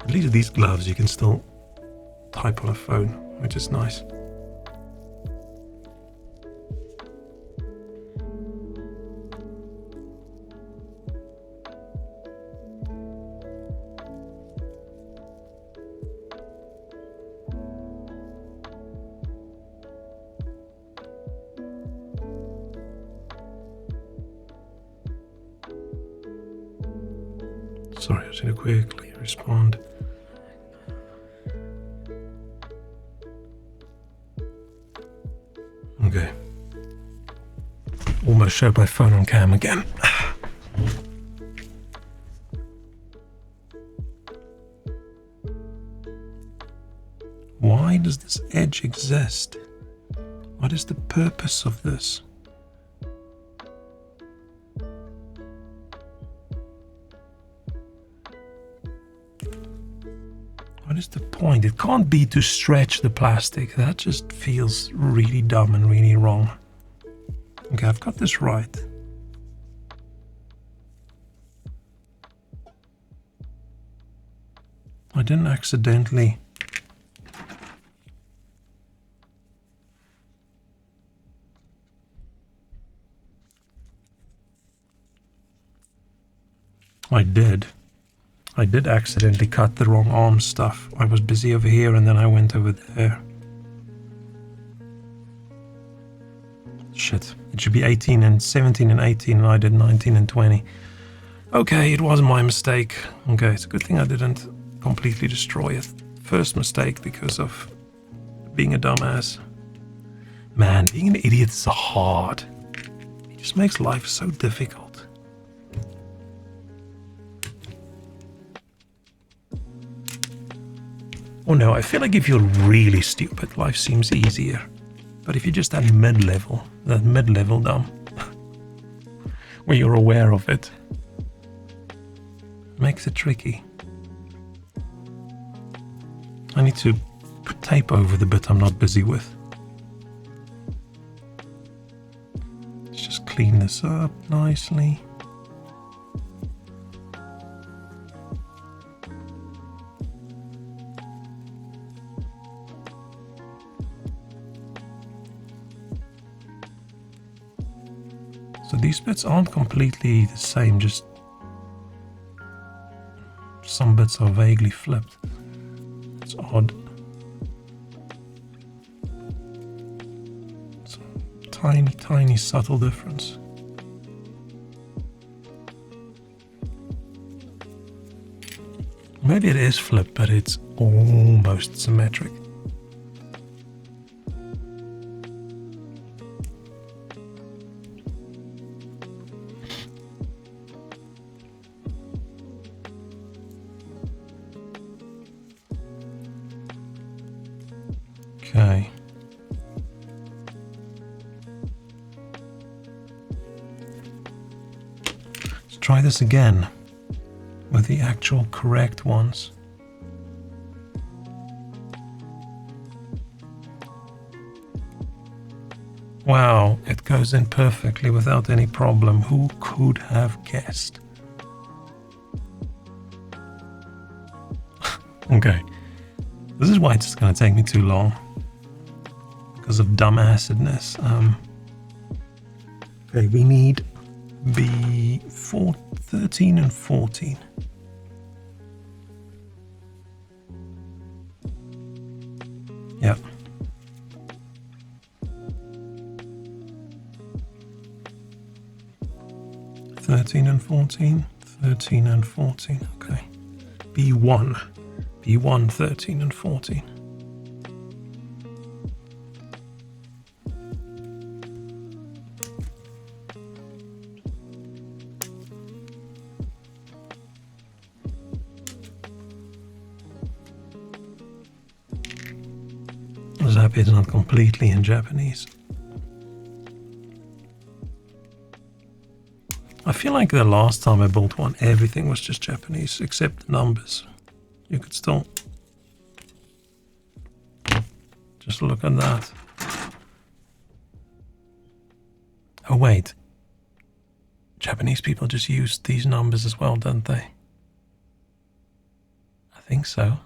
At least with these gloves you can still type on a phone, which is nice. Sorry, I just need to quickly respond. Okay. Almost showed my phone on cam again. Why does this edge exist? What is the purpose of this? What is the point? It can't be to stretch the plastic. That just feels really dumb and really wrong. Okay, I've got this right. I didn't accidentally... I did accidentally cut the wrong arm stuff. I was busy over here and then I went over there. Shit. It should be 18 and 17 and 18 and I did 19 and 20. Okay, it was my mistake. Okay, it's a good thing I didn't completely destroy it. First mistake because of being a dumbass. Man, being an idiot is hard. It just makes life so difficult. Oh no, I feel like if you're really stupid, life seems easier. But if you're just that mid-level dumb, where you're aware of it, makes it tricky. I need to put tape over the bit I'm not busy with. Let's just clean this up nicely. So these bits aren't completely the same, just some bits are vaguely flipped. It's odd. It's a tiny subtle difference. Maybe it is flipped, but it's almost symmetric. Okay. Let's try this again with the actual correct ones. Wow, it goes in perfectly without any problem. Who could have guessed? Okay. This is why it's just going to take me too long. Because of dumb acidness. Okay, we need B4, 13 and 14. Yeah. Thirteen and 14. 13 and 14. Okay. B1. B1, 13 and 14. I was happy it's not completely in Japanese. I feel like the last time I built one, everything was just Japanese, except the numbers. You could still just look at that. Oh wait, Japanese people just use these numbers as well, don't they? I think so.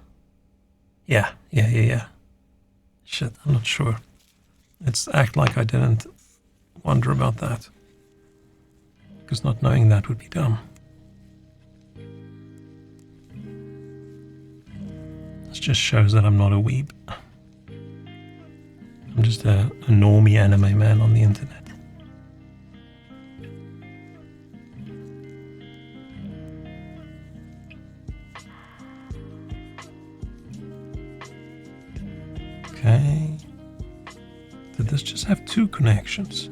Yeah. Shit, I'm not sure. Let's act like I didn't wonder about that. Because not knowing that would be dumb. This just shows that I'm not a weeb. I'm just a normie anime man on the internet. Okay. Did this just have 2 connections?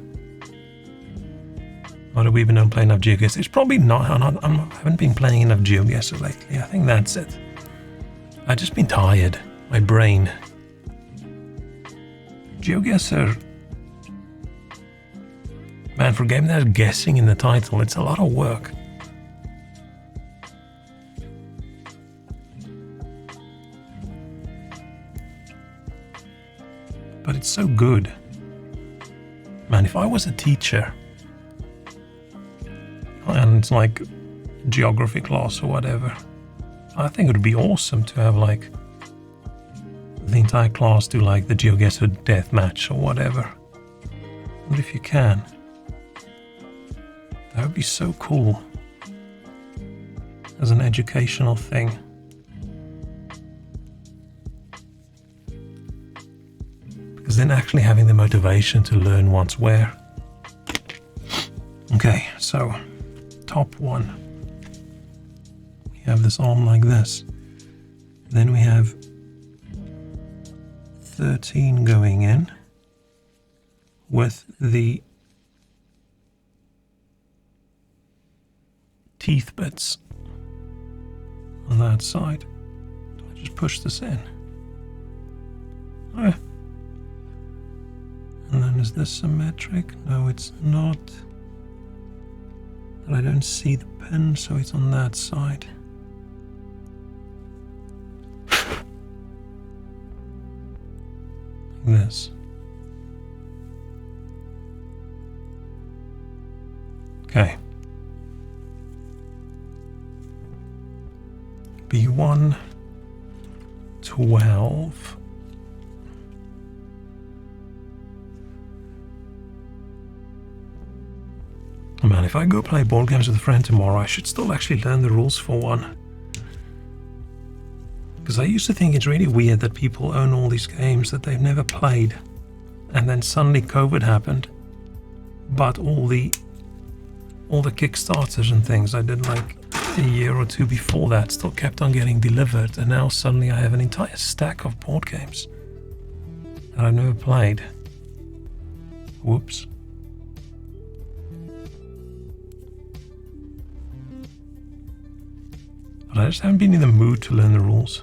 Or have we been playing enough GeoGuessr? It's probably not. I haven't been playing enough GeoGuessr lately. I think that's it. I've just been tired. My brain. GeoGuessr. Man, for a game that has guessing in the title, it's a lot of work. But it's so good. Man, if I was a teacher, and it's like geography class or whatever, I think it would be awesome to have like the entire class do like the GeoGuessr death match or whatever. And if you can, that would be so cool as an educational thing. Because then actually having the motivation to learn what's where. Okay, so top one. We have this arm like this. Then we have 13 going in with the teeth bits on that side. Do I just push this in? And then is this symmetric? No, it's not. But I don't see the pin, so it's on that side. Like this. Okay. B1, 12. Man, if I go play board games with a friend tomorrow, I should still actually learn the rules for one. Because I used to think it's really weird that people own all these games that they've never played. And then suddenly COVID happened. But all the Kickstarters and things I did like a year or two before that still kept on getting delivered. And now suddenly I have an entire stack of board games that I've never played. Whoops. But I just haven't been in the mood to learn the rules.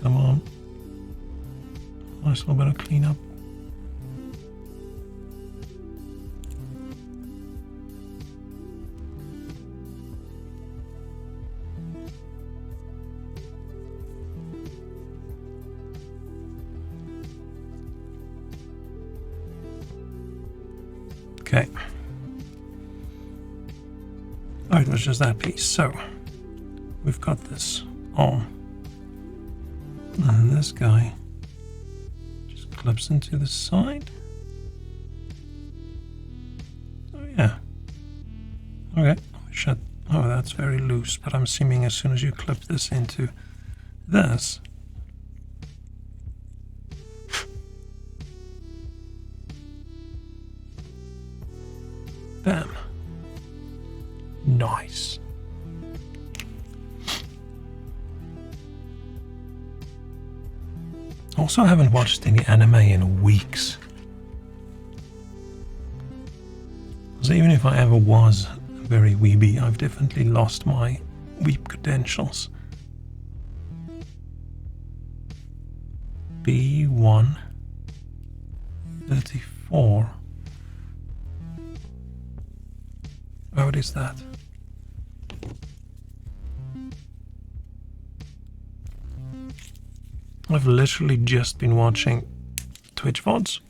Come on. Nice little bit of cleanup. Okay. Oh, it was just that piece. So, we've got this arm. And this guy just clips into the side. Oh, yeah. Okay. Shut. Oh, that's very loose, but I'm assuming as soon as you clip this into this, bam. Nice. Also, I haven't watched any anime in weeks. Because even if I ever was very weeby, I've definitely lost my weep credentials. B1 34. Oh, what is that? I've literally just been watching Twitch VODs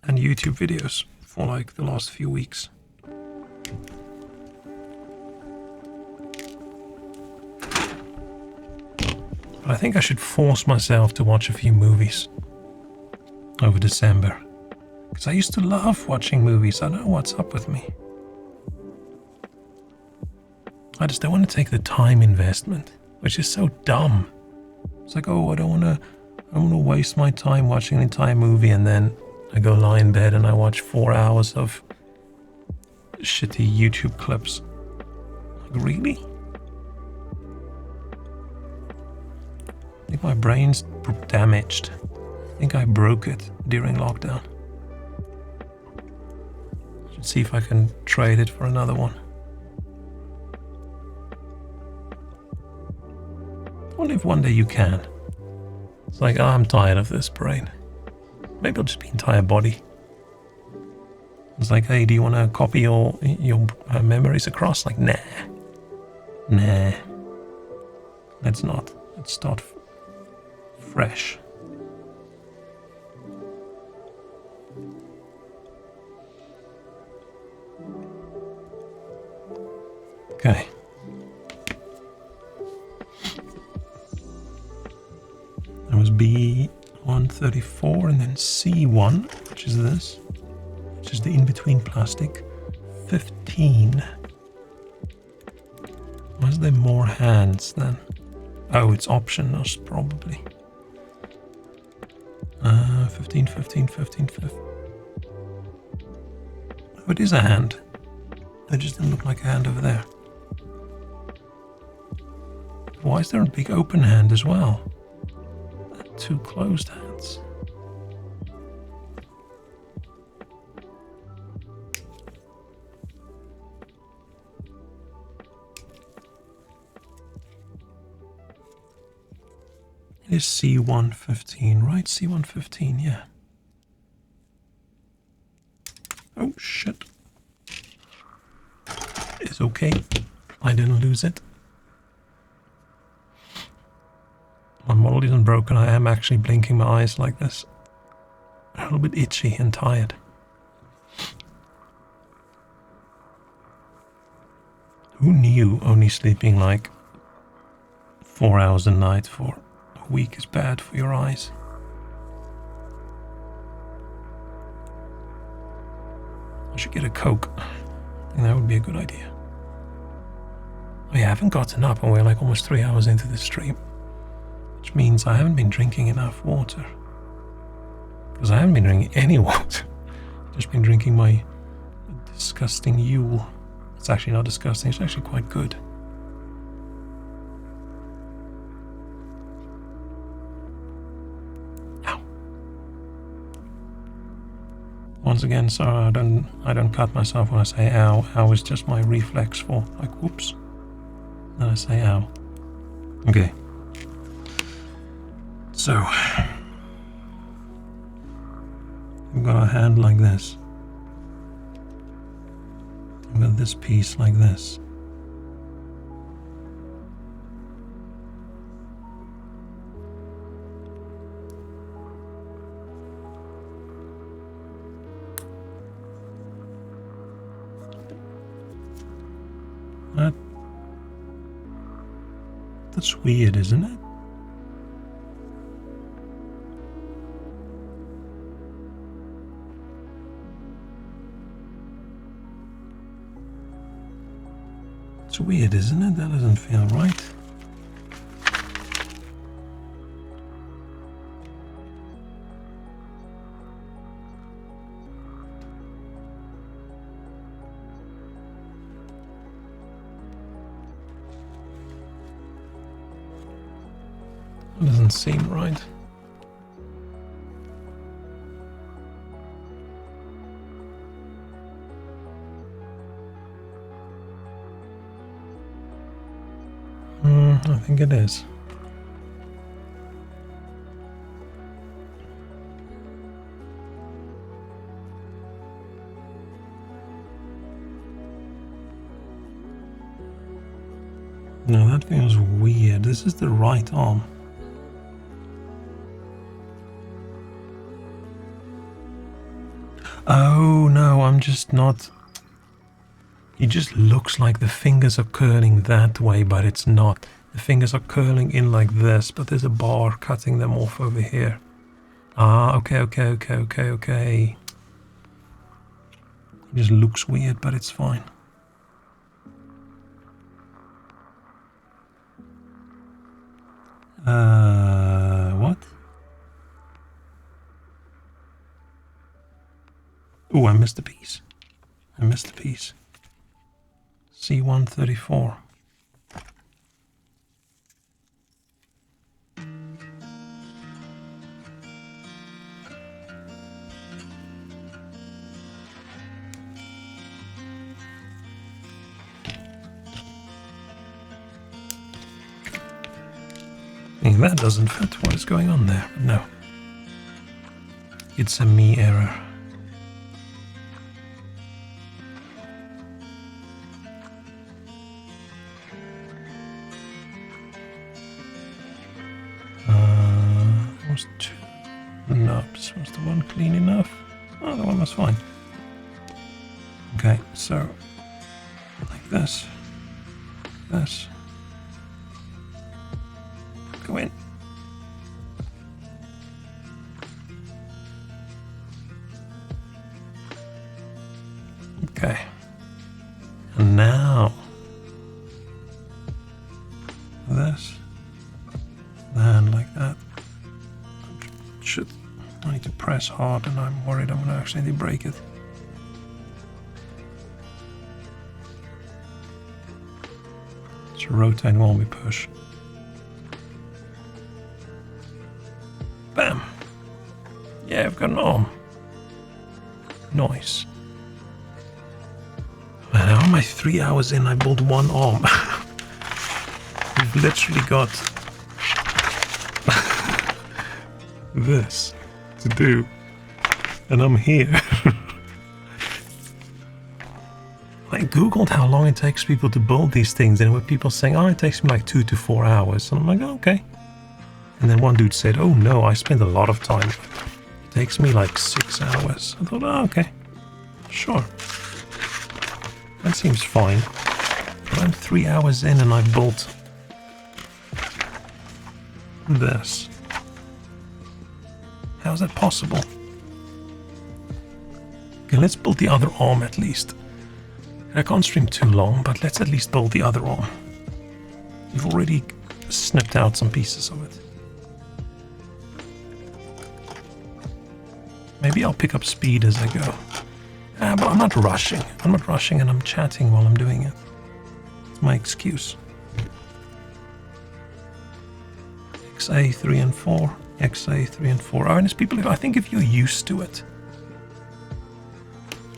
and YouTube videos for like the last few weeks. But I think I should force myself to watch a few movies over December. Because I used to love watching movies. I don't know what's up with me. I just don't want to take the time investment, which is so dumb. It's like, oh, I don't want to waste my time watching an entire movie and then I go lie in bed and I watch 4 hours of shitty YouTube clips. Like, really? I think my brain's damaged. I think I broke it during lockdown. Should see if I can trade it for another one. I wonder if one day you can. It's like, oh, I'm tired of this brain. Maybe I'll just be entire body. It's like, hey, do you want to copy your memories across? Like, nah. Nah. Let's not. Let's start fresh. Okay. That was B134 and then C1, which is this, which is the in-between plastic. 15. Why is there more hands then? Oh, it's optionals probably. 15, 15, 15, 15. Oh, it is a hand. It just didn't look like a hand over there. Why is there a big open hand as well? Two closed hands. It is C115, right? C115, yeah. Oh, shit. It's okay. I didn't lose it. My model isn't broken. I am actually blinking my eyes like this. A little bit itchy and tired. Who knew only sleeping like 4 hours a night for a week is bad for your eyes? I should get a Coke. I think that would be a good idea. Oh yeah, I haven't gotten up and we're like almost 3 hours into the stream. Which means I haven't been drinking enough water. Because I haven't been drinking any water. I've just been drinking my disgusting Yule. It's actually not disgusting, it's actually quite good. Ow. Once again, sorry, I don't cut myself when I say ow. Ow is just my reflex for like whoops. Then I say ow. Okay. So, we've got a hand like this. We've got this piece like this. That's weird, isn't it? It's weird, isn't it? That doesn't feel right. It doesn't seem right. I think it is. No, that feels weird. This is the right arm. Oh no, I'm just not... It just looks like the fingers are curling that way, but it's not. The fingers are curling in like this, but there's a bar cutting them off over here. Ah, okay. It just looks weird, but it's fine. What? Oh, I missed a piece. C134. That doesn't fit. What is going on there? But no. It's a me error. Was two knobs. Was the one clean enough? Oh, the one was fine. Okay, so like this. This. Go in. Okay. And now this. And like that. I need to press hard, and I'm worried I'm going to accidentally break it. So rotate while we push. Bam! Yeah, I've got an arm. Nice. Man, how am I 3 hours in? I built one arm. We've literally got this to do, and I'm here. I googled how long it takes people to build these things, and there were people saying, oh, it takes me like 2 to 4 hours, and I'm like, oh, okay. And then one dude said, oh no, I spend a lot of time, it takes me like 6 hours. I thought, oh, okay, sure, that seems fine. But I'm 3 hours in and I've built this. How is that possible? Okay, let's build the other arm at least. I can't stream too long, but let's at least build the other arm. You've already snipped out some pieces of it. Maybe I'll pick up speed as I go. But I'm not rushing. And I'm chatting while I'm doing it. It's my excuse. XA 3 and 4. XA 3 and 4. And it's people, I think if you're used to it.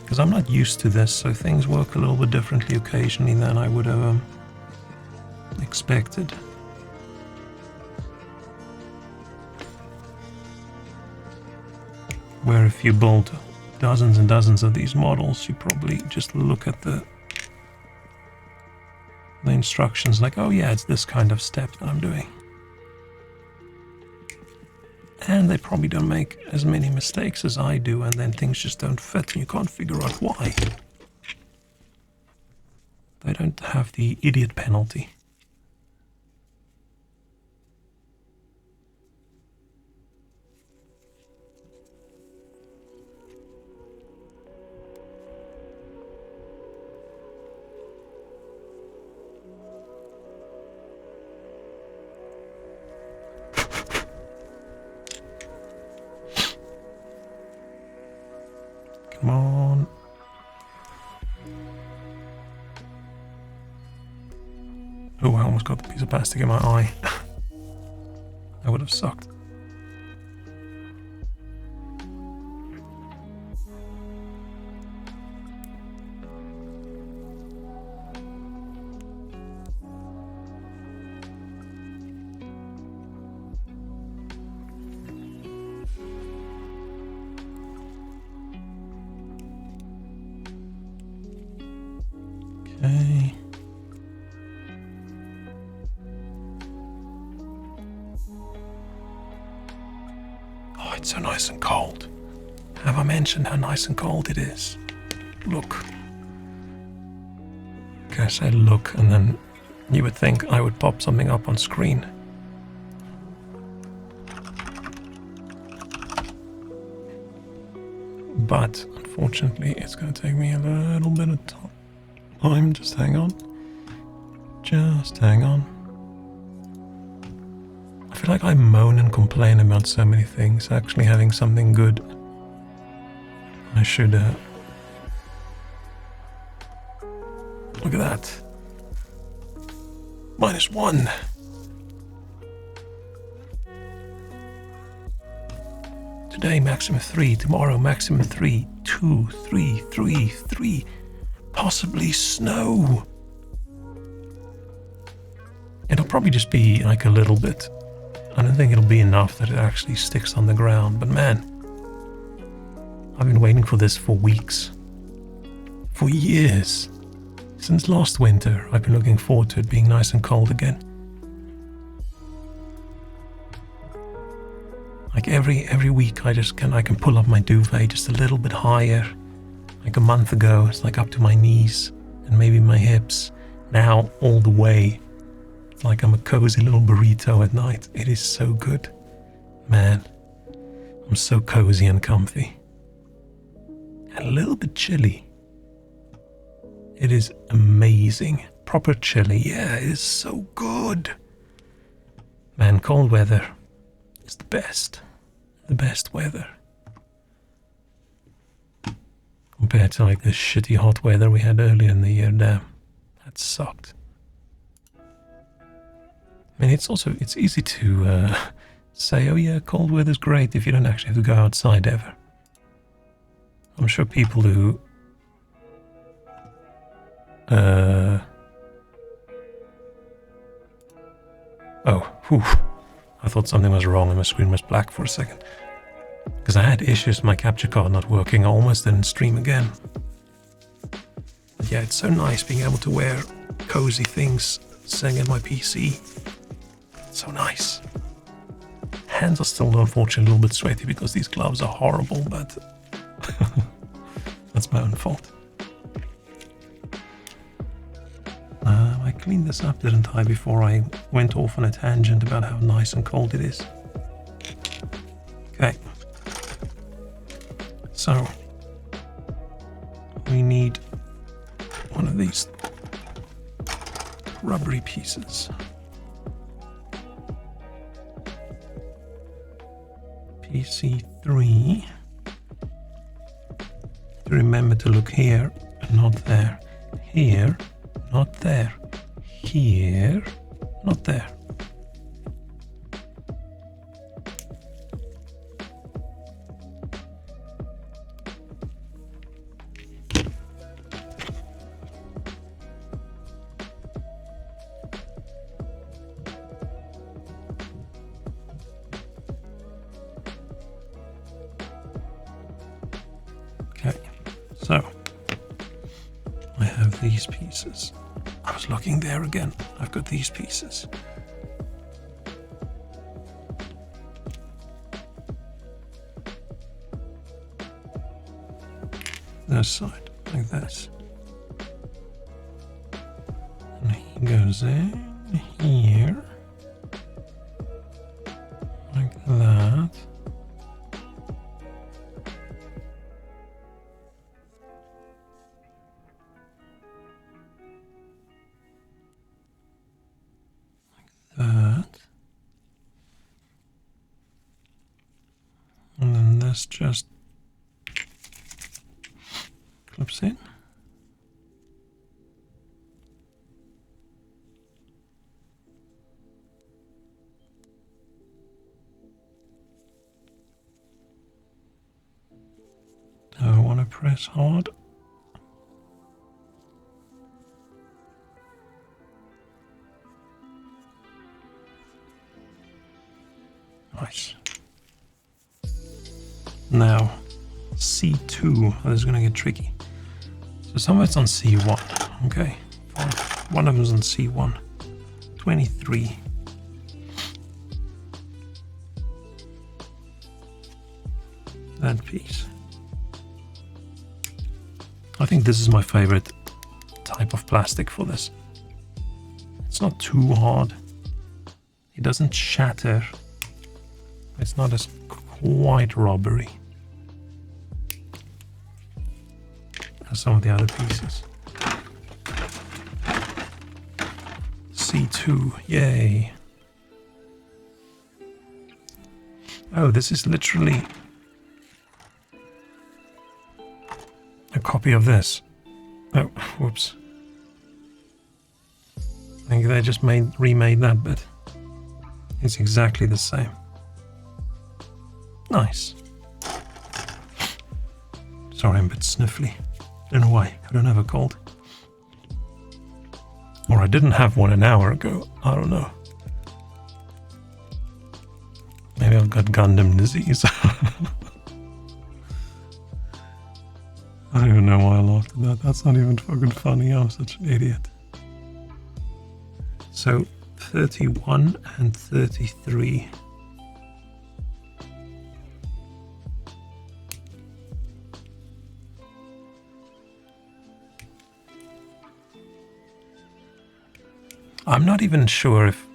Because I'm not used to this, so things work a little bit differently occasionally than I would have expected. Where if you build dozens and dozens of these models, you probably just look at the instructions like, oh yeah, it's this kind of step that I'm doing. And they probably don't make as many mistakes as I do, and then things just don't fit and you can't figure out why. They don't have have the idiot penalty. Come on. Oh, I almost got the piece of plastic in my eye. That would have sucked. Okay. Oh, it's so nice and cold. Have I mentioned how nice and cold it is? Look. Okay, I say look, and then you would think I would pop something up on screen. But unfortunately, it's going to take me a little bit of time. Just hang on. Just hang on. I feel like I moan and complain about so many things. Actually having something good, I should... Look at that. -1. Today maximum 3, tomorrow maximum 3, 2, 3, 3, 3. Possibly snow. It'll probably just be like a little bit. I don't think it'll be enough that it actually sticks on the ground, but man, I've been waiting for this for weeks. For years. Since last winter, I've been looking forward to it being nice and cold again. Like every week I can pull up my duvet just a little bit higher. Like a month ago, it's like up to my knees and maybe my hips. Now all the way. It's like I'm a cozy little burrito at night. It is so good. Man, I'm so cozy and comfy. And a little bit chilly. It is amazing. Proper chilly. Yeah, it is so good. Man, cold weather is the best. The best weather. Compared to like the shitty hot weather we had earlier in the year. Damn, that sucked. I mean, it's easy to say, oh yeah, cold weather's great if you don't actually have to go outside ever. I'm sure people who I thought something was wrong and my screen was black for a second. Because I had issues with my capture card not working. I almost didn't stream again. But yeah, it's so nice being able to wear cozy things sitting at my PC. It's so nice. Hands are still unfortunately a little bit sweaty because these gloves are horrible, but that's my own fault. I cleaned this up, didn't I, before I went off on a tangent about how nice and cold it is. Okay. So, we need one of these rubbery pieces. PC3. Remember to look here and not there. Here, not there. Here, not there. Okay, so I have these pieces. I was looking there again. I've got these pieces. This side, like this. goes in here. Like that. That. And then this just clips in. I want to press hard. Nice. Now, C2, this is going to get tricky. So some of it's on C1, okay? One of them is on C1. 23. That piece. I think this is my favorite type of plastic for this. It's not too hard. It doesn't shatter. It's not as quite rubbery as some of the other pieces. C2, yay. Oh, this is literally a copy of this. Oh, whoops. I think they just remade that bit. It's exactly the same. Nice. Sorry, I'm a bit sniffly. Don't know why. I don't have a cold. Or I didn't have one an hour ago. I don't know. Maybe I've got Gundam disease. I don't even know why I laughed at that. That's not even fucking funny. I'm such an idiot. So, 31 and 33. I'm not even sure if...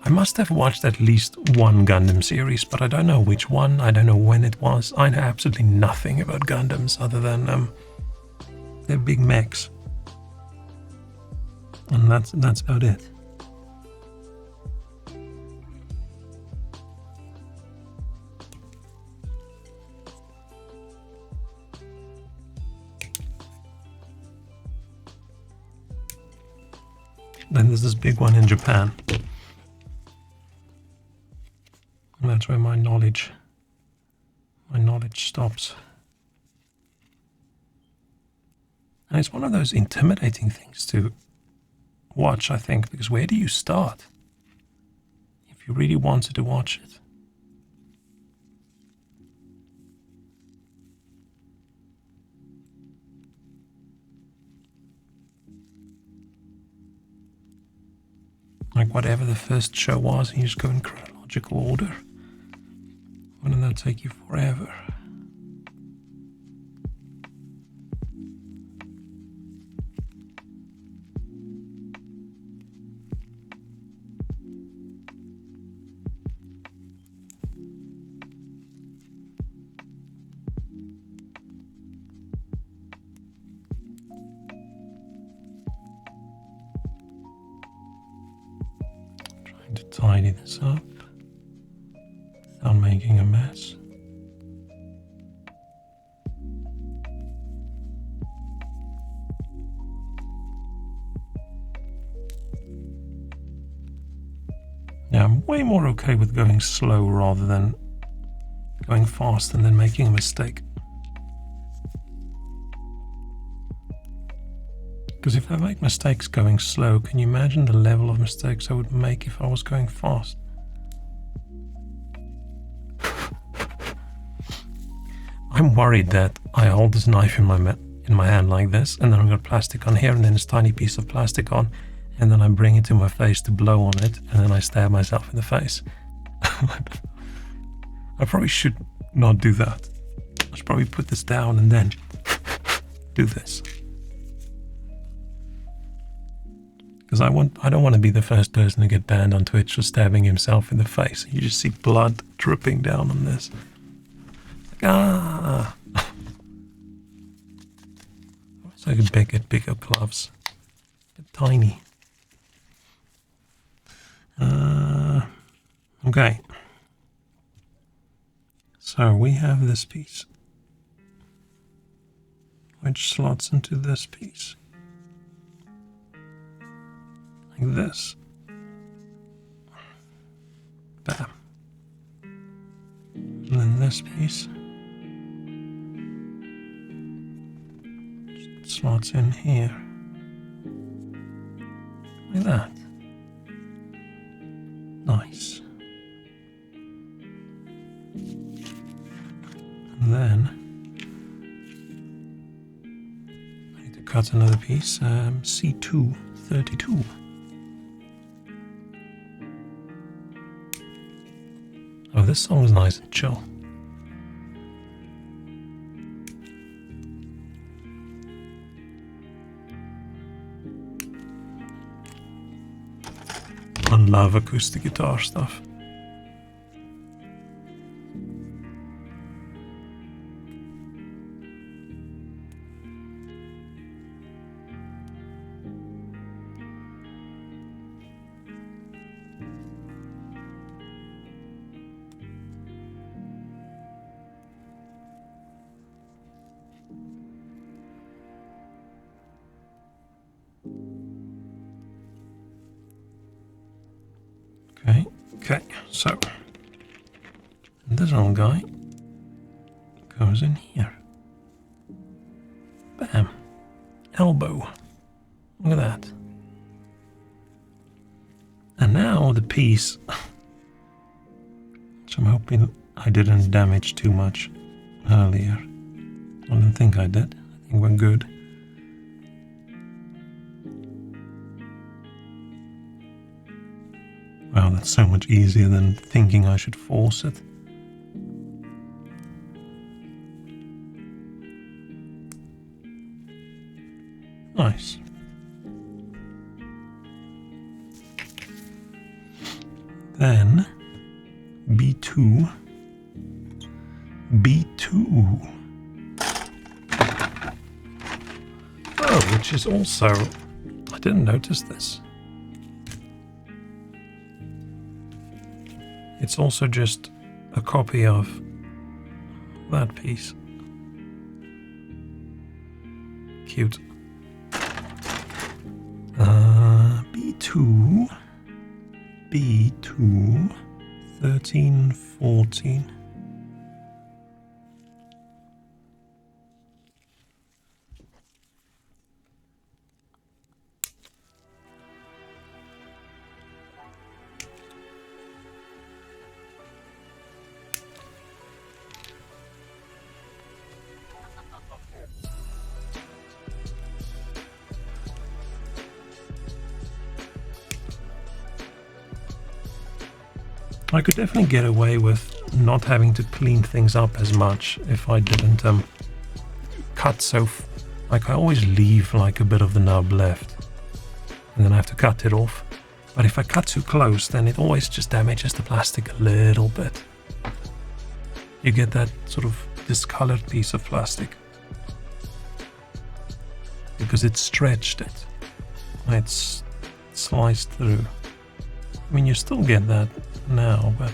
I must have watched at least one Gundam series, but I don't know which one. I don't know when it was. I know absolutely nothing about Gundams other than they're big mechs. And that's about it. Then there's this big one in Japan. And that's where my knowledge stops. And it's one of those intimidating things to watch, I think, because where do you start if you really wanted to watch it? Like whatever the first show was, you just go in chronological order. Wouldn't that take you forever? To tidy this up without making a mess. Yeah, I'm way more okay with going slow rather than going fast and then making a mistake. Because if I make mistakes going slow, can you imagine the level of mistakes I would make if I was going fast? I'm worried that I hold this knife in my hand like this, and then I've got plastic on here, and then this tiny piece of plastic on, and then I bring it to my face to blow on it, and then I stab myself in the face. I probably should not do that. I should probably put this down and then do this. Because I don't want to be the first person to get banned on Twitch for stabbing himself in the face. You just see blood dripping down on this. Like, ah! So I could get bigger gloves. But tiny. Okay. So we have this piece, which slots into this piece. Like this. Bam. And then this piece slots in here. Like that. Nice. And then I need to cut another piece, C2, 32. Oh, this song is nice and chill. I love acoustic guitar stuff. Okay, so this little guy goes in here. Bam. Elbow. Look at that. And now the piece, which I'm hoping I didn't damage too much earlier. I don't think I did. I think we're good. Wow, that's so much easier than thinking I should force it. Nice. Then B2. B2. Oh, which is also, I didn't notice this. It's also just a copy of that piece. Cute. B2, 13, 14. I could definitely get away with not having to clean things up as much if I didn't cut so... like I always leave like a bit of the nub left and then I have to cut it off. But if I cut too close, then it always just damages the plastic a little bit. You get that sort of discolored piece of plastic because it's stretched it. It's sliced through. I mean, you still get that now, but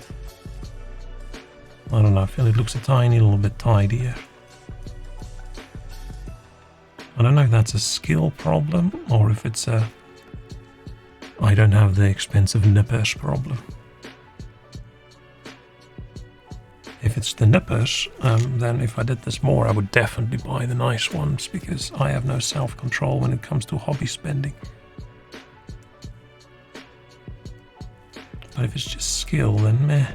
I don't know, I feel it looks a tiny little bit tidier. I don't know if that's a skill problem or if it's a I don't have the expensive nippers problem. If it's the nippers, then if I did this more, I would definitely buy the nice ones because I have no self-control when it comes to hobby spending. But if it's just skill, then meh.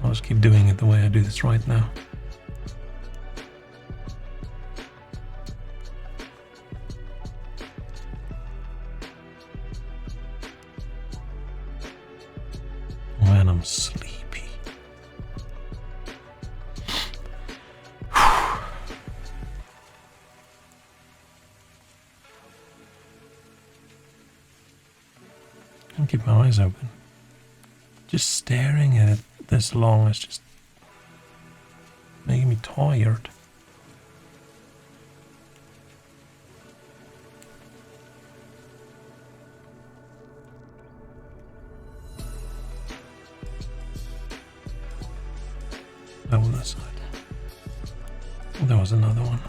I'll just keep doing it the way I do this right now. Man, I'm sleepy. I'll keep my eyes open. Just staring at it this long is just making me tired. Over this side. Oh, there was another one.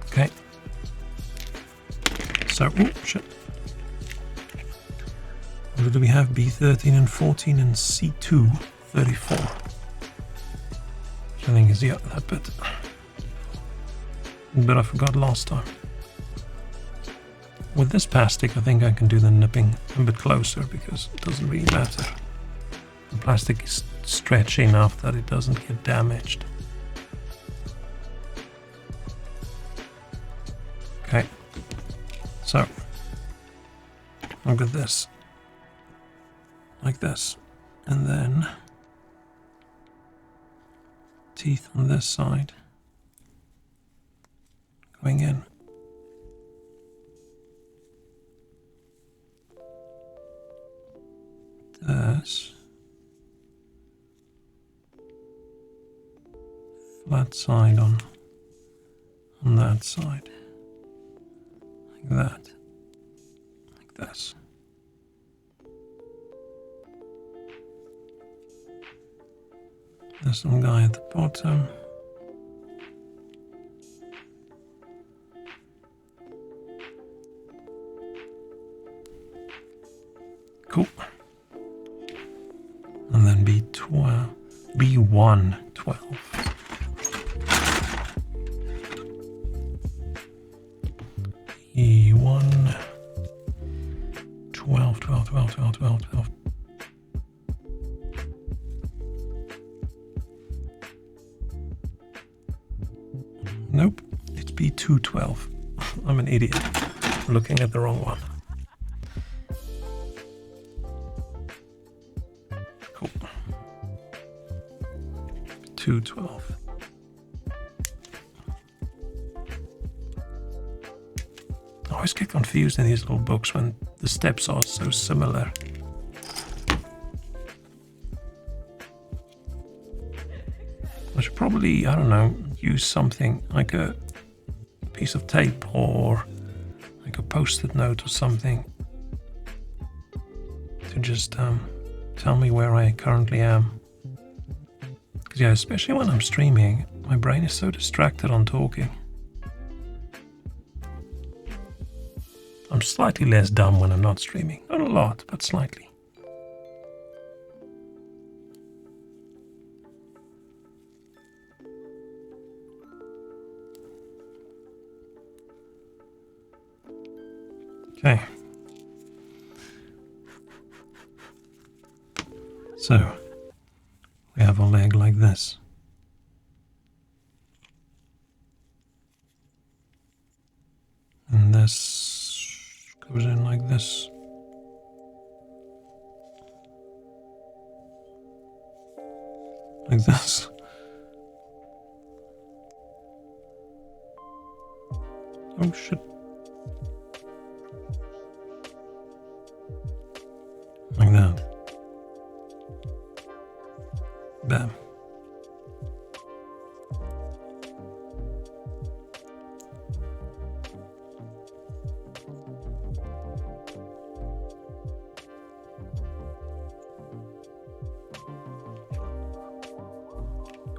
Okay. So, oh shit. What do we have? B13 and 14 and C2 34. Which I think is that bit. But I forgot last time. With this plastic, I think I can do the nipping a bit closer because it doesn't really matter. The plastic is stretchy enough that it doesn't get damaged. Okay, so look at this, like this, and then teeth on this side going in. This flat side on that side, like that, like this. There's some guy at the bottom. Cool. And then B12, B1, 12. E1, 12, 12, 12, 12, 12, 12. Nope, it's B2, 12. I'm an idiot. I'm looking at the wrong one. Cool. 212. I always get confused in these little books when the steps are so similar. I should probably, I don't know, use something like a piece of tape or like a post-it note or something to just tell me where I currently am. Because yeah, especially when I'm streaming, my brain is so distracted on talking. I'm slightly less dumb when I'm not streaming. Not a lot, but slightly. Okay. So, we have a leg like this. And this goes in like this. Like this. Oh shit. Like that. Bam.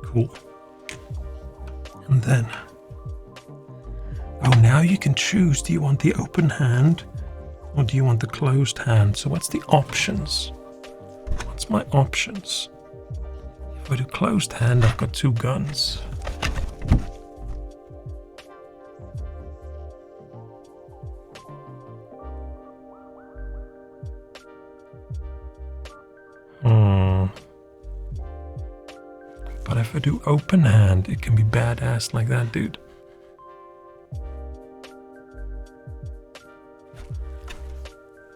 Cool. And then, oh, now you can choose. Do you want the open hand or do you want the closed hand? So what's the options? What's my options? If I do closed hand, I've got 2 guns. But if I do open hand, it can be badass like that, dude.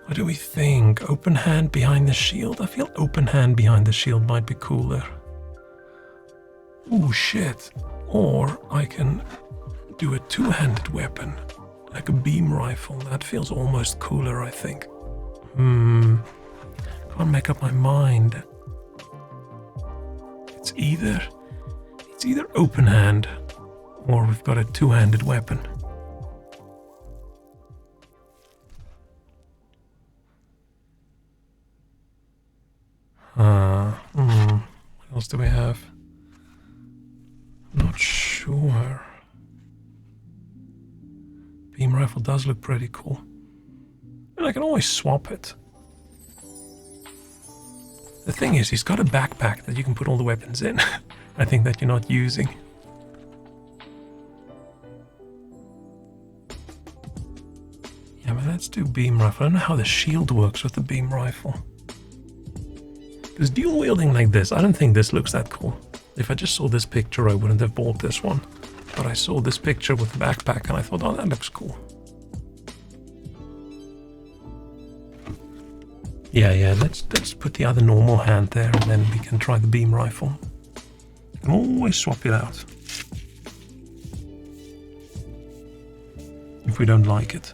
What do we think? Open hand behind the shield? I feel open hand behind the shield might be cooler. Oh shit. Or I can do a 2-handed weapon. Like a beam rifle. That feels almost cooler, I think. Can't make up my mind. It's either open hand or we've got a two-handed weapon. What else do we have? Not sure. Beam rifle does look pretty cool. And I can always swap it. The thing is, he's got a backpack that you can put all the weapons in. I think that you're not using. Yeah, but let's do beam rifle. I don't know how the shield works with the beam rifle. Because dual wielding like this, I don't think this looks that cool. If I just saw this picture, I wouldn't have bought this one. But I saw this picture with the backpack and I thought, oh, that looks cool. Yeah, let's put the other normal hand there and then we can try the beam rifle. You can always swap it out. If we don't like it.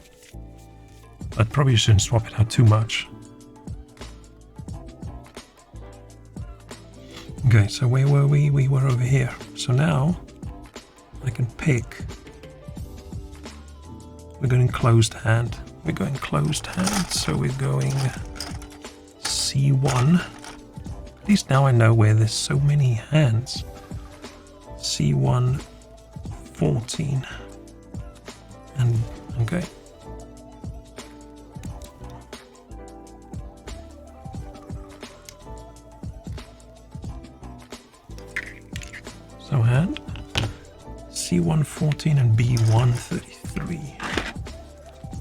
But probably shouldn't swap it out too much. Okay, so where were we? We were over here. So now I can pick. We're going closed hand. We're going closed hand, so we're going C1. At least now I know where there's so many hands. C1, 14. And, okay. So hand, C114 and B133.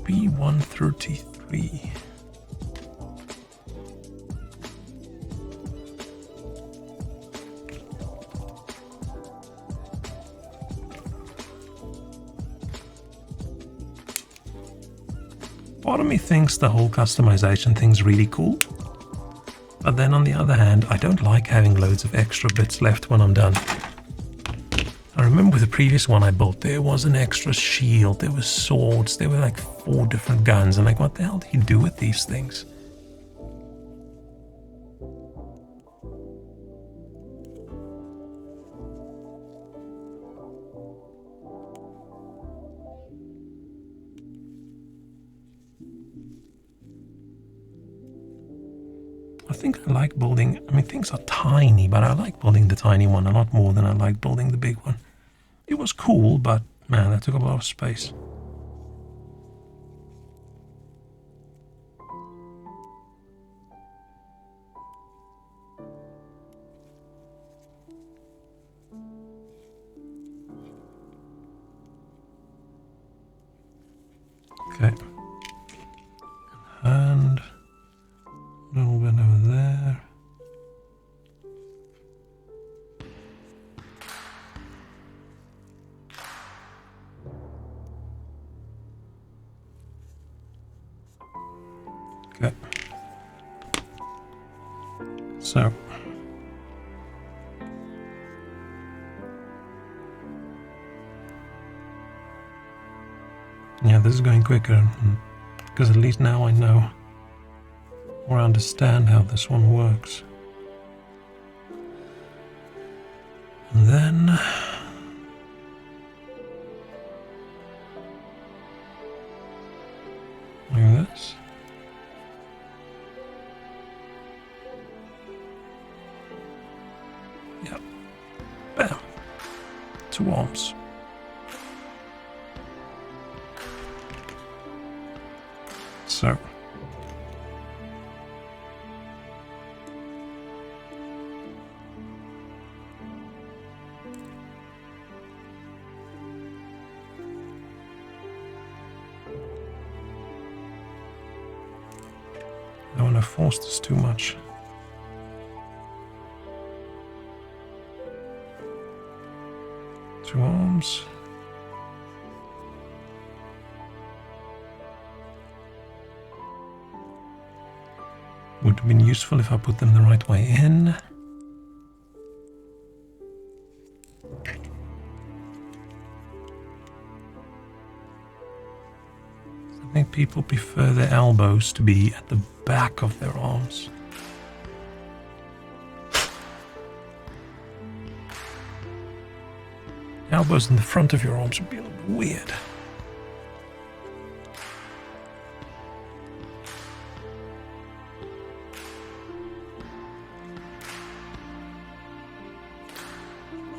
B133. Part of me thinks the whole customization thing's really cool. But then on the other hand, I don't like having loads of extra bits left when I'm done. I remember with the previous one I built, there was an extra shield, there was swords, there were like 4 different guns. And like, what the hell do you do with these things? I think I like building, I mean, things are tiny, but I like building the tiny one a lot more than I like building the big one. It was cool, but man, that took a lot of space. Okay. And a little bit over there. Okay. So. Yeah, this is going quicker because at least now I know or understand how this one works. And then like this. Yep. Bam. 2 arms. So. I don't want to force this too much. Two arms. Would have been useful if I put them the right way in. I think people prefer their elbows to be at the back of their arms. Elbows in the front of your arms would be a little bit weird.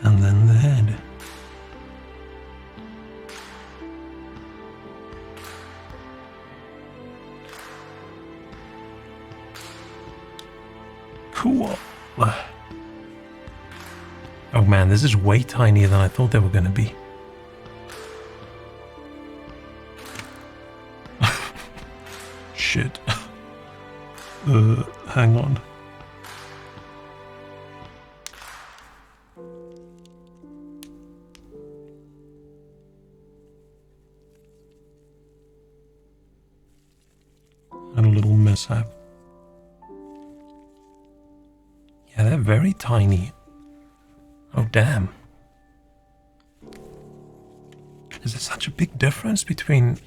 And then the head. Cool. Oh man, this is way tinier than I thought they were going to be. Shit. Hang on. And a little mishap. Yeah, they're very tiny. Oh, damn. Is there such a big difference between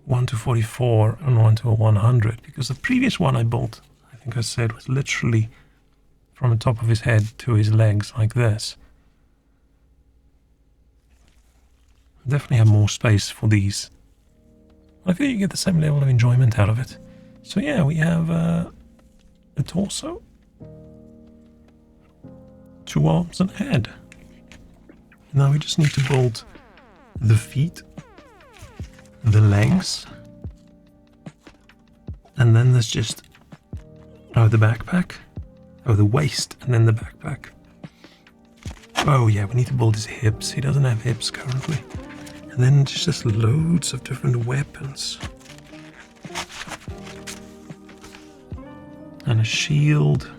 1 to 44 and 1 to 100? Because the previous one I built, I think I said, was literally from the top of his head to his legs like this. I definitely have more space for these. I feel you get the same level of enjoyment out of it. So yeah, we have a torso, 2 arms and a head. Now we just need to build the feet, the legs, and then there's just the backpack, the waist, and then the backpack. Oh yeah, we need to build his hips. He doesn't have hips currently. And then just loads of different weapons. And a shield.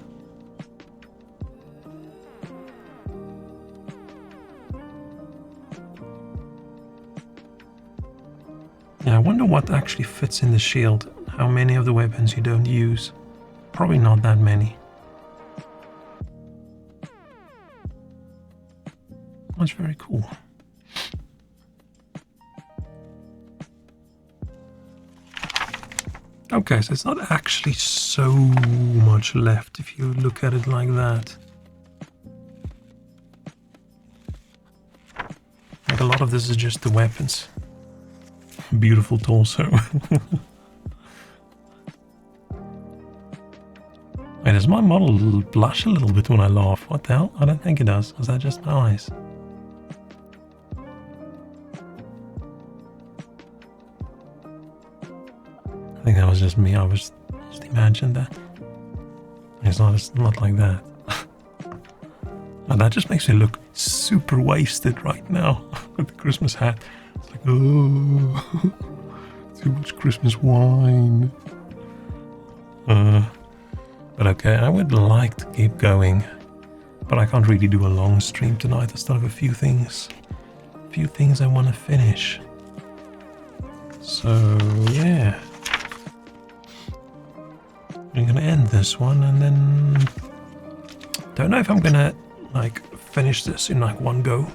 Yeah, I wonder what actually fits in the shield. How many of the weapons you don't use. Probably not that many. That's very cool. Okay, so it's not actually so much left if you look at it like that. Like a lot of this is just the weapons. Beautiful torso. Wait, does my model blush a little bit when I laugh? What the hell? I don't think it does. Is that just my eyes? I think that was just me. I was just imagined that. It's not like that. And that just makes me look super wasted right now with the Christmas hat. It's like, oh, too much Christmas wine. But okay, I would like to keep going, but I can't really do a long stream tonight. I still have a few things I want to finish. So yeah, I'm gonna end this one, and then don't know if I'm gonna like finish this in like one go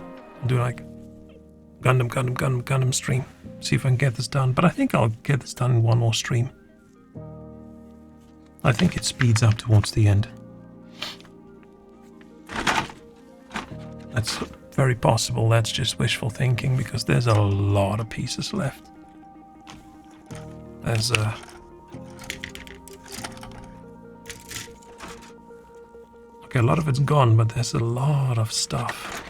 and do like Gundam stream. See if I can get this done. But I think I'll get this done in one more stream. I think it speeds up towards the end. That's very possible. That's just wishful thinking because there's a lot of pieces left. There's okay, a lot of it's gone, but there's a lot of stuff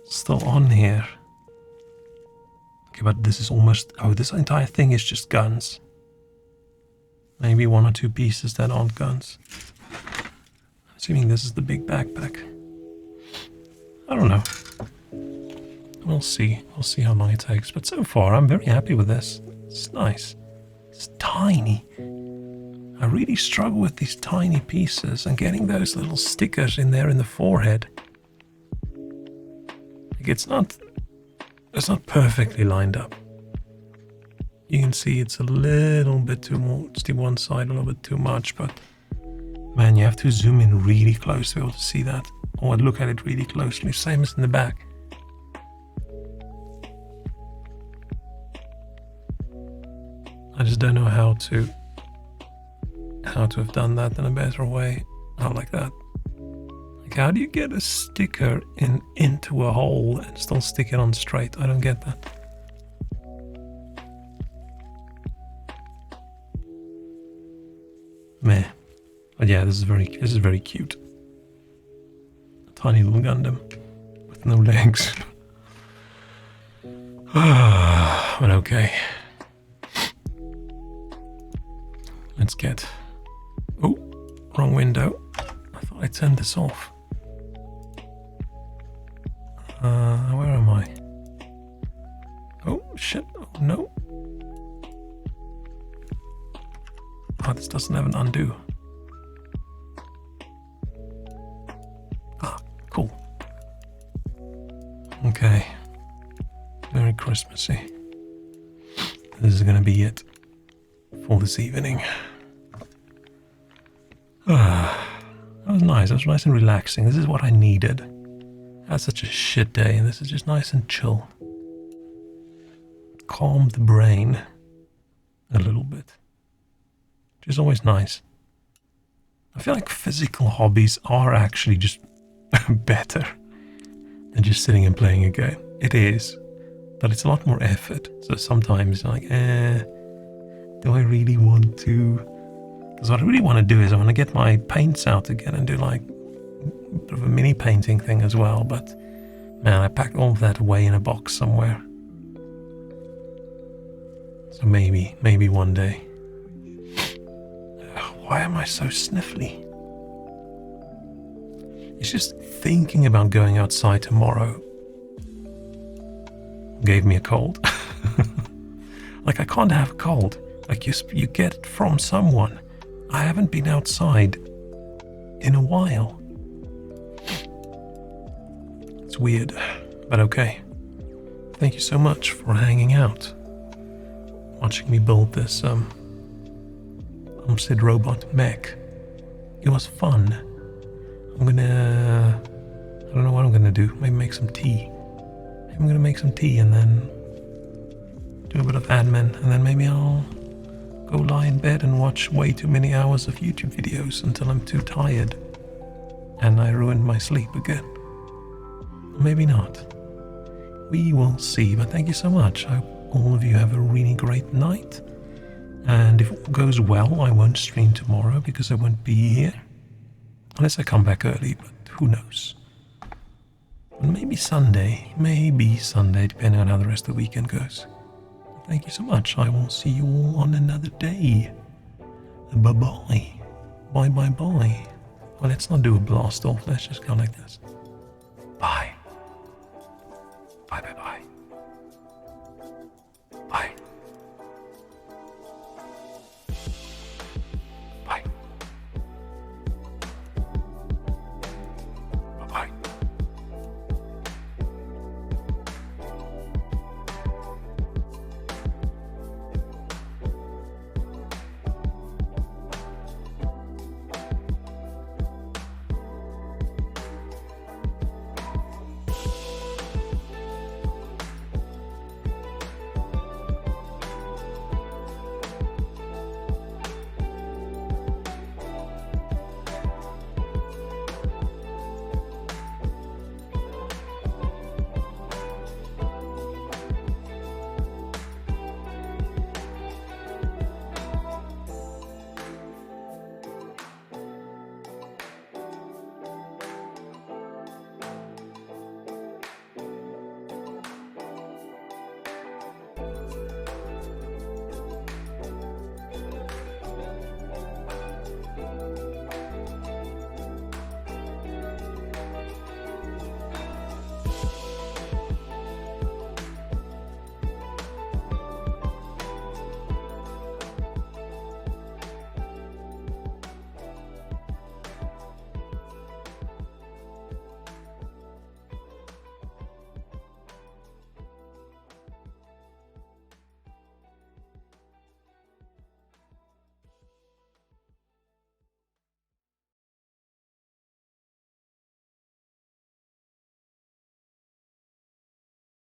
still on here. Okay, but this is almost... Oh, this entire thing is just guns. Maybe 1 or 2 pieces that aren't guns. Assuming this is the big backpack. I don't know. We'll see. We'll see how long it takes. But so far, I'm very happy with this. It's nice. It's tiny. I really struggle with these tiny pieces and getting those little stickers in there in the forehead. Like it's not perfectly lined up. You can see it's a little bit too much to one side, a little bit too much, but man, you have to zoom in really close to be able to see that, or look at it really closely, same as in the back. I just don't know how to have done that in a better way. Not like that. Like, how do you get a sticker into a hole and still stick it on straight? I don't get that. Meh. But yeah, this is very cute. A tiny little Gundam with no legs. But okay. Let's get... Oh, wrong window. I thought I'd turn this off. Where am I? Oh, shit. Oh, no. Oh, this doesn't have an undo. Ah, cool. Okay. Very Christmassy. This is gonna be it for this evening. That was nice. That was nice and relaxing. This is what I needed. I had such a shit day, and this is just nice and chill. Calm the brain a little bit. Which is always nice. I feel like physical hobbies are actually just better than just sitting and playing a game. It is. But it's a lot more effort. So sometimes like, do I really want to? Because what I really want to do is I want to get my paints out again and do like a bit of a mini painting thing as well. But man, I packed all of that away in a box somewhere. So maybe one day. Why am I so sniffly? It's just thinking about going outside tomorrow gave me a cold. Like, I can't have a cold. Like, you get it from someone. I haven't been outside in a while. It's weird, but okay. Thank you so much for hanging out, watching me build this Sid robot mech. It was fun. I don't know what I'm gonna do. Maybe make some tea. I'm gonna make some tea and then do a bit of admin, and then maybe I'll go lie in bed and watch way too many hours of YouTube videos until I'm too tired and I ruined my sleep again. Maybe not. We will see, but thank you so much. I hope all of you have a really great night. And if all goes well, I won't stream tomorrow because I won't be here. Unless I come back early, but who knows. And maybe Sunday, depending on how the rest of the weekend goes. Thank you so much. I will see you all on another day. Bye-bye. Bye-bye-bye. Well, let's not do a blast off. Let's just go like this. Bye. Bye-bye-bye. Bye.